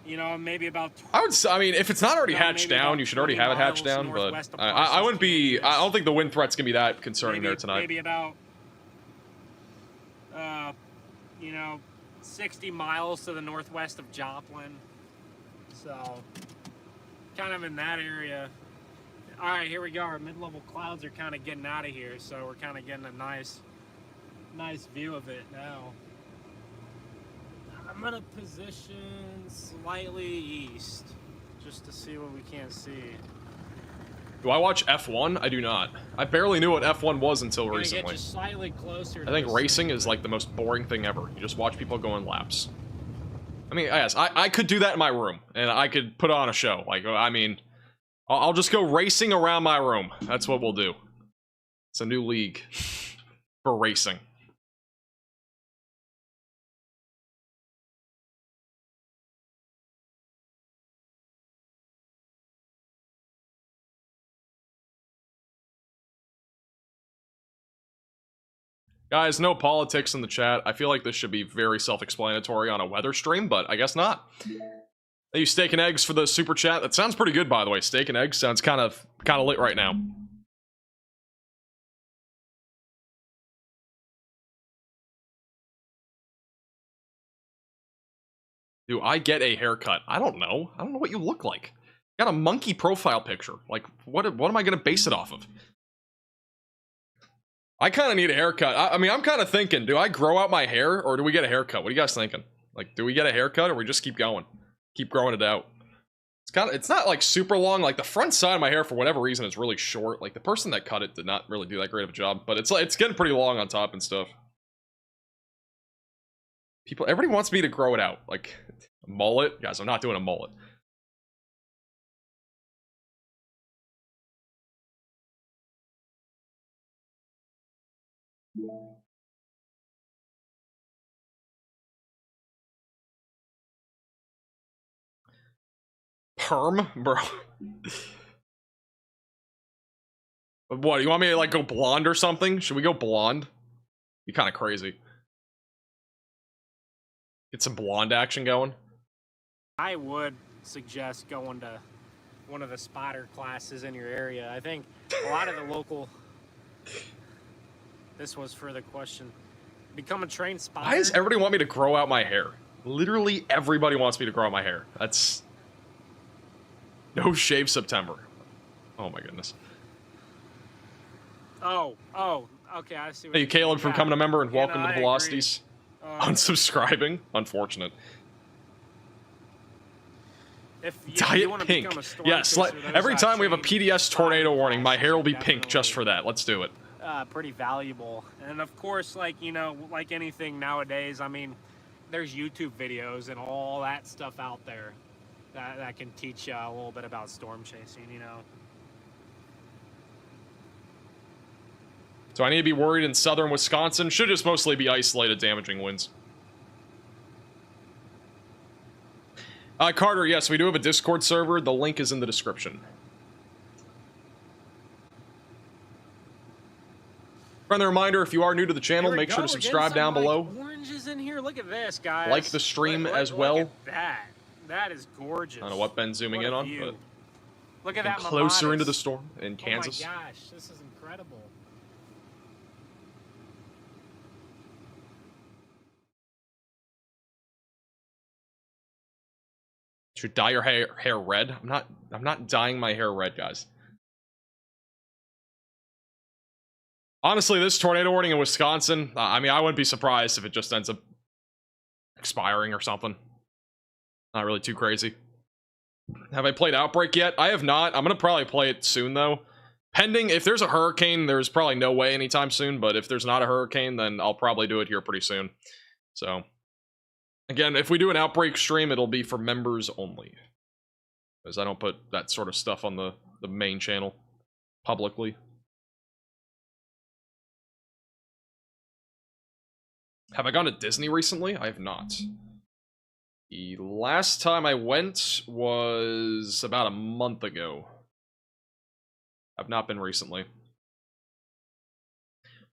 You know, maybe about. I would. I mean, if it's not already No, hatched maybe down, about you should already 20 have it hatched miles down. But northwest of I wouldn't be. Parsons, I don't think the wind threat's gonna be that concerning maybe, there tonight. Maybe about, you know, 60 miles to the northwest of Joplin. So, kind of in that area. All right, here we go. Our mid-level clouds are kind of getting out of here, so we're kind of getting a nice view of it now. I'm gonna position slightly east, just to see what we can't see. Do I watch F1? I do not. I barely knew what F1 was until We're gonna recently. get just slightly closer. I think racing is like the most boring thing ever. You just watch people go in laps. I mean, yes, I could do that in my room, and I could put on a show. Like, I mean, I'll just go racing around my room. That's what we'll do. It's a new league for racing. Guys, no politics in the chat. I feel like this should be very self-explanatory on a weather stream, but I guess not. Thank you, Steak and Eggs, for the super chat. That sounds pretty good, by the way. Steak and Eggs sounds kind of lit right now. Do I get a haircut? I don't know. I don't know what you look like. You got a monkey profile picture. Like, what am I going to base it off of? I kind of need a haircut. I mean, I'm kind of thinking, do I grow out my hair or do we get a haircut? What are you guys thinking? Like, do we get a haircut or we just keep going? Keep growing it out. It's not like super long. Like the front side of my hair, for whatever reason, is really short. Like the person that cut it did not really do that great of a job, but it's getting pretty long on top and stuff. Everybody wants me to grow it out. Like a mullet. Guys, I'm not doing a mullet. Perm, bro. What, you want me to like go blonde or something? Should we go blonde? Be kind of crazy. Get some blonde action going. I would suggest going to one of the spotter classes in your area. I think a lot of the local. This was for the question. Become a trained spotter. Why does everybody want me to grow out my hair? Literally everybody wants me to grow out my hair. That's no shave September. Oh my goodness. Oh, okay, I see. What Thank you, Caleb, for becoming a member, and welcome to the Velocities. Unsubscribing, unfortunate. If you Diet want to pink. become a storm Yes, chaser, those every time we have a trained PDS tornado spotter warning, my hair will be pink definitely. just for that. Let's do it. pretty valuable. And of course, like, you know, like anything nowadays, I mean, there's YouTube videos and all that stuff out there that can teach you a little bit about storm chasing, you know. So I need to be worried in southern Wisconsin. Should just mostly be isolated damaging winds. Carter, yes, we do have a Discord server. The link is in the description. Friendly reminder, if you are new to the channel, make sure to subscribe down below. Oranges in here. Look at this, guys. Like the stream as well. Look at that. That is gorgeous. I don't know what Ben's zooming in on, but look at that. Closer into the storm in Kansas. Oh my gosh, this is incredible. Should dye your hair red? I'm not dyeing my hair red, guys. Honestly, this tornado warning in Wisconsin, I mean, I wouldn't be surprised if it just ends up expiring or something. Not really too crazy. Have I played Outbreak yet? I have not. I'm going to probably play it soon, though. Pending, if there's a hurricane, there's probably no way anytime soon, but if there's not a hurricane, then I'll probably do it here pretty soon. So, again, if we do an Outbreak stream, it'll be for members only. Because I don't put that sort of stuff on the main channel publicly. Have I gone to Disney recently? I have not. The last time I went was about a month ago. I've not been recently.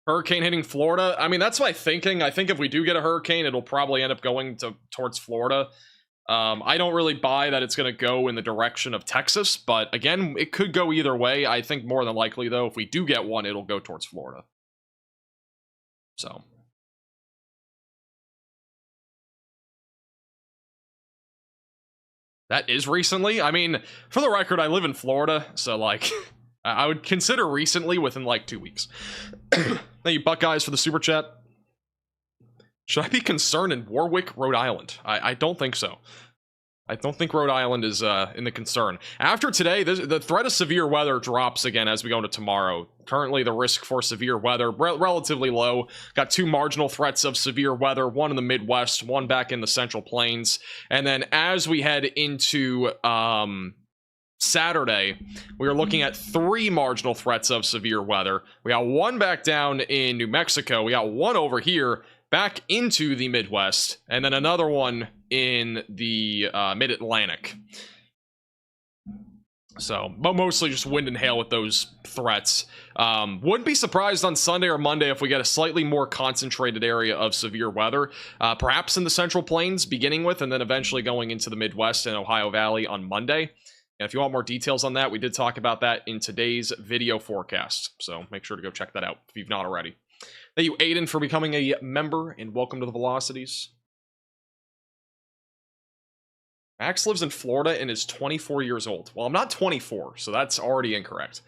Hurricane hitting Florida. I mean, that's my thinking. I think if we do get a hurricane, it'll probably end up going towards Florida. I don't really buy that it's going to go in the direction of Texas, but again, it could go either way. I think more than likely, though, if we do get one, it'll go towards Florida. So... That is recently. I mean, for the record, I live in Florida, so, like, I would consider recently within, like, 2 weeks. Thank you, Buckeyes, for the super chat. Should I be concerned in Warwick, Rhode Island? I don't think so. I don't think Rhode Island is in the concern. After today, the threat of severe weather drops again as we go into tomorrow. Currently, the risk for severe weather, relatively low. Got 2 marginal threats of severe weather, one in the Midwest, one back in the Central Plains. And then as we head into Saturday, we are looking at 3 marginal threats of severe weather. We got 1 back down in New Mexico. We got 1 over here back into the Midwest, and then another one in the Mid-Atlantic. So, but mostly just wind and hail with those threats. Wouldn't be surprised on Sunday or Monday if we get a slightly more concentrated area of severe weather, perhaps in the Central Plains beginning with, and then eventually going into the Midwest and Ohio Valley on Monday. And if you want more details on that, we did talk about that in today's video forecast. So make sure to go check that out if you've not already. Thank you, Aiden, for becoming a member, and welcome to the Velocities. Max lives in Florida and is 24 years old. Well, I'm not 24, so that's already incorrect.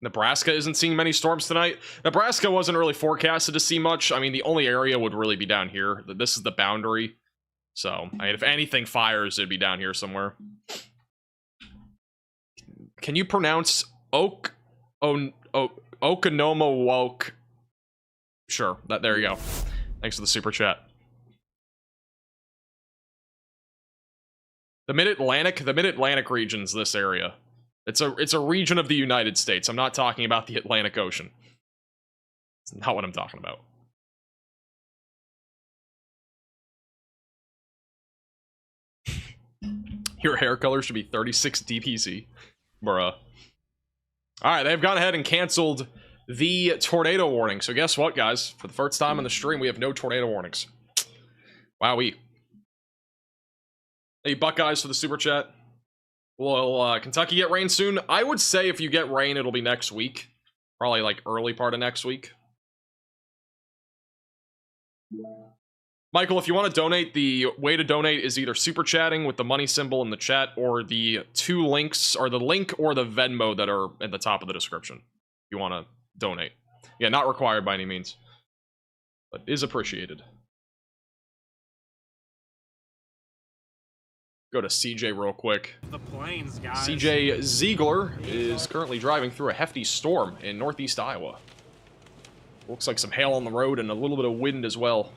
Nebraska isn't seeing many storms tonight. Nebraska wasn't really forecasted to see much. I mean, the only area would really be down here. This is the boundary. So, I mean, if anything fires, it'd be down here somewhere. Can you pronounce Okonomowoke? Sure, there you go. Thanks for the super chat. The Mid-Atlantic region's this area. It's a region of the United States. I'm not talking about the Atlantic Ocean. It's not what I'm talking about. Your hair color should be 36 DPZ. Bruh. Alright, they've gone ahead and canceled the tornado warning. So guess what, guys? For the first time on the stream, we have no tornado warnings. Wowee. Hey, Buckeyes, for the super chat. Will Kentucky get rain soon? I would say if you get rain, it'll be next week. Probably, like, early part of next week. Michael, if you want to donate, the way to donate is either super chatting with the money symbol in the chat, or the 2 links, or the link or the Venmo that are at the top of the description. If you want to donate. Yeah, not required by any means, but is appreciated. Go to CJ real quick. The planes, guys. CJ Ziegler is currently driving through a hefty storm in northeast Iowa. Looks like some hail on the road and a little bit of wind as well.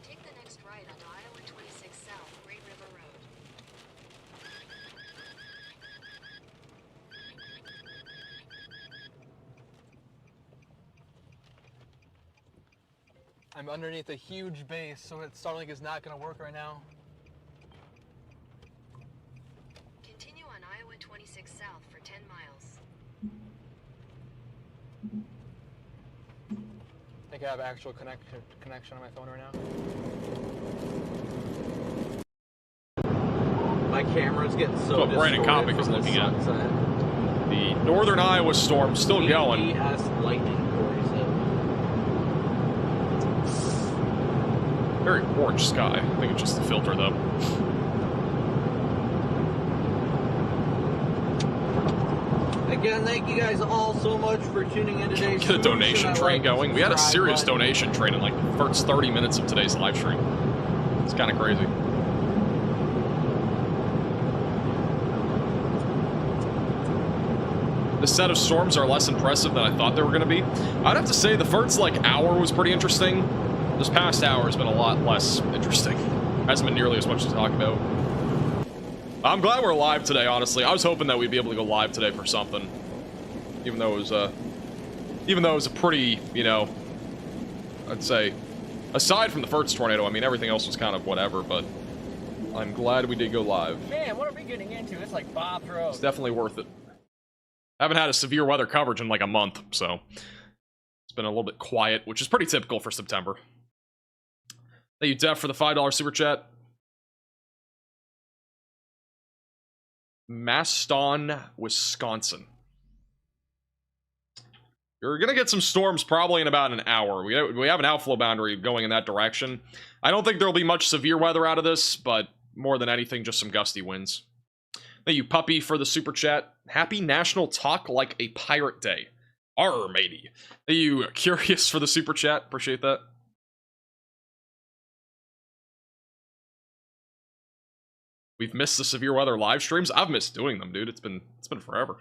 Take the next right onto Iowa 26 South, Great River Road. I'm underneath a huge base, so Starlink is not going to work right now. Continue on Iowa 26 South for 10 miles. I think I have actual connection on my phone right now. My camera's getting so What Brandon distorted Comic is from the looking at. sunset. The northern Iowa storm still going. ES lightning, Corey said. Very orange sky. I think it's just the filter, though. Again, thank you guys all so much for tuning in today. Get a donation train going. We had a serious donation train in like the first 30 minutes of today's live stream. It's kind of crazy. The set of storms are less impressive than I thought they were going to be. I'd have to say the first like hour was pretty interesting. This past hour has been a lot less interesting. Hasn't been nearly as much to talk about. I'm glad we're live today, honestly. I was hoping that we'd be able to go live today for something. Even though it was a pretty, you know, I'd say, aside from the first tornado, I mean, everything else was kind of whatever, but I'm glad we did go live. Man, what are we getting into? It's like Bob's Road. It's definitely worth it. Haven't had a severe weather coverage in like a month, so it's been a little bit quiet, which is pretty typical for September. Thank you, Def, for the $5 super chat. Maston, Wisconsin. You're gonna get some storms probably in about an hour. We have an outflow boundary going in that direction. I don't think there'll be much severe weather out of this, but more than anything, just some gusty winds. Thank you, Puppy, for the super chat. Happy National Talk Like a Pirate Day. Arr, matey. Thank you, Curious, for the super chat. Appreciate that. We've missed the severe weather live streams. I've missed doing them, dude. It's been forever.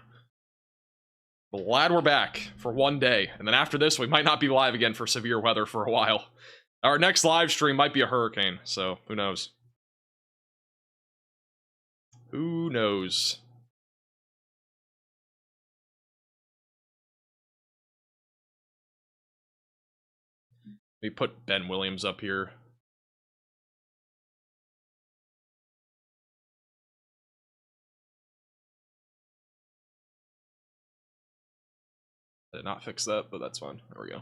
Glad we're back for one day. And then after this, we might not be live again for severe weather for a while. Our next live stream might be a hurricane, so who knows? Who knows? Let me put Ben Williams up here. I did not fix that, but that's fine. There we go.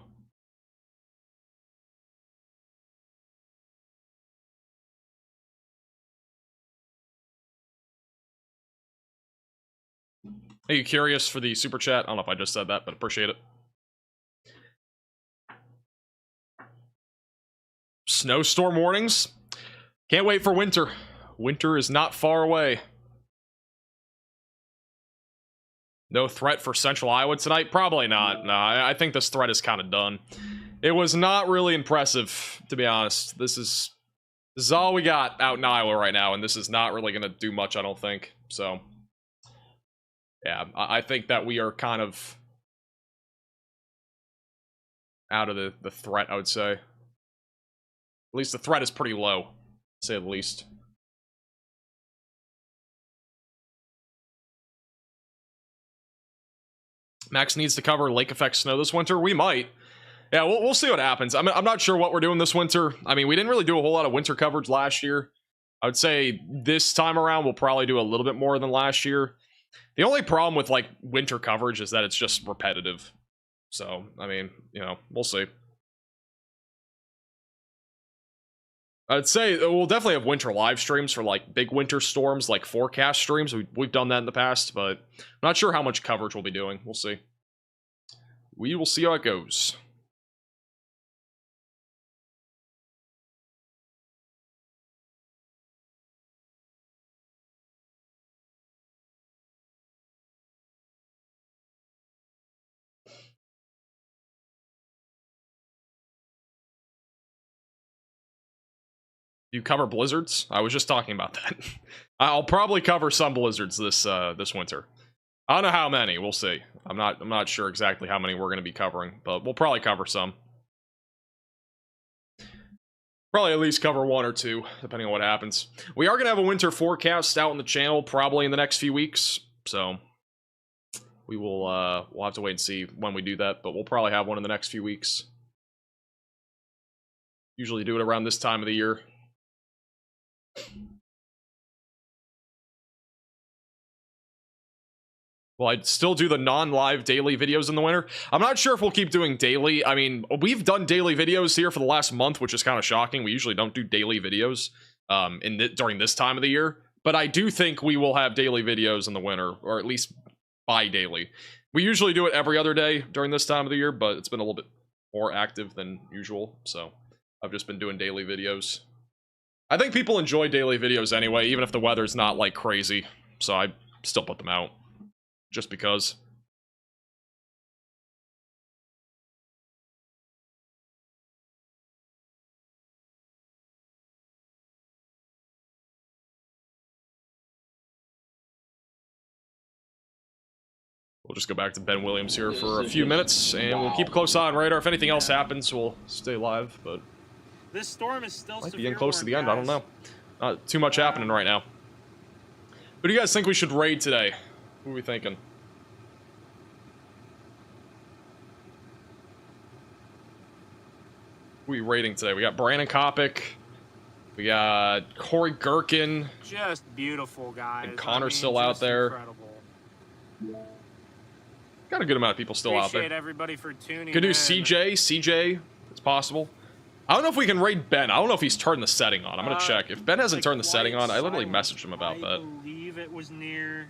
Are you curious for the super chat? I don't know if I just said that, but appreciate it. Snowstorm warnings. Can't wait for winter. Winter is not far away. No threat for central Iowa tonight? Probably not. No, I think this threat is kind of done. It was not really impressive, to be honest. This is all we got out in Iowa right now, and this is not really going to do much, I don't think. So, yeah, I think that we are kind of out of the threat, I would say. At least the threat is pretty low, to say the least. Max needs to cover lake effect snow this winter. We might. Yeah, we'll see what happens. I'm not sure what we're doing this winter. I mean, we didn't really do a whole lot of winter coverage last year. I would say this time around we'll probably do a little bit more than last year. The only problem with like winter coverage is that it's just repetitive. So, I mean, you know, we'll see. I'd say we'll definitely have winter live streams for like big winter storms, like forecast streams. We've done that in the past, but I'm not sure how much coverage we'll be doing. We'll see. We will see how it goes. You cover blizzards? I was just talking about that. I'll probably cover some blizzards this winter. I don't know how many. We'll see. I'm not sure exactly how many we're going to be covering, but we'll probably cover some. Probably at least cover 1 or 2, depending on what happens. We are going to have a winter forecast out on the channel probably in the next few weeks, so we will we'll have to wait and see when we do that, but we'll probably have one in the next few weeks. Usually do it around this time of the year. Well, I'd still do the non-live daily videos in the winter. I'm not sure if we'll keep doing daily. I mean, we've done daily videos here for the last month, which is kind of shocking. We usually don't do daily videos during this time of the year. But I do think we will have daily videos in the winter, or at least bi-daily. We usually do it every other day during this time of the year, but it's been a little bit more active than usual. So I've just been doing daily videos. I think people enjoy daily videos anyway, even if the weather's not like crazy. So I still put them out. Just because. We'll just go back to Ben Williams here for a few minutes, and we'll keep a close eye on radar. If anything else happens, we'll stay live, but this storm is still might be getting close to the end. I don't know. Not too much happening right now. Who do you guys think we should raid today? Who are we thinking? Who are we raiding today? We got Brandon Kopic. We got Corey Gherkin. Just beautiful, guys. And Connor's still out there. Incredible. Got a good amount of people still out there. Appreciate everybody for tuning in. Could do CJ. CJ, it's possible. I don't know if we can raid Ben. I don't know if he's turned the setting on. I'm going to check. If Ben hasn't turned the setting on, I literally messaged him about that. I believe it was near...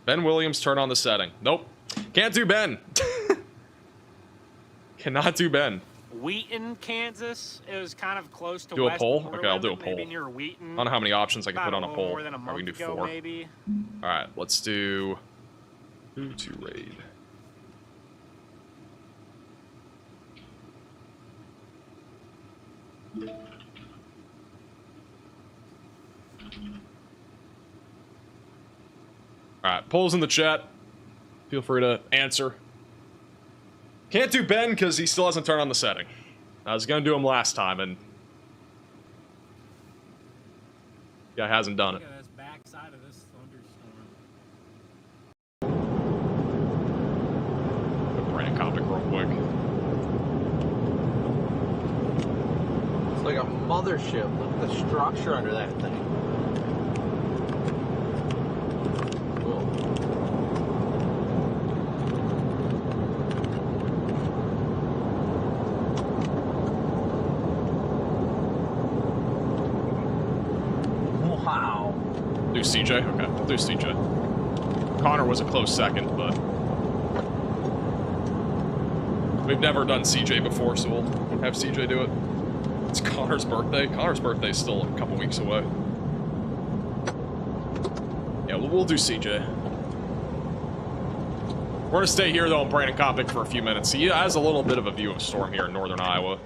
Ben Williams, turn on the setting. Nope. Can't do Ben. Cannot do Ben. Wheaton, Kansas. It was kind of close to do a poll? Okay, I'll do a poll. Maybe near Wheaton. I don't know how many options I can put on a poll. More than a month we can do ago, 4. Maybe. All right, let's do who to raid. All right, polls in the chat. Feel free to answer. Can't do Ben because he still hasn't turned on the setting. I was going to do him last time, and guy hasn't done it. Look at this backside of this thunderstorm. Brandon Kopic real quick. It's like a mothership. Look at the structure under that thing. Do CJ? Okay, we'll do CJ. Connor was a close second, but we've never done CJ before, so we'll have CJ do it. It's Connor's birthday. Connor's birthday's still a couple weeks away. Yeah, we'll do CJ. We're gonna stay here though on Brandon Kopic for a few minutes. He has a little bit of a view of storm here in northern Iowa.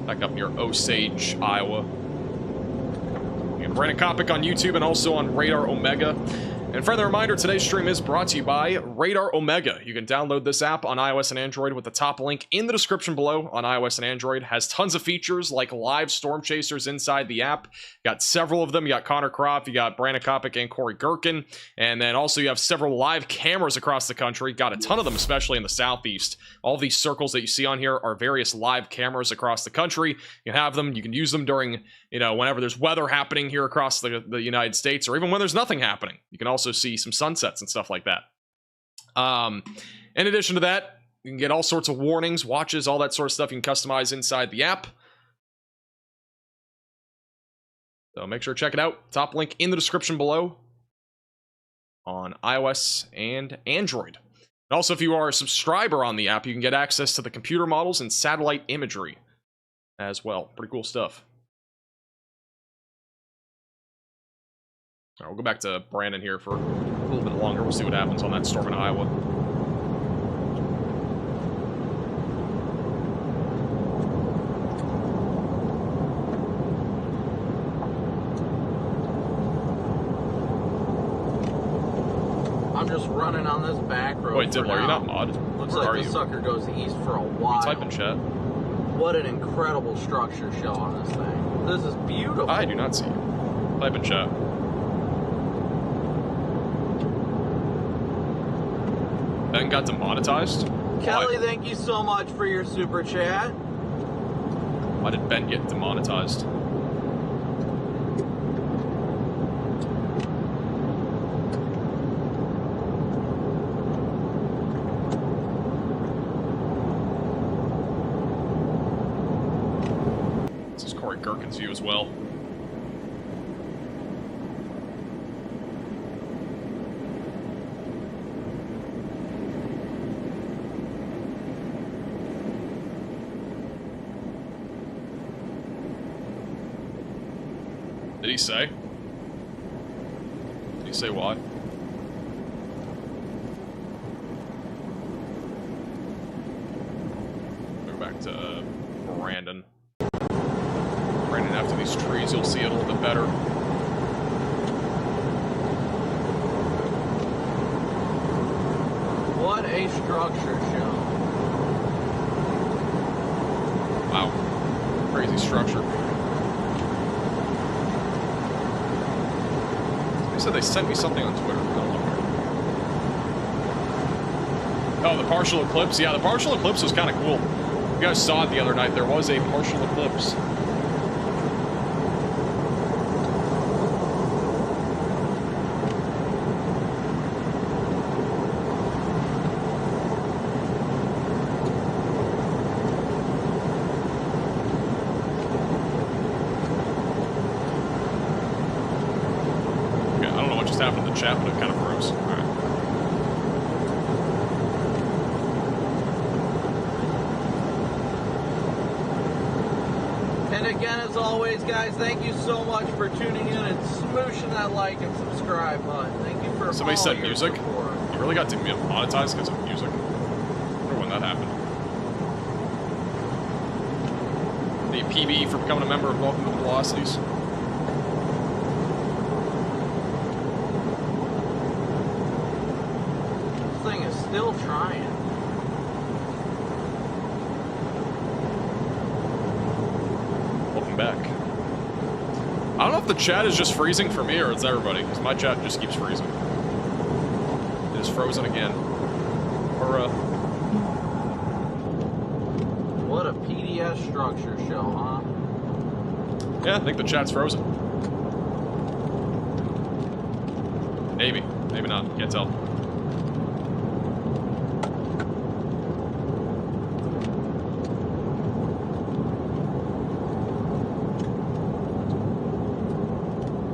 Back up near Osage, Iowa. And Brandon Kopic on YouTube and also on Radar Omega. And further reminder, today's stream is brought to you by Radar Omega. You can download this app on iOS and Android with the top link in the description below on iOS and Android. Has tons of features like live storm chasers inside the app. Got several of them. You got Connor Croft, you got Brandon Kopic and Corey Gherkin. And then also you have several live cameras across the country. Got a ton of them, especially in the southeast. All these circles that you see on here are various live cameras across the country. You have them. You can use them during, you know, whenever there's weather happening here across the United States, or even when there's nothing happening. You can also see some sunsets and stuff like that. In addition to that, you can get all sorts of warnings, watches, all that sort of stuff you can customize inside the app. So make sure to check it out. Top link in the description below on iOS and Android. And also, if you are a subscriber on the app, you can get access to the computer models and satellite imagery as well. Pretty cool stuff. All right, we'll go back to Brandon here for a little bit longer. We'll see what happens on that storm in Iowa. just running on this back road. Wait, for Dibbler, are you now. not mod? Looks Where like are this you? sucker goes east for a while. Type in chat. What an incredible structure show on this thing. This is beautiful. I do not see you. Type in chat. Ben got demonetized? Kelly, Why? thank you so much for your super chat. Why did Ben get demonetized? This is Corey Gherkin's view as well. Did he say? Did he say why? Go back to Brandon. Brandon, after these trees, you'll see it a little bit better. What a structure show. Wow. Crazy structure. They said they sent me something on Twitter. Oh, the partial eclipse? Yeah, the partial eclipse was kind of cool. You guys saw it the other night. There was a partial eclipse. Happened in the chat, but it kind of froze. All right. And again, as always, guys, thank you so much for tuning in and smooshing that like and subscribe button. Thank you for Somebody all said your music. support. You really got demonetized because of music. I wonder when that happened. The PB for becoming a member of Welcome to the Velocities. Still trying. Welcome back. I don't know if the chat is just freezing for me or it's everybody, because my chat just keeps freezing. It is frozen again. Or, What a PDS structure show, huh? yeah, I think the chat's frozen. Maybe. Maybe not. Can't tell.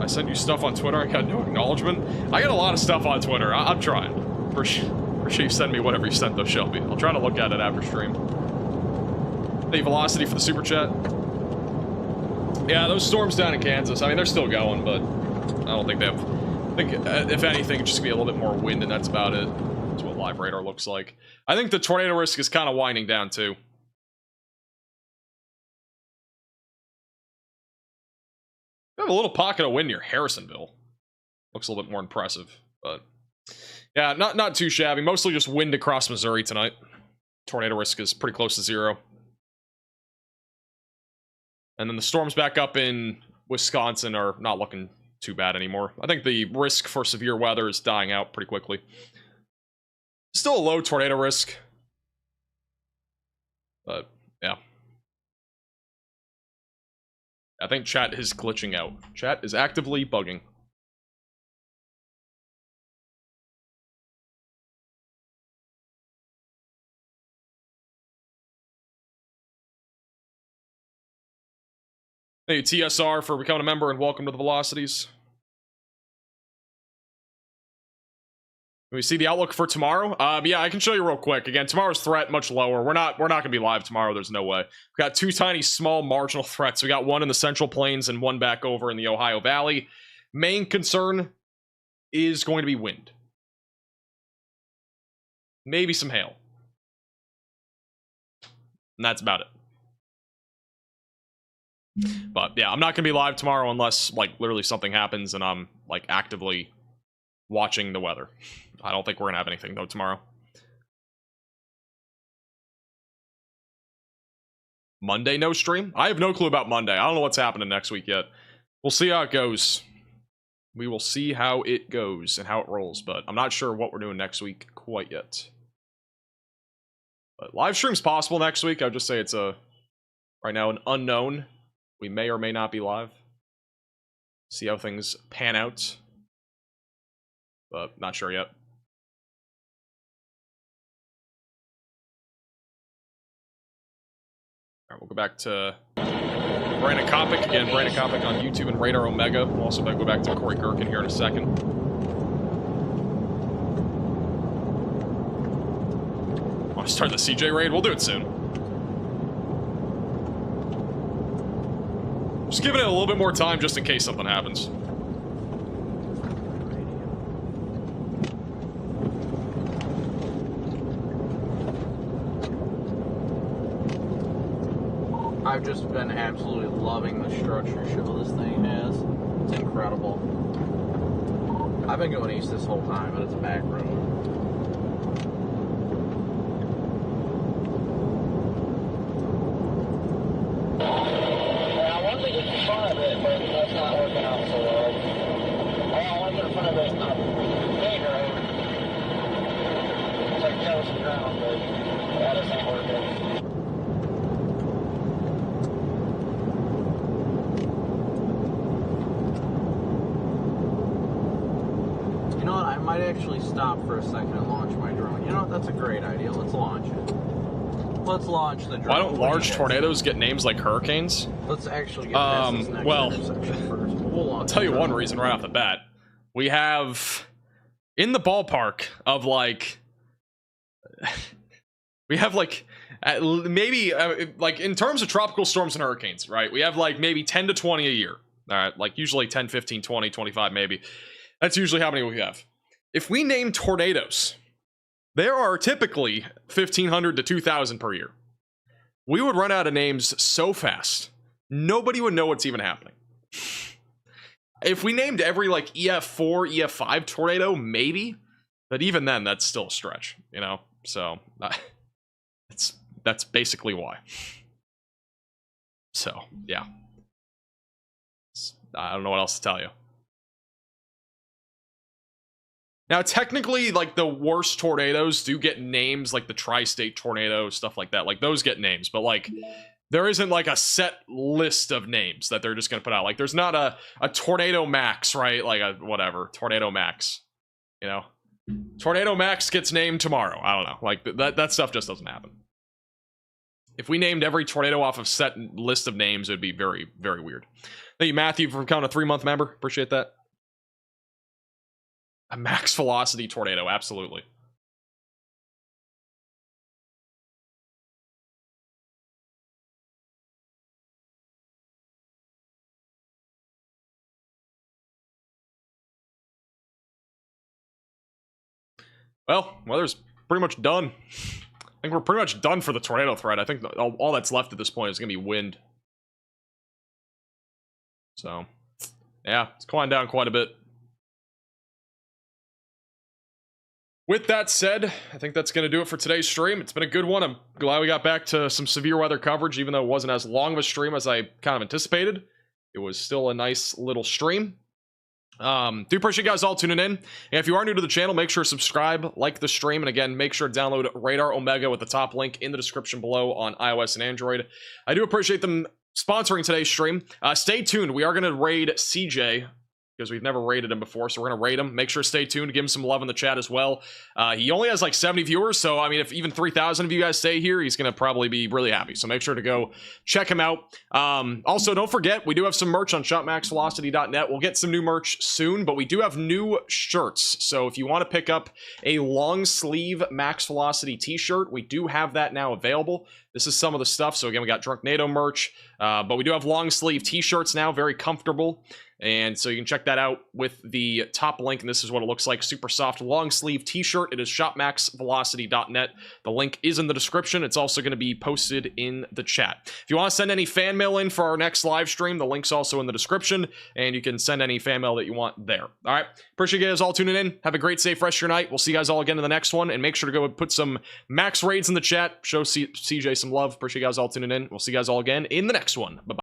I sent you stuff on Twitter. I got no acknowledgement. I got a lot of stuff on Twitter. I'm trying. For sure you send me whatever you sent, though, Shelby. I'll try to look at it after stream. Hey, Velocity for the super chat. Yeah, those storms down in Kansas, I mean, they're still going, but I don't think they have... I think, if anything, it's just gonna be a little bit more wind, and that's about it. That's what live radar looks like. I think the tornado risk is kind of winding down, too. We have a little pocket of wind near Harrisonville. Looks a little bit more impressive, but... yeah, not too shabby. Mostly just wind across Missouri tonight. Tornado risk is pretty close to 0. And then the storms back up in Wisconsin are not looking too bad anymore. I think the risk for severe weather is dying out pretty quickly. Still a low tornado risk. But, yeah. I think chat is glitching out. Chat is actively bugging. Thank you, TSR, for becoming a member, and welcome to the Velocities. Can we see the outlook for tomorrow? Yeah, I can show you real quick. Again, tomorrow's threat much lower. We're not gonna be live tomorrow. There's no way. We got 2 tiny, small, marginal threats. We got one in the Central Plains and one back over in the Ohio Valley. Main concern is going to be wind. Maybe some hail. And that's about it. But yeah, I'm not gonna be live tomorrow unless like literally something happens and I'm like actively watching the weather. I don't think we're gonna have anything though tomorrow. Monday, no stream? I have no clue about Monday. I don't know what's happening next week yet. We'll see how it goes. We will see how it goes and how it rolls, but I'm not sure what we're doing next week quite yet. But live stream's possible next week. I would just say it's right now an unknown. We may or may not be live. See how things pan out. But not sure yet. Alright, we'll go back to Brandon Kopic. Again, Brandon Kopic on YouTube and Radar Omega. We'll also go back to Corey Gherkin here in a second. Want to start the CJ raid? We'll do it soon. Just giving it a little bit more time just in case something happens. I've just been absolutely loving the structure show this thing has. It's incredible. I've been going east this whole time, but it's a back road. I wanted to get in front of it, but that's not working out so well. I want to get in front of it on main road. It's like cover some ground, but that isn't working. You know what? I might actually stop for a second and launch my drone. You know what? That's a great idea. Let's launch it. Let's launch the drone. Why don't large tornadoes get names like hurricanes? Let's actually get past this next well, intersection first. We'll I'll tell you one reason right off the bat. We have in the ballpark of like we have like maybe like in terms of tropical storms and hurricanes, right? We have like maybe 10 to 20 a year. All right, like usually 10, 15, 20, 25 maybe. That's usually how many we have. If we name tornadoes, there are typically 1,500 to 2,000 per year. We would run out of names so fast, nobody would know what's even happening. If we named every like EF4, EF5 tornado, maybe, but even then, that's still a stretch, you know. So that's basically why. So yeah, I don't know what else to tell you. Now, technically, like, the worst tornadoes do get names, like the tri-state tornado, stuff like that. Like, those get names, but, like, there isn't, like, a set list of names that they're just gonna put out. Like, there's not a Tornado Max, right? Like, a whatever. Tornado Max. You know? Tornado Max gets named tomorrow. I don't know. Like, that stuff just doesn't happen. If we named every tornado off of set list of names, it would be very, very weird. Thank you, Matthew, for becoming a 3-month member. Appreciate that. A max velocity tornado, absolutely. Well, weather's pretty much done. I think we're pretty much done for the tornado threat. I think all that's left at this point is going to be wind. So, yeah, it's climbing down quite a bit. With that said, I think that's going to do it for today's stream. It's been a good one. I'm glad we got back to some severe weather coverage, even though it wasn't as long of a stream as I kind of anticipated. It was still a nice little stream. Do appreciate you guys all tuning in. And if you are new to the channel, make sure to subscribe, like the stream, and again, make sure to download Radar Omega with the top link in the description below on iOS and Android. I do appreciate them sponsoring today's stream. Stay tuned. We are going to raid CJ, because we've never raided him before, so we're going to raid him. Make sure to stay tuned, give him some love in the chat as well. He only has like 70 viewers, so I mean, if even 3,000 of you guys stay here, he's going to probably be really happy. So make sure to go check him out. Also, don't forget, we do have some merch on shopmaxvelocity.net. We'll get some new merch soon, but we do have new shirts. So if you want to pick up a long sleeve Max Velocity t-shirt, we do have that now available. This is some of the stuff. So again, we got Drunk NATO merch, but we do have long sleeve t-shirts now, very comfortable. And so you can check that out with the top link, and this is what it looks like. Super soft long sleeve t-shirt. It is shopmaxvelocity.net. The link is in the description. It's also going to be posted in the chat. If you want to send any fan mail in for our next live stream, the link's also in the description, and you can send any fan mail that you want there. All right. Appreciate you guys all tuning in. Have a great, safe rest of your night. We'll see you guys all again in the next one, and make sure to go put some max raids in the chat. Show CJ some love. Appreciate you guys all tuning in. We'll see you guys all again in the next one. Bye-bye.